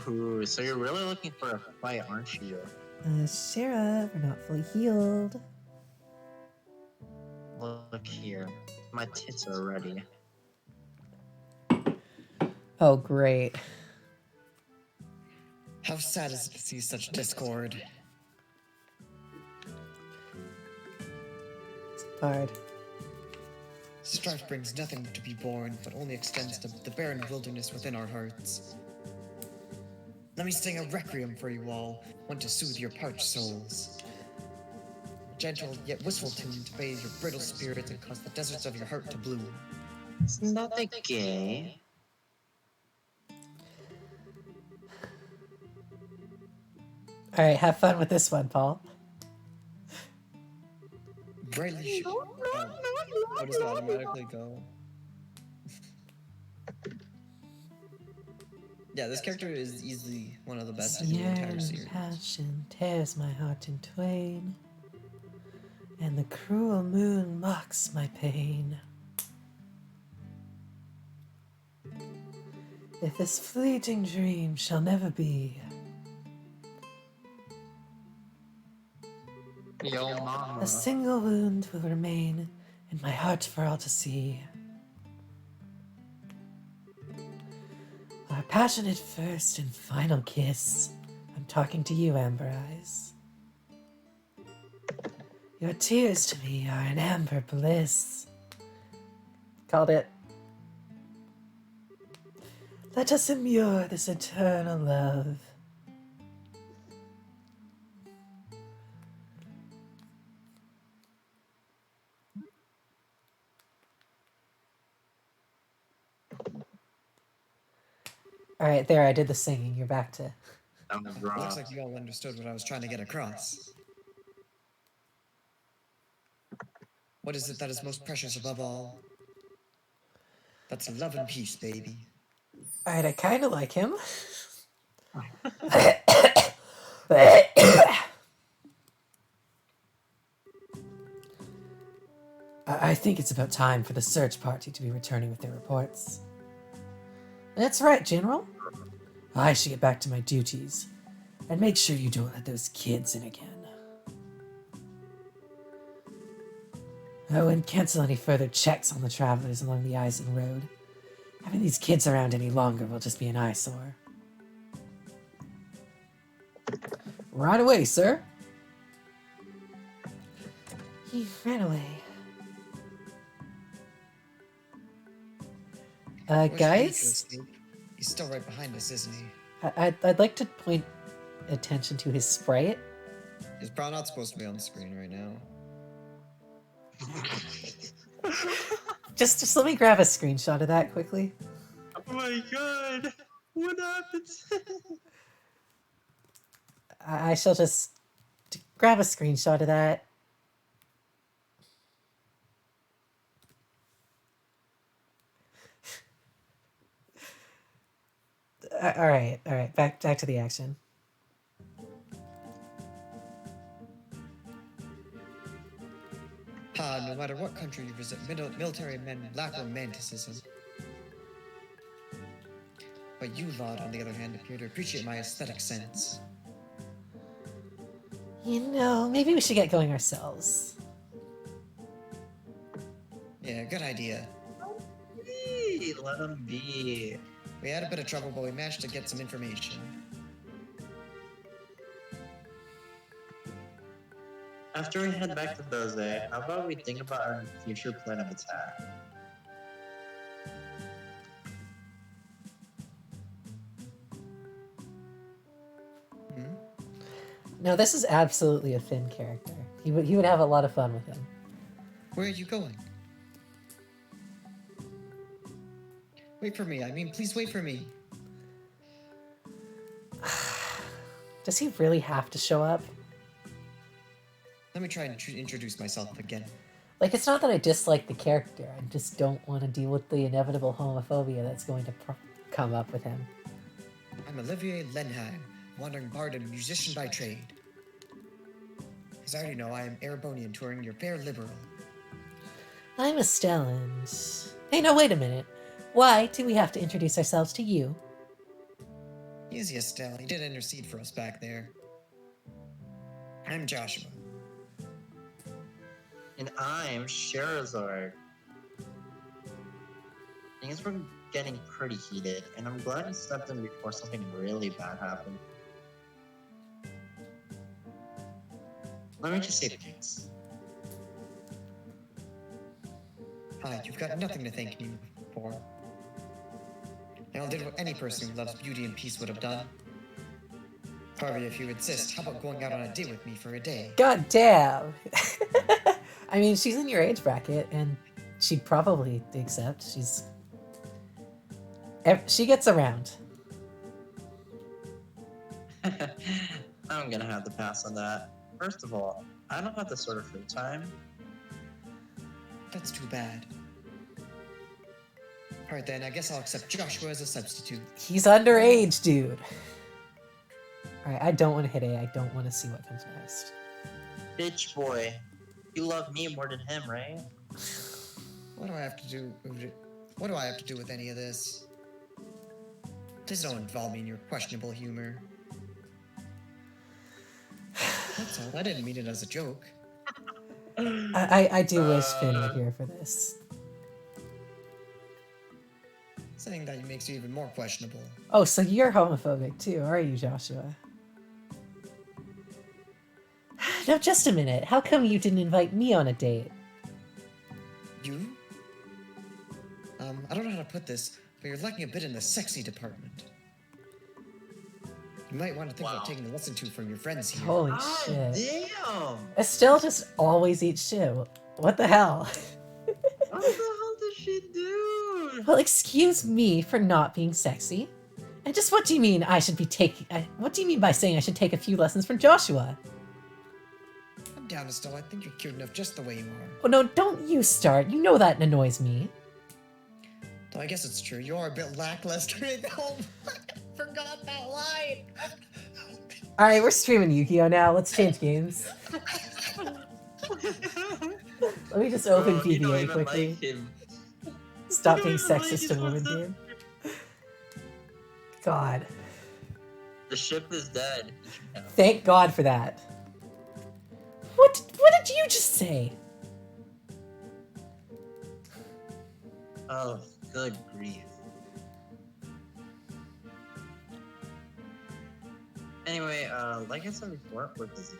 Ooh, so you're really looking for a fight, aren't you?
Shara, we're not fully healed.
Look here. My tits are ready.
Oh, great.
How sad is it to see such discord?
Hard.
Strife brings nothing to be born, but only extends to the barren wilderness within our hearts. Let me sing a requiem for you all, one to soothe your parched souls. A gentle yet wistful tune to bathe your brittle spirits and cause the deserts of your heart to bloom.
Isn't that the gay?
All right, have fun with this one, Paul.
Brightly how does it automatically go? Yeah, this character is easily one of the best in the entire
Yearn
series.
passion tears my heart in twain, and the cruel moon mocks my pain. If this fleeting dream shall never be,
Yo, mama.
a single wound will remain in my heart for all to see. Our passionate first and final kiss. I'm talking to you, Amber Eyes. Your tears to me are an amber bliss. Called it. Let us immure this eternal love. All right, there, I did the singing. You're back to...
That was
Looks
rough.
like you all understood what I was trying to get across. What is it that is most precious above all? That's love and peace, baby.
All right, I kind of like him. I think it's about time for the search party to be returning with their reports. That's right, General. I should get back to my duties and make sure you don't let those kids in again. Oh, and cancel any further checks on the travelers along the Eisen Road. Having these kids around any longer will just be an eyesore. Right away, sir. He ran away.
Wish he could
Guys,
escape. He's still right behind us, isn't he?
I'd like to point attention to his sprite.
He's probably not supposed to be on the screen right now.
Just let me grab a screenshot of that quickly.
Oh my god! What happened?
I shall just grab a screenshot of that. All right. Back to the action.
No matter what country you visit, military men lack romanticism. But you lot, on the other hand, appear to appreciate my aesthetic sense.
You know, maybe we should get going ourselves.
Yeah, good idea.
Hey, let him be.
We had a bit of trouble, but we managed to get some information.
After we head back to Doze, how about we think about our future plan of attack?
Hmm?
No, this is absolutely a Finn character. He would have a lot of fun with him.
Where are you going? Wait for me. I mean, please wait for me.
Does he really have to show up?
Let me try and introduce myself again.
Like, it's not that I dislike the character. I just don't want to deal with the inevitable homophobia that's going to come up with him.
I'm Olivier Lenheim, wandering bard and musician by trade. As I already know, I am Erebonian touring your fair liberal.
I'm Estelle and... Hey, no, wait a minute. Why do we have to introduce ourselves to you?
Easy, Estelle. He did intercede for us back there. I'm Joshua.
And I'm Sherazard. Things were getting pretty heated, and I'm glad I stepped in before something really bad happened. Let me just say this.
Ah, you've got nothing to thank me for. I did what any person who loves beauty and peace would have done. However, if you insist, how about going out on a date with me for a day?
God damn. I mean, she's in your age bracket, and she'd probably accept. She gets around.
I'm gonna have to pass on that. First of all, I don't have the sort of free time.
That's too bad. Alright then, I guess I'll accept Joshua as a substitute.
He's underage, dude. Alright, I don't want to hit A. I don't want to see what comes next.
Bitch boy, you love me more than him, right?
What do I have to do? What do I have to do with any of this? Please don't involve me in your questionable humor. That's all. I didn't mean it as a joke.
I do wish Finn were here for this.
Saying that makes you even more questionable.
Oh, so you're homophobic too, are you, Joshua? Now, just a minute. How come you didn't invite me on a date?
You? I don't know how to put this, but you're lacking a bit in the sexy department. You might want to think about taking a lesson from your friends here.
Holy
Ah,
shit.
damn!
Estelle just always eats shit. What the hell?
What the hell does she do?
Well, excuse me for not being sexy. And just what do you mean I should be taking... what do you mean by saying I should take a few lessons from Joshua?
I'm down, Estelle. I think you're cute enough just the way you are.
Oh no, don't you start. You know that annoys me.
Though I guess it's true. You are a bit lackluster at home. Forgot that line.
Alright, we're streaming Yu-Gi-Oh! Now. Let's change games. Let me just open
Bro, you don't
PBA
even
quickly.
like him.
Stop
You
being
don't even like
sexist to
him,
women
what's up?
game. God.
The ship is dead. Yeah.
Thank God for that. What did you just say?
Oh, good grief. Anyway, like I said before, we're busy.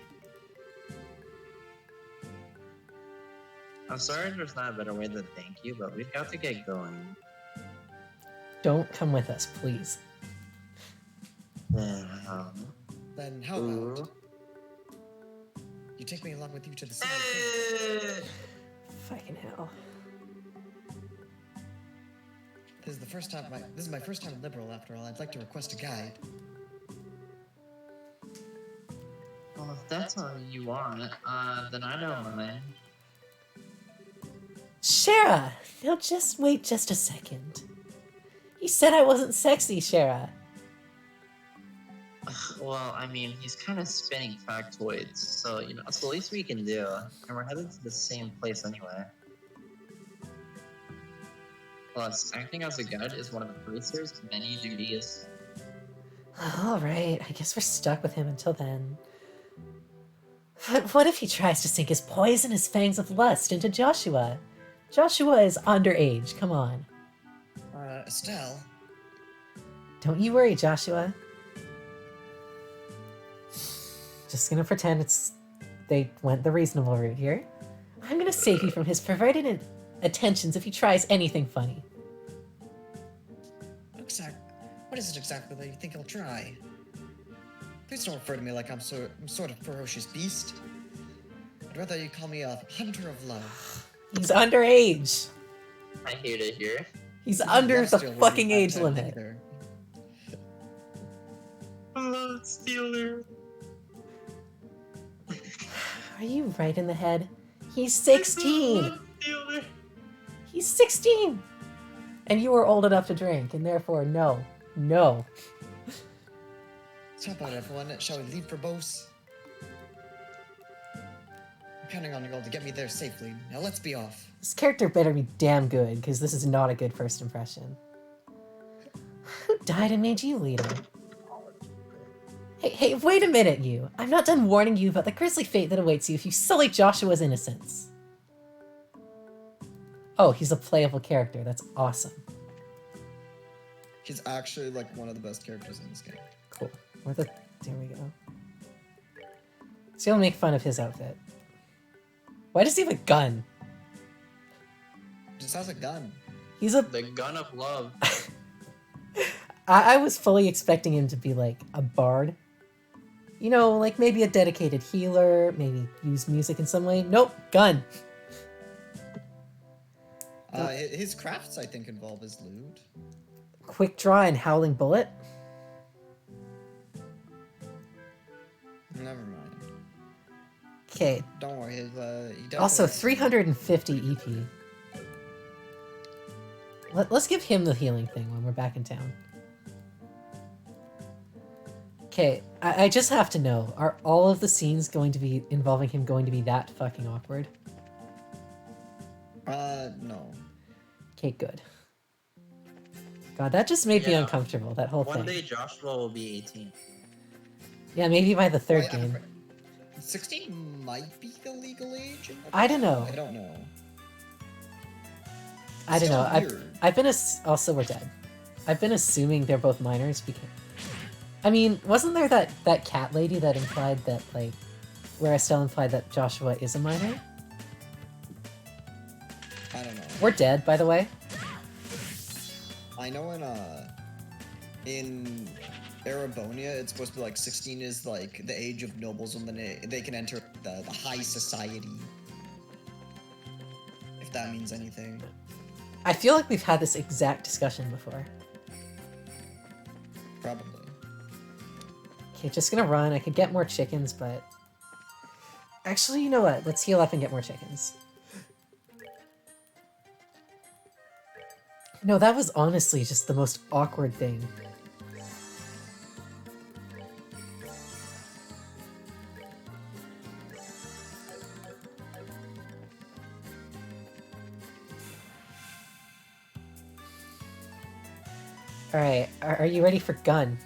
I'm sorry there's not a better way to thank you, but we've got to get going.
Don't come with us, please.
Then,
Then how about you take me along with you to the city?
Hey!
Fucking hell.
This is my first time in Liberal after all. I'd like to request a guide.
Well, if that's all you want, then I don't mind.
Shara! Now just wait just a second. He said I wasn't sexy, Shara.
Well, I mean, he's kind of spinning factoids, so, you know, it's the least we can do. And we're headed to the same place anyway. Plus, acting as a guide is one of the Bracer's many duties.
Alright, I guess we're stuck with him until then. But what if he tries to sink his poisonous fangs of lust into Joshua? Joshua is underage, come on.
Estelle?
Don't you worry, Joshua. Just gonna pretend they went the reasonable route here. I'm gonna save you from his perverted attentions if he tries anything funny.
What is it exactly that you think he'll try? Please don't refer to me like I'm sort of ferocious beast. I'd rather you call me a hunter of love.
He's underage.
I hear to hear.
He's under
Love
the
steal would be
fucking
my
age
type
limit.
either.
Love stealer.
Are you right in the head? He's 16!
Love stealer.
He's 16! And you are old enough to drink, and therefore, no. No.
So how about everyone? Shall we leave for Bose? I'm counting on you all to get me there safely. Now let's be off.
This character better be damn good, because this is not a good first impression. Who died and made you leader? Hey, wait a minute, you. I'm not done warning you about the grisly fate that awaits you if you sully Joshua's innocence. Oh, he's a playable character. That's awesome.
He's actually like one of the best characters in this game.
Cool. There we go. So you'll make fun of his outfit. Why does he have a gun?
Just has a gun.
He's a.
The gun of love.
I was fully expecting him to be like a bard. You know, like maybe a dedicated healer, maybe use music in some way. Nope, gun.
His crafts, I think, involve his loot.
Quick draw and howling bullet.
Never mind.
Okay.
Don't worry. He definitely
Also,
has-
350 EP. Let's give him the healing thing when we're back in town. Okay, I just have to know, are all of the scenes going to be involving him going to be that fucking awkward?
No.
Okay, good. God, that just made me
Yeah.
uncomfortable, that whole
One
thing.
day Joshua will be 18.
Yeah, maybe by the third
Wait, I'm
game.
afraid- 16 might be the legal age?
I don't know.
I don't know.
I don't know.
Still weird.
I've been also we're dead. I've been assuming they're both minors because I mean, wasn't there that cat lady that implied that like where Estelle implied that Joshua is a minor?
I don't know.
We're dead, by the way.
I know in Erebonia, it's supposed to be like 16 is like the age of nobles when they can enter the high society. If that means anything.
I feel like we've had this exact discussion before.
Probably.
Okay, just gonna run. I could get more chickens, but actually, you know what? Let's heal up and get more chickens. No, that was honestly just the most awkward thing. Alright, are you ready for gun?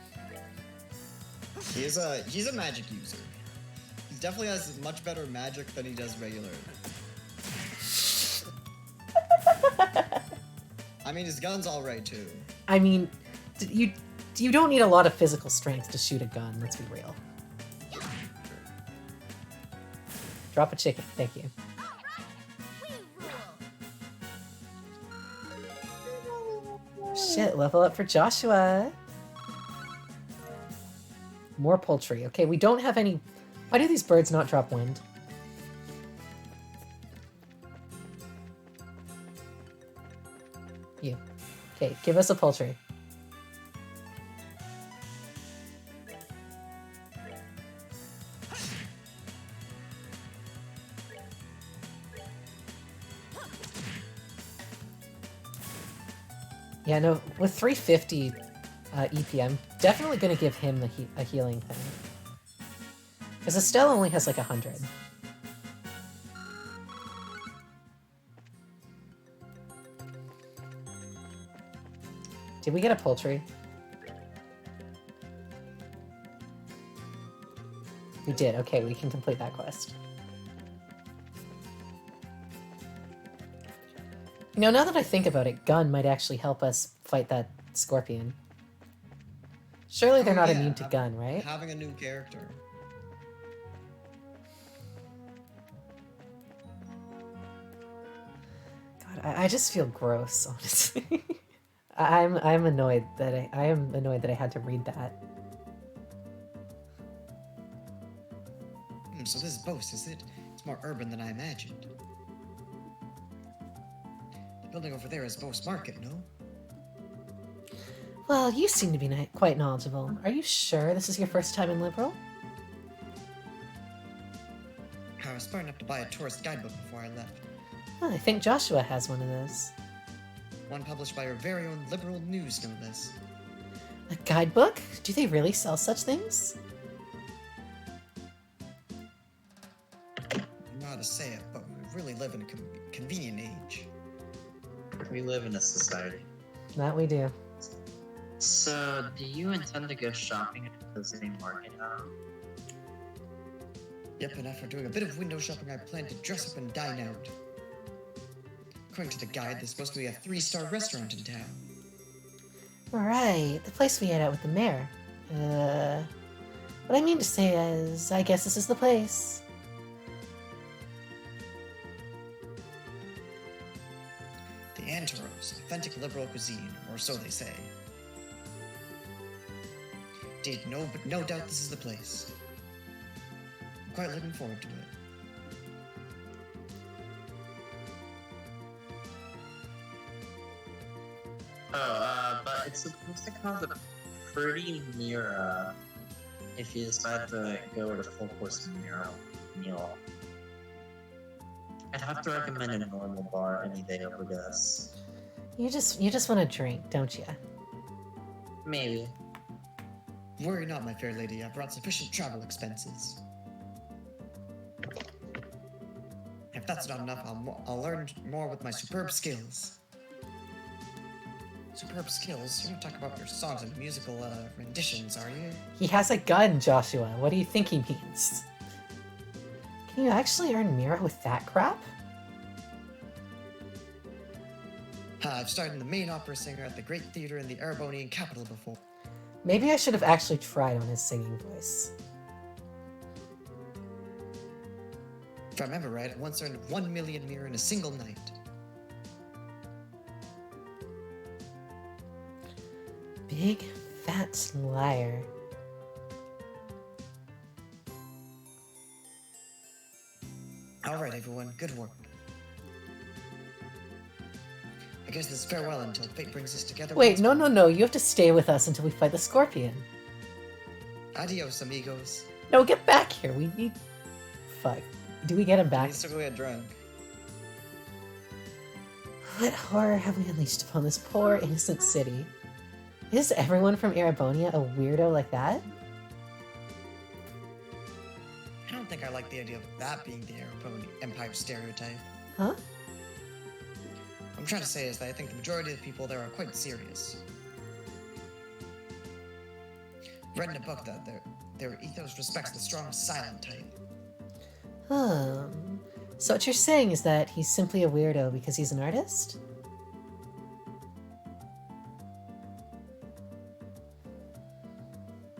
He's a magic user. He definitely has much better magic than he does regular. I mean, his gun's alright too.
I mean, you don't need a lot of physical strength to shoot a gun, let's be real. Drop a chicken, thank you. Shit, level up for Joshua. More poultry. Okay, we don't have any... Why do these birds not drop wind? You. Okay, give us a poultry. Yeah, no, with 350 EPM, definitely gonna give him a healing thing. Because Estelle only has like 100. Did we get a poultry? We did, okay, we can complete that quest. You know, now that I think about it, gun might actually help us fight that scorpion. Surely they're
Oh,
not
yeah,
immune to gun, right?
Having a new character.
God, I just feel gross, honestly. I'm annoyed that I am annoyed that I had to read that.
So this is Bose, is it? It's more urban than I imagined. The building over there is Bose Market, no?
Well, you seem to be quite knowledgeable. Are you sure this is your first time in Liberal?
I was smart enough to buy a tourist guidebook before I left.
Oh, I think Joshua has one of those.
One published by our very own liberal news, no less.
A guidebook? Do they really sell such things?
I don't know how to say it, but we really live in a convenient age.
We live in a society.
That we do.
So, do you intend to go shopping at the same market now?
Yep, and after doing a bit of window shopping, I plan to dress up and dine out. According to the guide, there's supposed to be a 3-star restaurant in town.
Right, the place we ate out with the mayor. What I mean to say is, I guess this is the place.
authentic liberal cuisine, or so they say. Indeed, no doubt this is the place. I'm quite looking forward to it.
But it's supposed to cost a pretty near, if you decide to go with a full course meal. I'd have to recommend a normal bar any day over this.
You just want to drink, don't you?
Maybe.
Worry not, my fair lady. I've brought sufficient travel expenses. If that's not enough, I'll learn more with my superb skills. Superb skills? You don't talk about your songs and musical renditions, are you?
He has a gun, Joshua. What do you think he means? Can you actually earn Mira with that crap?
I've started the main opera singer at the Great Theatre in the Erebonian capital before.
Maybe I should have actually tried on his singing voice.
If I remember right, I once earned 1 million Mira in a single night.
Big fat liar.
Alright, everyone, good work. I guess this is farewell until fate brings us together.
Wait,
once
no,
more.
no, no. You have to stay with us until we fight the scorpion.
Adios, amigos.
No, get back here. We need... Fuck. Do we get him back?
He's still get drunk.
What horror have we unleashed upon this poor, innocent city? Is everyone from Erebonia a weirdo like that?
I don't think I like the idea of that being the Erebonian Empire stereotype.
Huh?
What I'm trying to say is that I think the majority of the people there are quite serious. Read in a book that their ethos respects the strong silent type.
So what you're saying is that he's simply a weirdo because he's an artist?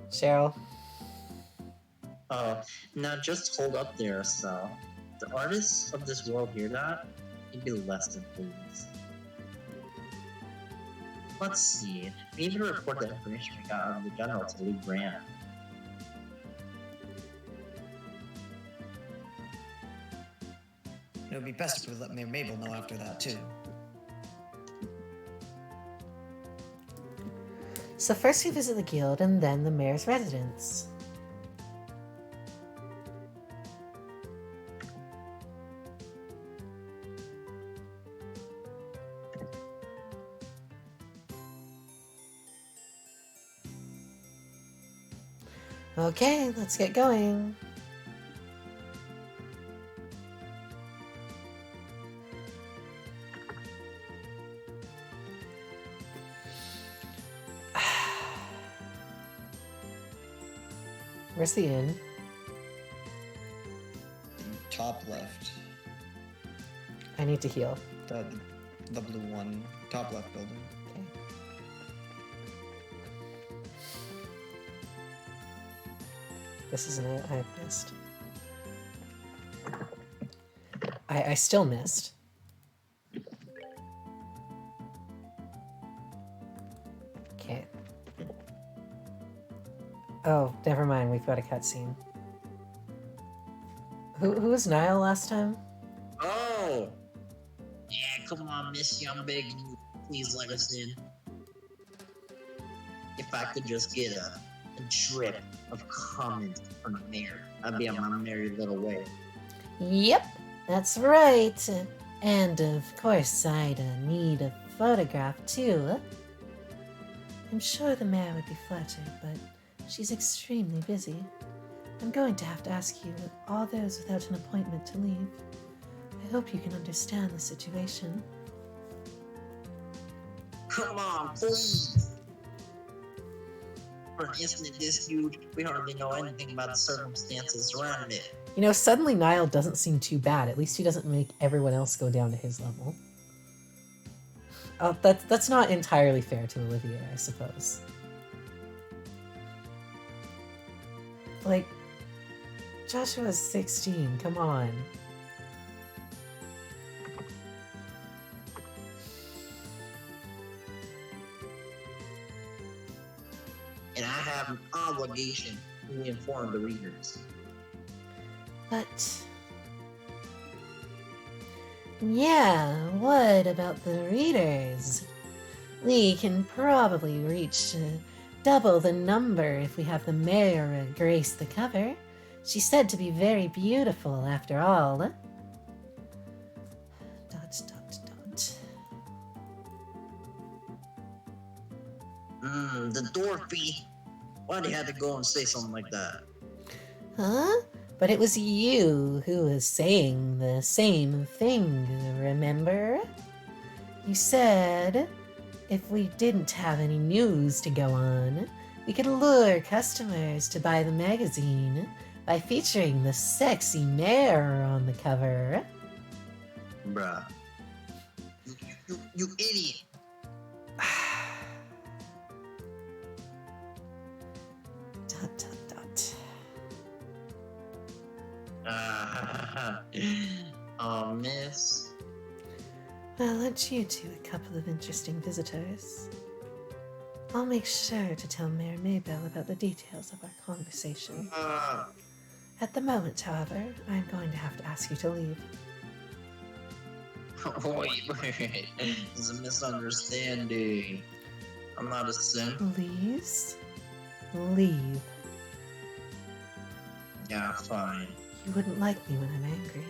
Cheryl?
Now just hold up there, so. The artists of this world hear that, you'd be less than pleased. Let's see. We need to report the information we got out of the general to Lee Grant.
It would be best if we let Mayor Mabel know after that, too.
So first we visit the guild and then the mayor's residence. Okay, let's get going. Where's the inn?
Top left.
I need to heal.
The blue one. Top left building.
Okay. This isn't it. I missed. I still missed. Okay. Oh, never mind. We've got a cutscene. Who was Niall last time?
Oh! Yeah, come on, Missy, I'm begging you. Please let us in. If I could just get a drip of comment from the mayor, I'd be on my merry little way.
Yep, that's right. And of course, I'd need a photograph too. I'm sure the mayor would be flattered, but she's extremely busy. I'm going to have to ask you, with all those without an appointment, to leave. I hope you can understand the situation.
Come on, please! For an incident this huge, we hardly know anything about the circumstances surrounding it.
You know, suddenly Niall doesn't seem too bad. At least he doesn't make everyone else go down to his level. That's not entirely fair to Olivier, I suppose. Like, Joshua's 16, come on.
and I have an obligation to inform the readers.
But yeah, what about the readers? We can probably reach double the number if we have the mayor grace the cover. She's said to be very beautiful after all. Dot, dot, dot.
The Dorothy. Why'd you have to go and say something like that?
Huh? But it was you who was saying the same thing, remember? You said if we didn't have any news to go on, we could lure customers to buy the magazine by featuring the sexy mayor on the cover.
Bruh. You idiot.
Dot, dot, dot.
Oh, miss.
Well, aren't you two a couple of interesting visitors? I'll make sure to tell Mayor Maybell about the details of our conversation. At the moment, however, I'm going to have to ask you to leave.
Wait. It's a misunderstanding. I'm not a simp.
Please leave.
Yeah, fine.
You wouldn't like me when I'm angry.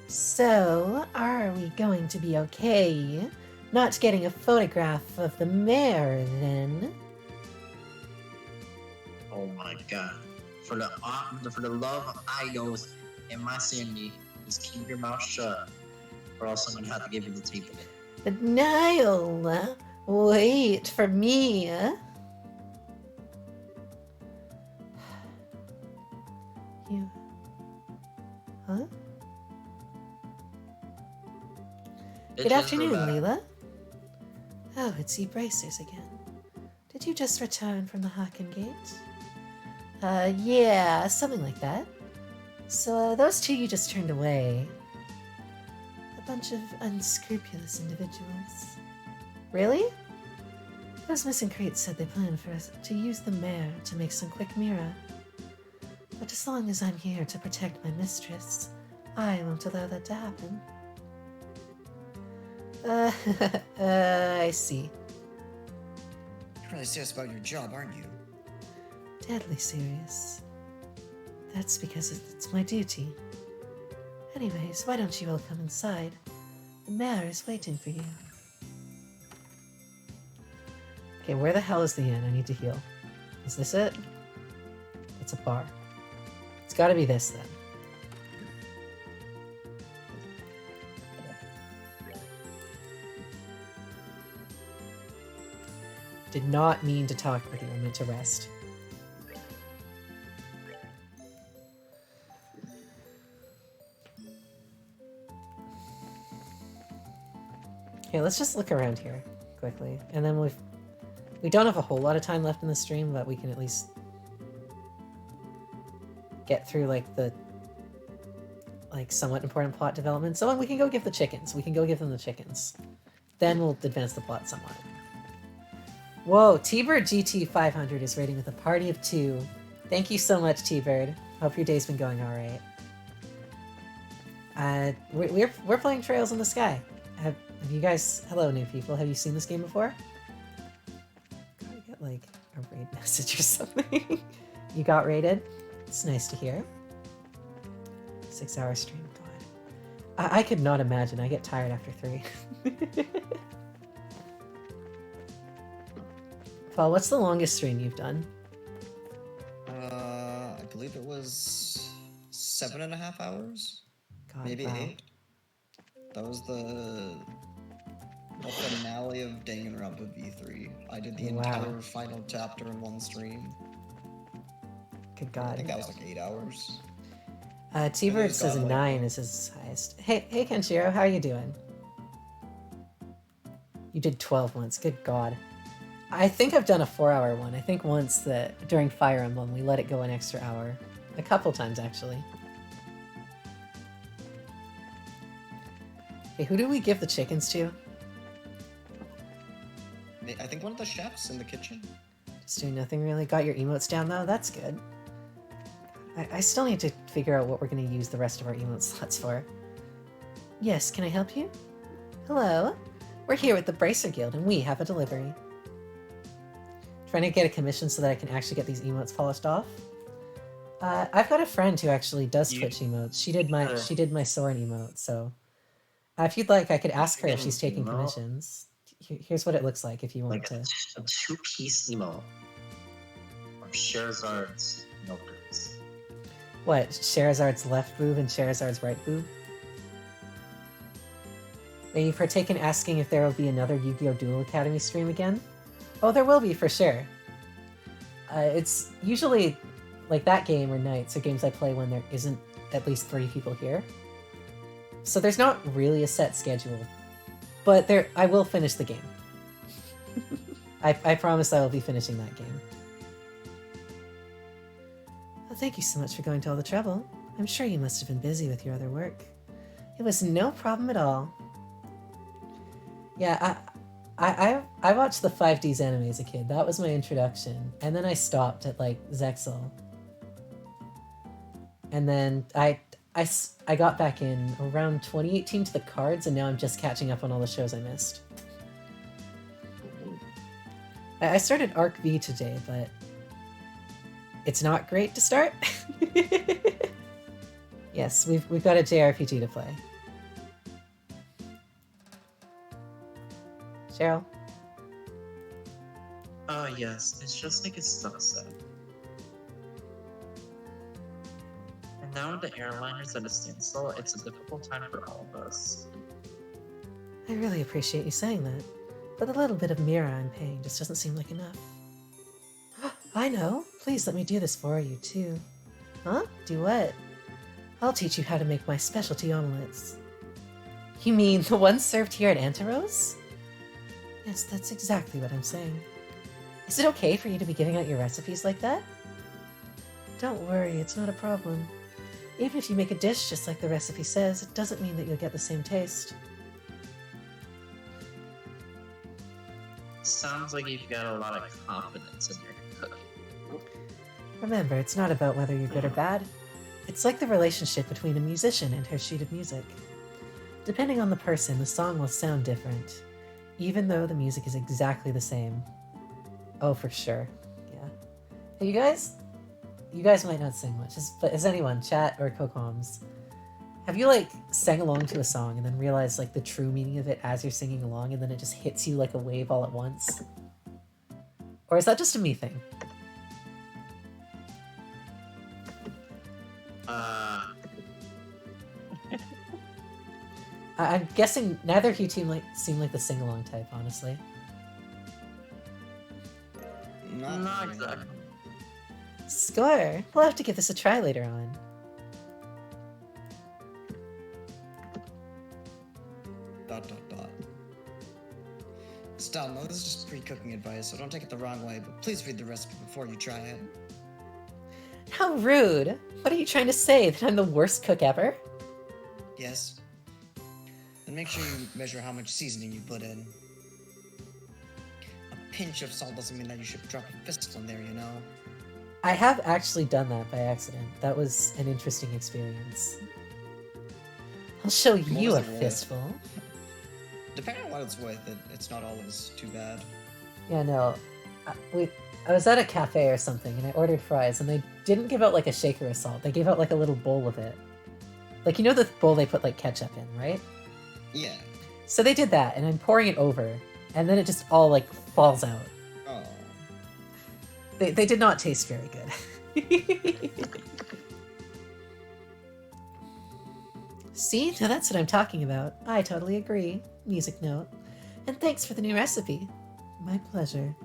So, are we going to be okay not getting a photograph of the mayor then?
Oh my god. For the love of idols and my sanity, just keep your mouth shut, or else I'm gonna have to give you the table.
But Niall, wait for me. You. Huh? Good afternoon, Leela. Oh, it's you Bracers again. Did you just return from the Haken Gate? Yeah, something like that. So, those two you just turned away. A bunch of unscrupulous individuals. Really? Those missing crates said they planned for us to use the mare to make some quick mirror. But as long as I'm here to protect my mistress, I won't allow that to happen. I see.
You're really serious about your job, aren't you?
Deadly serious. That's because it's my duty. Anyways, why don't you all come inside? The mayor is waiting for you. Okay, where the hell is the inn? I need to heal. Is this it? It's a bar. It's gotta be this then. Did not mean to talk with you. I meant to rest. Okay, let's just look around here quickly. And then we don't have a whole lot of time left in the stream, but we can at least get through the somewhat important plot development. So we can go give the chickens. We can go give them the chickens. Then we'll advance the plot somewhat. Whoa, T-Bird GT500 is raiding with a party of 2. Thank you so much, T-Bird. Hope your day's been going all right. We're playing Trails in the Sky. Have you guys? Hello, new people. Have you seen this game before? Gotta get a raid message or something. You got raided. It's nice to hear. 6-hour stream. God, I could not imagine. I get tired after 3. Paul, what's the longest stream you've done?
I believe it was 7.5 hours.
God,
Maybe
wow.
8. That was the finale of Danganronpa V3. I did the
Wow.
entire final chapter in one stream.
Good
I
God.
think that was 8 hours.
T-Bird
it's
says
got,
9 is his highest. Hey, Kenshiro, how are you doing? You did 12 once. Good God. I think I've done a 4-hour one. I think once that during Fire Emblem we let it go an extra hour. A couple times actually. Okay, who do we give the chickens to?
I think one of the chefs in the kitchen.
Just doing nothing really. Got your emotes down though? That's good. I still need to figure out what we're going to use the rest of our emote slots for. Yes, can I help you? Hello? We're here with the Bracer Guild and we have a delivery. Trying to get a commission so that I can actually get these emotes polished off. I've got a friend who actually does Twitch emotes. She did my Soren emote, so if you'd like, I could ask her if she's taking commissions. Here's what it looks like if you want
Like
to.
a two-piece emote. Or Charizard's milkers.
What? Charizard's left boob and Charizard's right boob? May you partake in asking if there will be another Yu-Gi-Oh! Duel Academy stream again? Oh, there will be, for sure. It's usually like that game or nights or games I play when there isn't at least 3 people here. So there's not really a set schedule. But I will finish the game. I promise I will be finishing that game. Well, thank you so much for going to all the trouble. I'm sure you must have been busy with your other work. It was no problem at all. Yeah, I watched the 5Ds anime as a kid. That was my introduction. And then I stopped at, like, Zexal. And then I got back in around 2018 to the cards, and now I'm just catching up on all the shows I missed. I started Arc V today, but it's not great to start. Yes, we've got a JRPG to play. Cheryl?
Yes, it's just like a sunset. And now the airliners at a standstill, it's a difficult time for all of us.
I really appreciate you saying that, but the little bit of Mira I'm paying just doesn't seem like enough. I know! Please let me do this for you, too. Huh? Do what? I'll teach you how to make my specialty omelets. You mean the ones served here at Antaros? Yes, that's exactly what I'm saying. Is it okay for you to be giving out your recipes like that? Don't worry, it's not a problem. Even if you make a dish just like the recipe says, it doesn't mean that you'll get the same taste.
Sounds like you've got a lot of confidence in your cooking.
Remember, it's not about whether you're good or bad. It's like the relationship between a musician and her sheet of music. Depending on the person, the song will sound different, even though the music is exactly the same. Oh, for sure. Yeah. Hey, you guys might not sing much, but has anyone, chat or co-coms, have you, like, sang along to a song and then realized, like, the true meaning of it as you're singing along, and then it just hits you like a wave all at once? Or is that just a me thing? I'm guessing neither of you seem like the sing-along type, honestly.
Not
really.
exactly.
Score! We'll have to give this a try later on. ...
Stop, no, this is just pre-cooking advice, so don't take it the wrong way, but please read the recipe before you try it.
How rude! What are you trying to say? That I'm the worst cook ever?
Yes. And make sure you measure how much seasoning you put in. A pinch of salt doesn't mean that you should drop a fistful in there, you know?
I have actually done that by accident. That was an interesting experience. I'll show you a
was it worth?
fistful.
Depending on what it's with, it's not always too bad.
Yeah, no. I was at a cafe or something, and I ordered fries, and they didn't give out, like, a shaker of salt. They gave out, like, a little bowl of it. Like, you know the bowl they put, like, ketchup in, right?
Yeah.
So they did that, and I'm pouring it over, and then it just all, like, falls out.
Oh.
They did not taste very good. See? Now that's what I'm talking about. I totally agree. Music note. And thanks for the new recipe. My pleasure.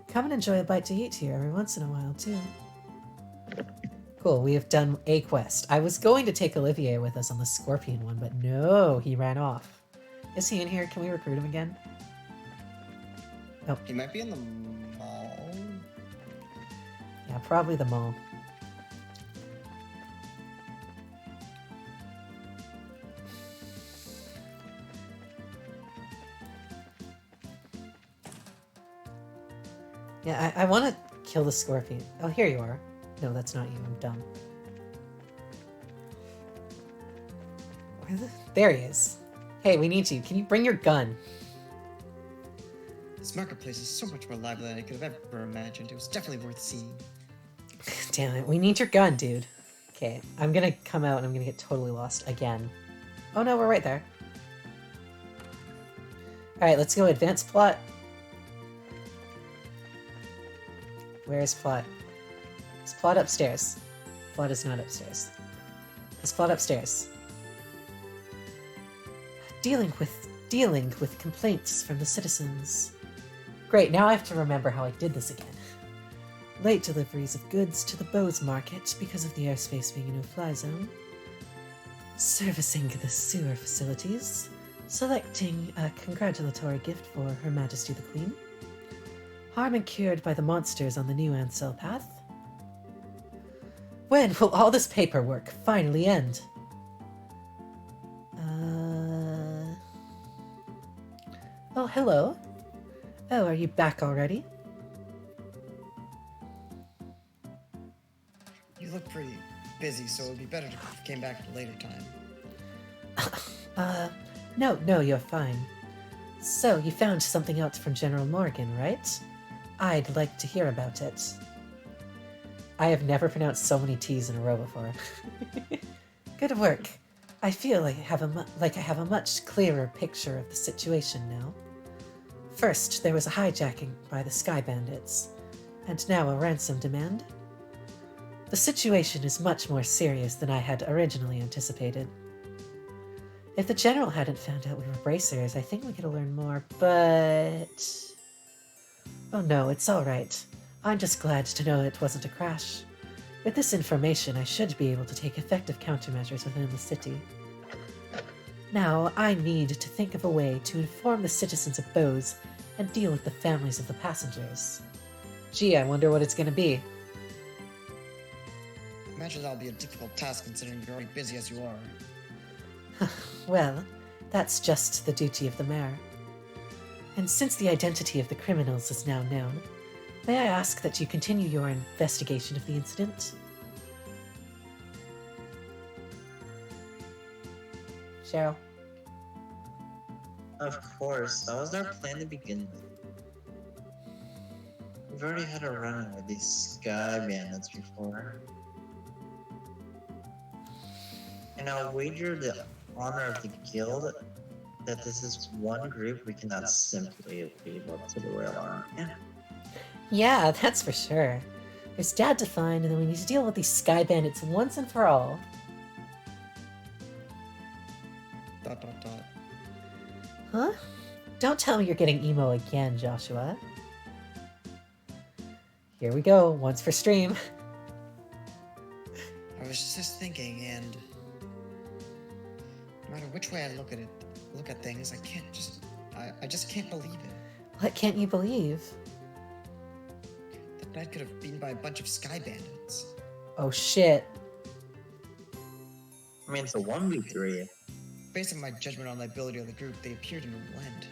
Come and enjoy a bite to eat here every once in a while, too. Cool, we have done a quest. I was going to take Olivier with us on the Scorpion one, but no, he ran off. Is he in here? Can we recruit him again? Nope.
He might be in the mall.
Yeah, probably the mall. Yeah, I want to kill the scorpion. Oh, here you are. No, that's not you. I'm dumb. There he is. Hey, we need you. Can you bring your gun?
This marketplace is so much more lively than I could have ever imagined. It was definitely worth seeing.
Damn it. We need your gun, dude. Okay, I'm gonna come out and I'm gonna get totally lost again. Oh no, we're right there. Alright, let's go advance plot. Where is plot? Is plot upstairs? Plot is not upstairs. Is plot upstairs? Dealing with complaints from the citizens. Great, now I have to remember how I did this again. Late deliveries of goods to the Bose market because of the airspace being a no-fly zone. Servicing the sewer facilities. Selecting a congratulatory gift for Her Majesty the Queen. Harm incurred by the monsters on the new Ansel path. When will all this paperwork finally end? Oh, hello. Oh, are you back already?
You look pretty busy, so it'd be better if you came back at a later time.
No, you're fine. So, you found something out from General Morgan, right? I'd like to hear about it. I have never pronounced so many T's in a row before. Good work. I feel like I have a much clearer picture of the situation now. First, there was a hijacking by the Sky Bandits, and now a ransom demand. The situation is much more serious than I had originally anticipated. If the General hadn't found out we were bracers, I think we could have learned more, but... Oh no, it's alright. I'm just glad to know it wasn't a crash. With this information, I should be able to take effective countermeasures within the city. Now, I need to think of a way to inform the citizens of Bose and deal with the families of the passengers. Gee, I wonder what it's gonna be.
Imagine that'll be a difficult task considering you're already busy as you are.
Well, that's just the duty of the mayor. And since the identity of the criminals is now known, may I ask that you continue your investigation of the incident? Cheryl?
Of course, that was our plan to begin with. We've already had a run with these Sky Bandits before. And I'll wager the honor of the guild that this is one group we cannot simply leave up to the Royal Army.
Yeah, that's for sure. There's Dad to find, and then we need to deal with these Sky Bandits once and for all. ... Huh? Don't tell me you're getting emo again, Joshua. Here we go, once for stream.
I was just thinking, and no matter which way I look at things, I just can't believe it.
What can't you believe?
That night could have been by a bunch of Sky Bandits.
Oh shit.
I mean, it's a 1v3.
Based on my judgment on the ability of the group, they appear to relent.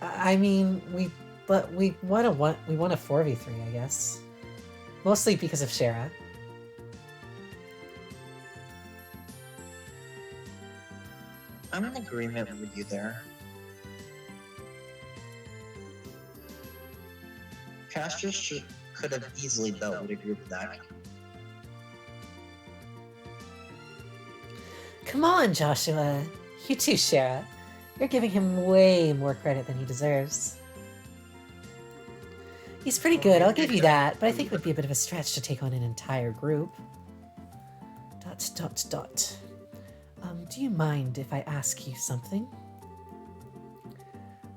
I mean, we won a 4v3, I guess. Mostly because of Shara.
I'm in agreement with you there. Cassius could have easily dealt with a group of that.
Come on, Joshua. You too, Shara. You're giving him way more credit than he deserves. He's pretty good, I'll give you that, but I think it would be a bit of a stretch to take on an entire group. ... Do you mind if I ask you something?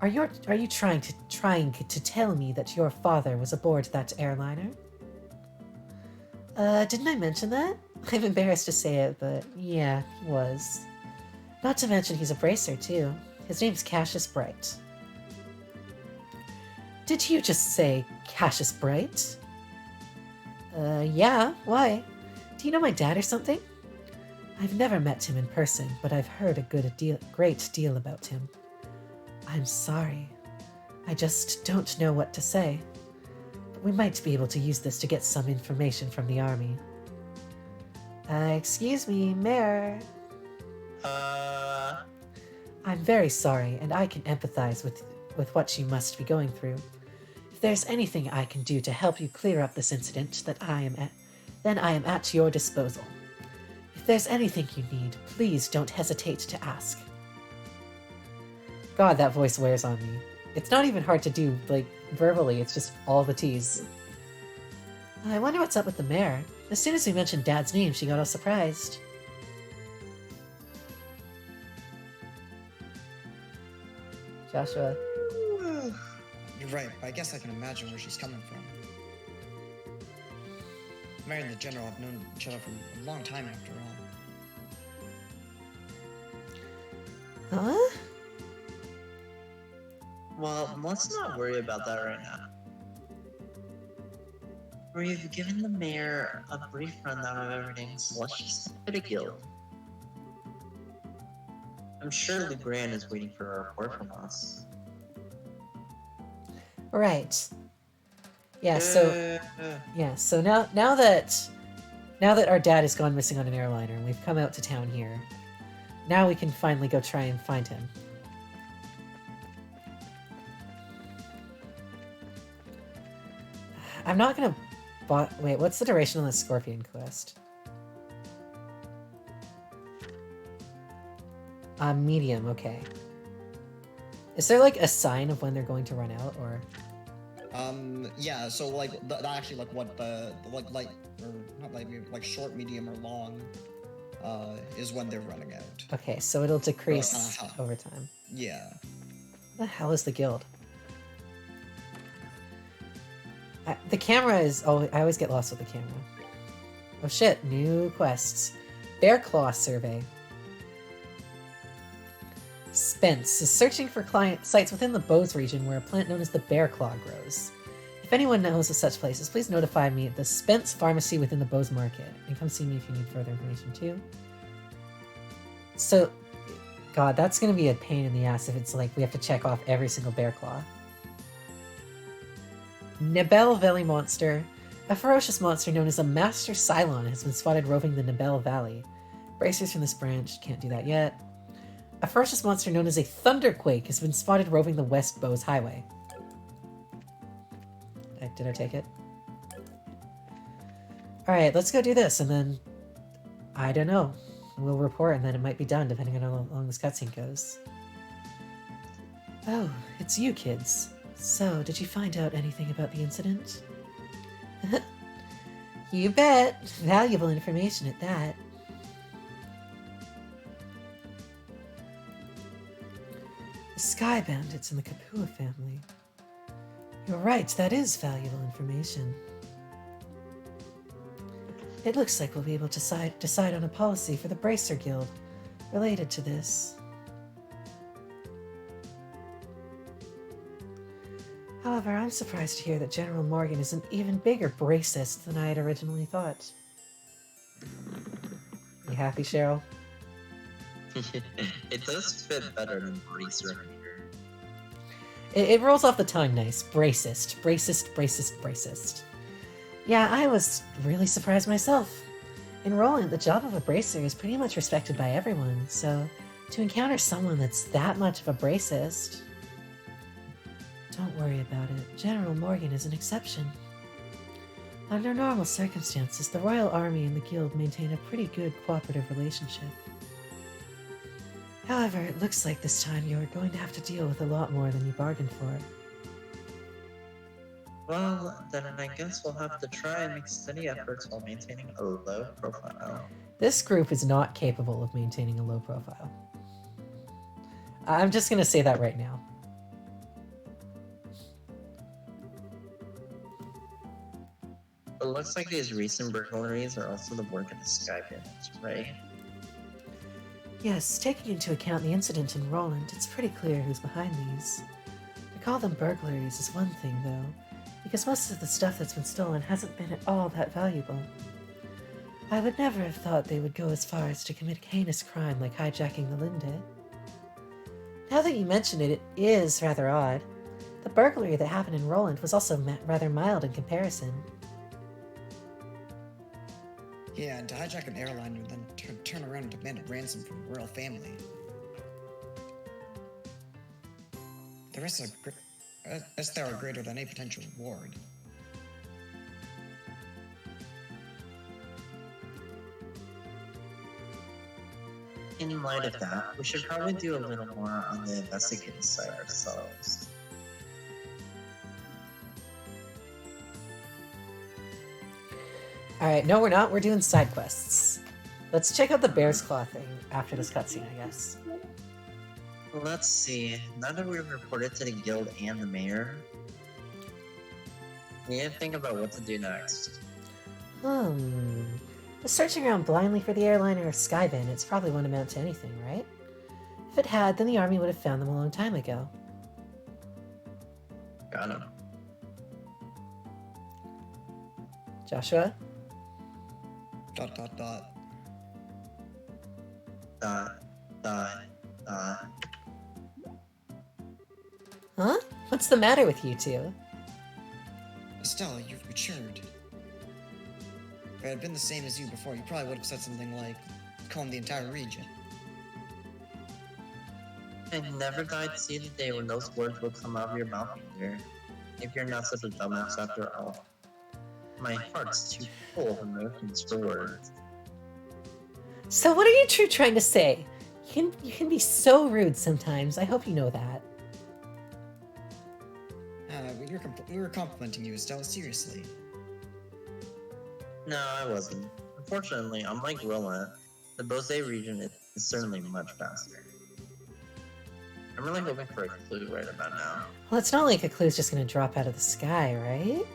Are you trying to tell me that your father was aboard that airliner? Didn't I mention that? I'm embarrassed to say it, but yeah, he was. Not to mention he's a bracer, too. His name's Cassius Bright. Did you just say Cassius Bright? Yeah, why? Do you know my dad or something? I've never met him in person, but I've heard a great deal about him. I'm sorry. I just don't know what to say. we might be able to use this to get some information from the army. Excuse me, Mayor. I'm very sorry, and I can empathize with what she must be going through. If there's anything I can do to help you clear up this incident, then I am at your disposal. If there's anything you need, please don't hesitate to ask. God, that voice wears on me. It's not even hard to do, like, verbally, it's just all the T's. I wonder what's up with the mayor. As soon as we mentioned Dad's name, she got all surprised. Joshua.
You're right, but I guess I can imagine where she's coming from. Mary and the General have known each other for a long time after all.
Huh?
Well, let's not worry about that right now. We've given the mayor a brief rundown of everything, so let's just step to the guild. I'm sure Legrand is waiting for a report from us.
Right. Yeah, so now that our dad has gone missing on an airliner and we've come out to town here, now we can finally go try and find him. I'm not gonna wait, what's the duration on the Scorpion quest? Medium, okay. Is there like a sign of when they're going to run out, or?
Yeah, so like, actually like what the, or not like short, medium, or long, is when they're running out.
Okay, so it'll decrease over time.
Yeah.
What the hell is the guild? The camera is... Oh, I always get lost with the camera. Oh shit, new quests. Bear Claw Survey. Spence is searching for client sites within the Bose region where a plant known as the Bear Claw grows. If anyone knows of such places, please notify me at the Spence Pharmacy within the Bose Market. And come see me if you need further information too. So, God, that's going to be a pain in the ass if it's like we have to check off every single Bear Claw. Nebel Valley Monster. A ferocious monster known as a Master Cylon has been spotted roving the Nebel Valley. Bracers from this branch, can't do that yet. A ferocious monster known as a Thunderquake has been spotted roving the West Bose Highway. Did I take it? Alright, let's go do this, and then... I don't know. We'll report, and then it might be done, depending on how long this cutscene goes. Oh, it's you kids. So, did you find out anything about the incident? You bet! Valuable information at that. The Sky Bandits and the Kapua family. You're right, that is valuable information. It looks like we'll be able to decide on a policy for the Bracer Guild related to this. However, I'm surprised to hear that General Morgan is an even bigger bracist than I had originally thought. You happy, Cheryl?
It does fit better than bracer.
It rolls off the tongue nice. Bracist. Bracist, bracist, bracist. Yeah, I was really surprised myself. In Roland, the job of a bracer is pretty much respected by everyone, so to encounter someone that's that much of a bracist... Don't worry about it. General Morgan is an exception. Under normal circumstances, the Royal Army and the Guild maintain a pretty good cooperative relationship. However, it looks like this time you're going to have to deal with a lot more than you bargained for.
Well, then I guess we'll have to try and make steady efforts while maintaining a low profile.
This group is not capable of maintaining a low profile. I'm just gonna say that right now.
It looks like these recent burglaries are also the work of the Sky Bandits, right?
Yes, taking into account the incident in Roland, it's pretty clear who's behind these. To call them burglaries is one thing, though, because most of the stuff that's been stolen hasn't been at all that valuable. I would never have thought they would go as far as to commit a heinous crime like hijacking the Linde. Now that you mention it, it is rather odd. The burglary that happened in Roland was also rather mild in comparison.
Yeah, and to hijack an airliner and then turn around and demand a ransom from the royal family. The risks there are greater than a potential reward.
In light of that, we should probably do a little more on the investigative side ourselves.
Alright, no, we're not. We're doing side quests. Let's check out the Bear's Claw thing after this cutscene, I guess.
Let's see. Now that we've reported to the guild and the mayor, we need to think about what to do next.
Just searching around blindly for the airliner or sky bandits probably won't amount to anything, right? If it had, then the army would have found them a long time ago.
Got him.
Joshua? ... Huh? What's the matter with you two?
Estelle, you've matured. If I had been the same as you before, you probably would have said something like, calm the entire region.
I never thought I'd see the day when those words would come out of your mouth either. If you're not such a dumbass after all. My heart's too full of emotions for words.
So what are you two trying to say? You can be so rude sometimes. I hope you know that.
We were complimenting you, Estelle, seriously.
No, I wasn't. Unfortunately, unlike Roland, the Bose region is certainly much faster. I'm really hoping for a clue right about now.
Well, it's not like a clue's just gonna drop out of the sky, right?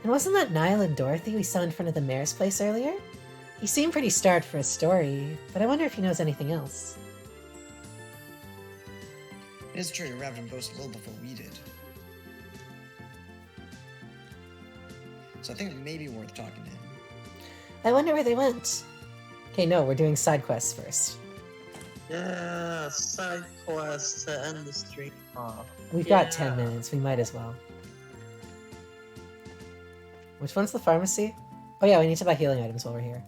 And wasn't that Niall and Dorothy we saw in front of the mayor's place earlier? He seemed pretty starved for a story, but I wonder if he knows anything else.
It is true you arrived in Bose well before we did. So I think it may be worth talking to him.
I wonder where they went. Okay, no, we're doing side quests first.
Yeah, side quest to end the stream off.
We've got 10 minutes, we might as well. Which one's the pharmacy? Oh yeah, we need to buy healing items while we're here.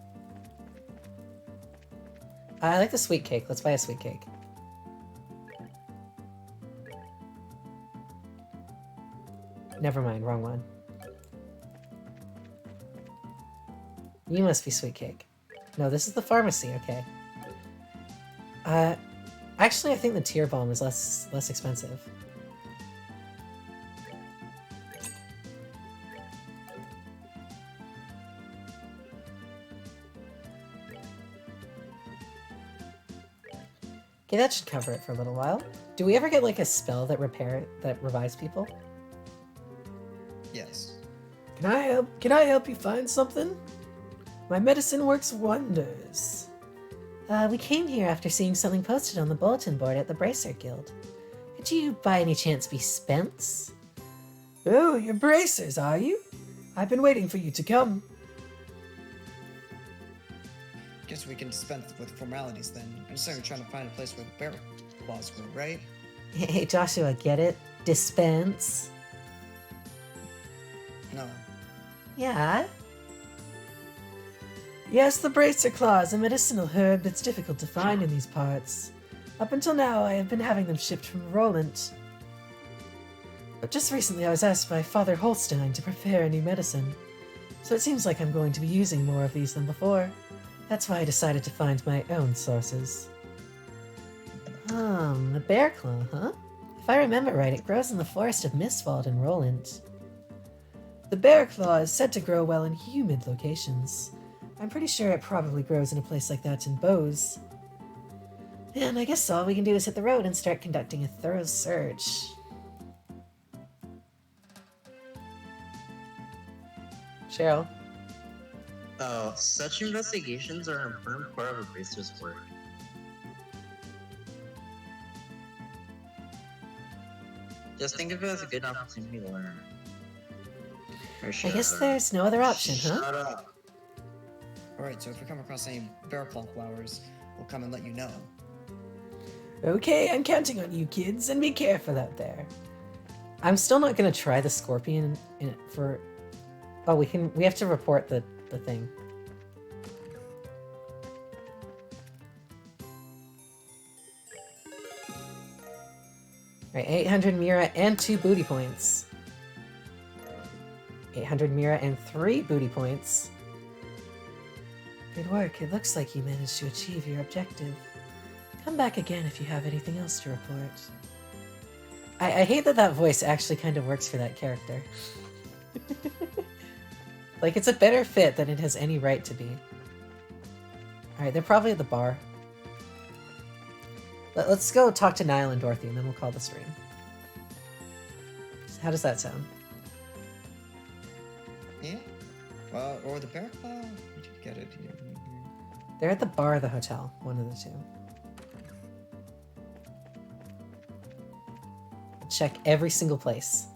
I like the sweet cake, let's buy a sweet cake. Never mind, wrong one. You must be sweet cake. No, this is the pharmacy, okay. Actually I think the tear balm is less expensive. Okay, that should cover it for a little while. Do we ever get like a spell that revives people?
Yes.
Can I help you find something? My medicine works wonders.
We came here after seeing something posted on the bulletin board at the Bracer Guild. Could you by any chance be Spence?
Oh, you're bracers, are you? I've been waiting for you to come.
Guess we can dispense with formalities then. I'm just trying to find a place where the bear claws grow, right?
Hey, Joshua, get it? Dispense?
No.
Yeah?
Yes, the bracer claw is a medicinal herb that's difficult to find in these parts. Up until now, I have been having them shipped from Roland. But just recently I was asked by Father Holstein to prepare a new medicine. So it seems like I'm going to be using more of these than before. That's why I decided to find my own sources.
The bear claw, huh? If I remember right, it grows in the forest of Mistwald in Roland.
The bear claw is said to grow well in humid locations. I'm pretty sure it probably grows in a place like that in Bose.
And I guess all we can do is hit the road and start conducting a thorough search. Cheryl?
Oh, such investigations are an important part of a bracer's work. Just think of it as a good opportunity to learn.
I guess there's no other option, huh?
Shut up.
Alright, so if we come across any bear claw flowers, we'll come and let you know.
Okay, I'm counting on you kids, and be careful out there.
I'm still not gonna try the scorpion for. Oh, we have to report the thing. Right, 800 Mira and 2 booty points. 800 Mira and 3 booty points. Good work. It looks like you managed to achieve your objective. Come back again if you have anything else to report. I hate that voice actually kind of works for that character. Like, it's a better fit than it has any right to be. Alright, they're probably at the bar. Let's go talk to Niall and Dorothy, and then we'll call the stream. How does that sound?
Yeah. Or the bear claw? Did you get it here?
They're at the bar of the hotel, one of the two. Check every single place.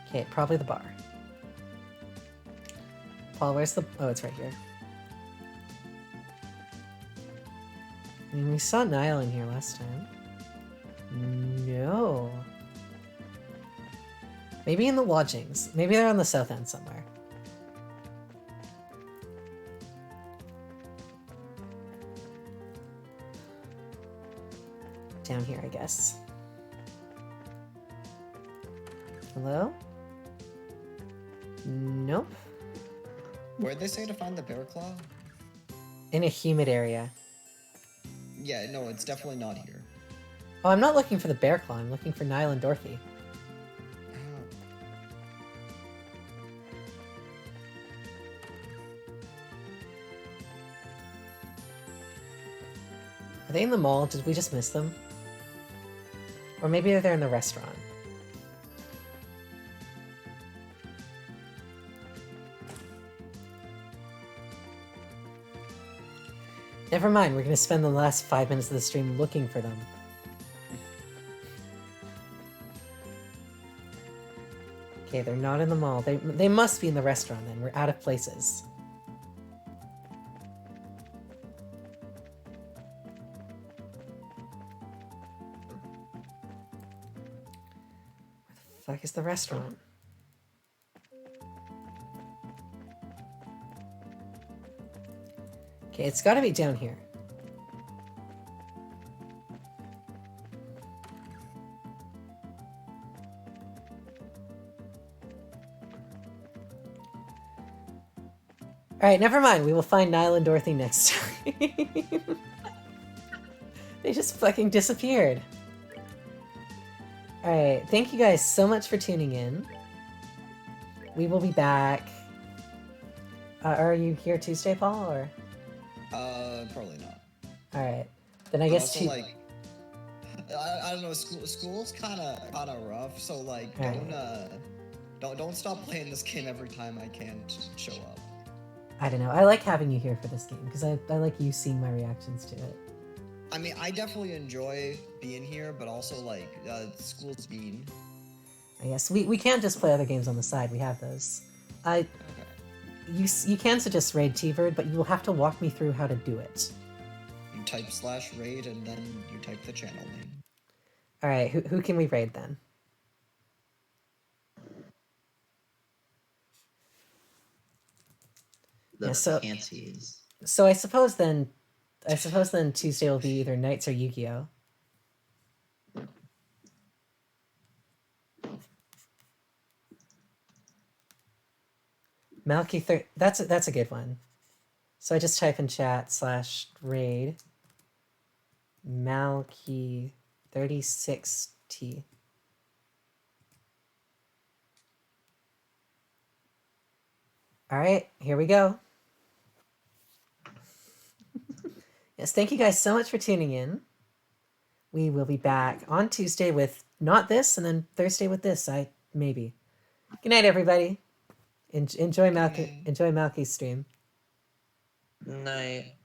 Okay, probably the bar. Paul, where's the... Oh, it's right here. I mean, we saw Niall in here last time. No. Maybe in the lodgings. Maybe they're on the south end somewhere. Down here, I guess. Hello? Nope.
Where'd they say to find the bear claw?
In a humid area.
Yeah, no, it's definitely not here.
Oh, I'm not looking for the bear claw. I'm looking for Niall and Dorothy. Are they in the mall? Did we just miss them? Or maybe they're in the restaurant. Never mind, we're gonna spend the last 5 minutes of the stream looking for them. Okay, they're not in the mall. They must be in the restaurant then. We're out of places. Where the fuck is the restaurant? Okay, it's gotta be down here. Alright, never mind. We will find Niall and Dorothy next time. They just fucking disappeared. Alright, thank you guys so much for tuning in. We will be back. Are you here Tuesday, Paul, or...?
Probably not.
Alright. Then I guess
also, like, I don't know, school's kinda rough, so like, don't stop playing this game every time I can't show up.
I don't know. I like having you here for this game, because I like you seeing my reactions to it.
I mean, I definitely enjoy being here, but also, like, school's mean.
I guess. We can't just play other games on the side. We have those.
Okay.
You can suggest Raid T-Bird, but you will have to walk me through how to do it.
You type /raid and then you type the channel name.
Alright, who can we raid then?
The
Yeah, so-
pansies.
So I suppose then Tuesday will be either Knights or Yu-Gi-Oh! Malky, that's a good one. So I just type in chat /raid Malky 36T. All right, here we go. Yes, thank you guys so much for tuning in. We will be back on Tuesday with not this, and then Thursday with this. Maybe. Good night, everybody. Enjoy Malky's stream.
Night.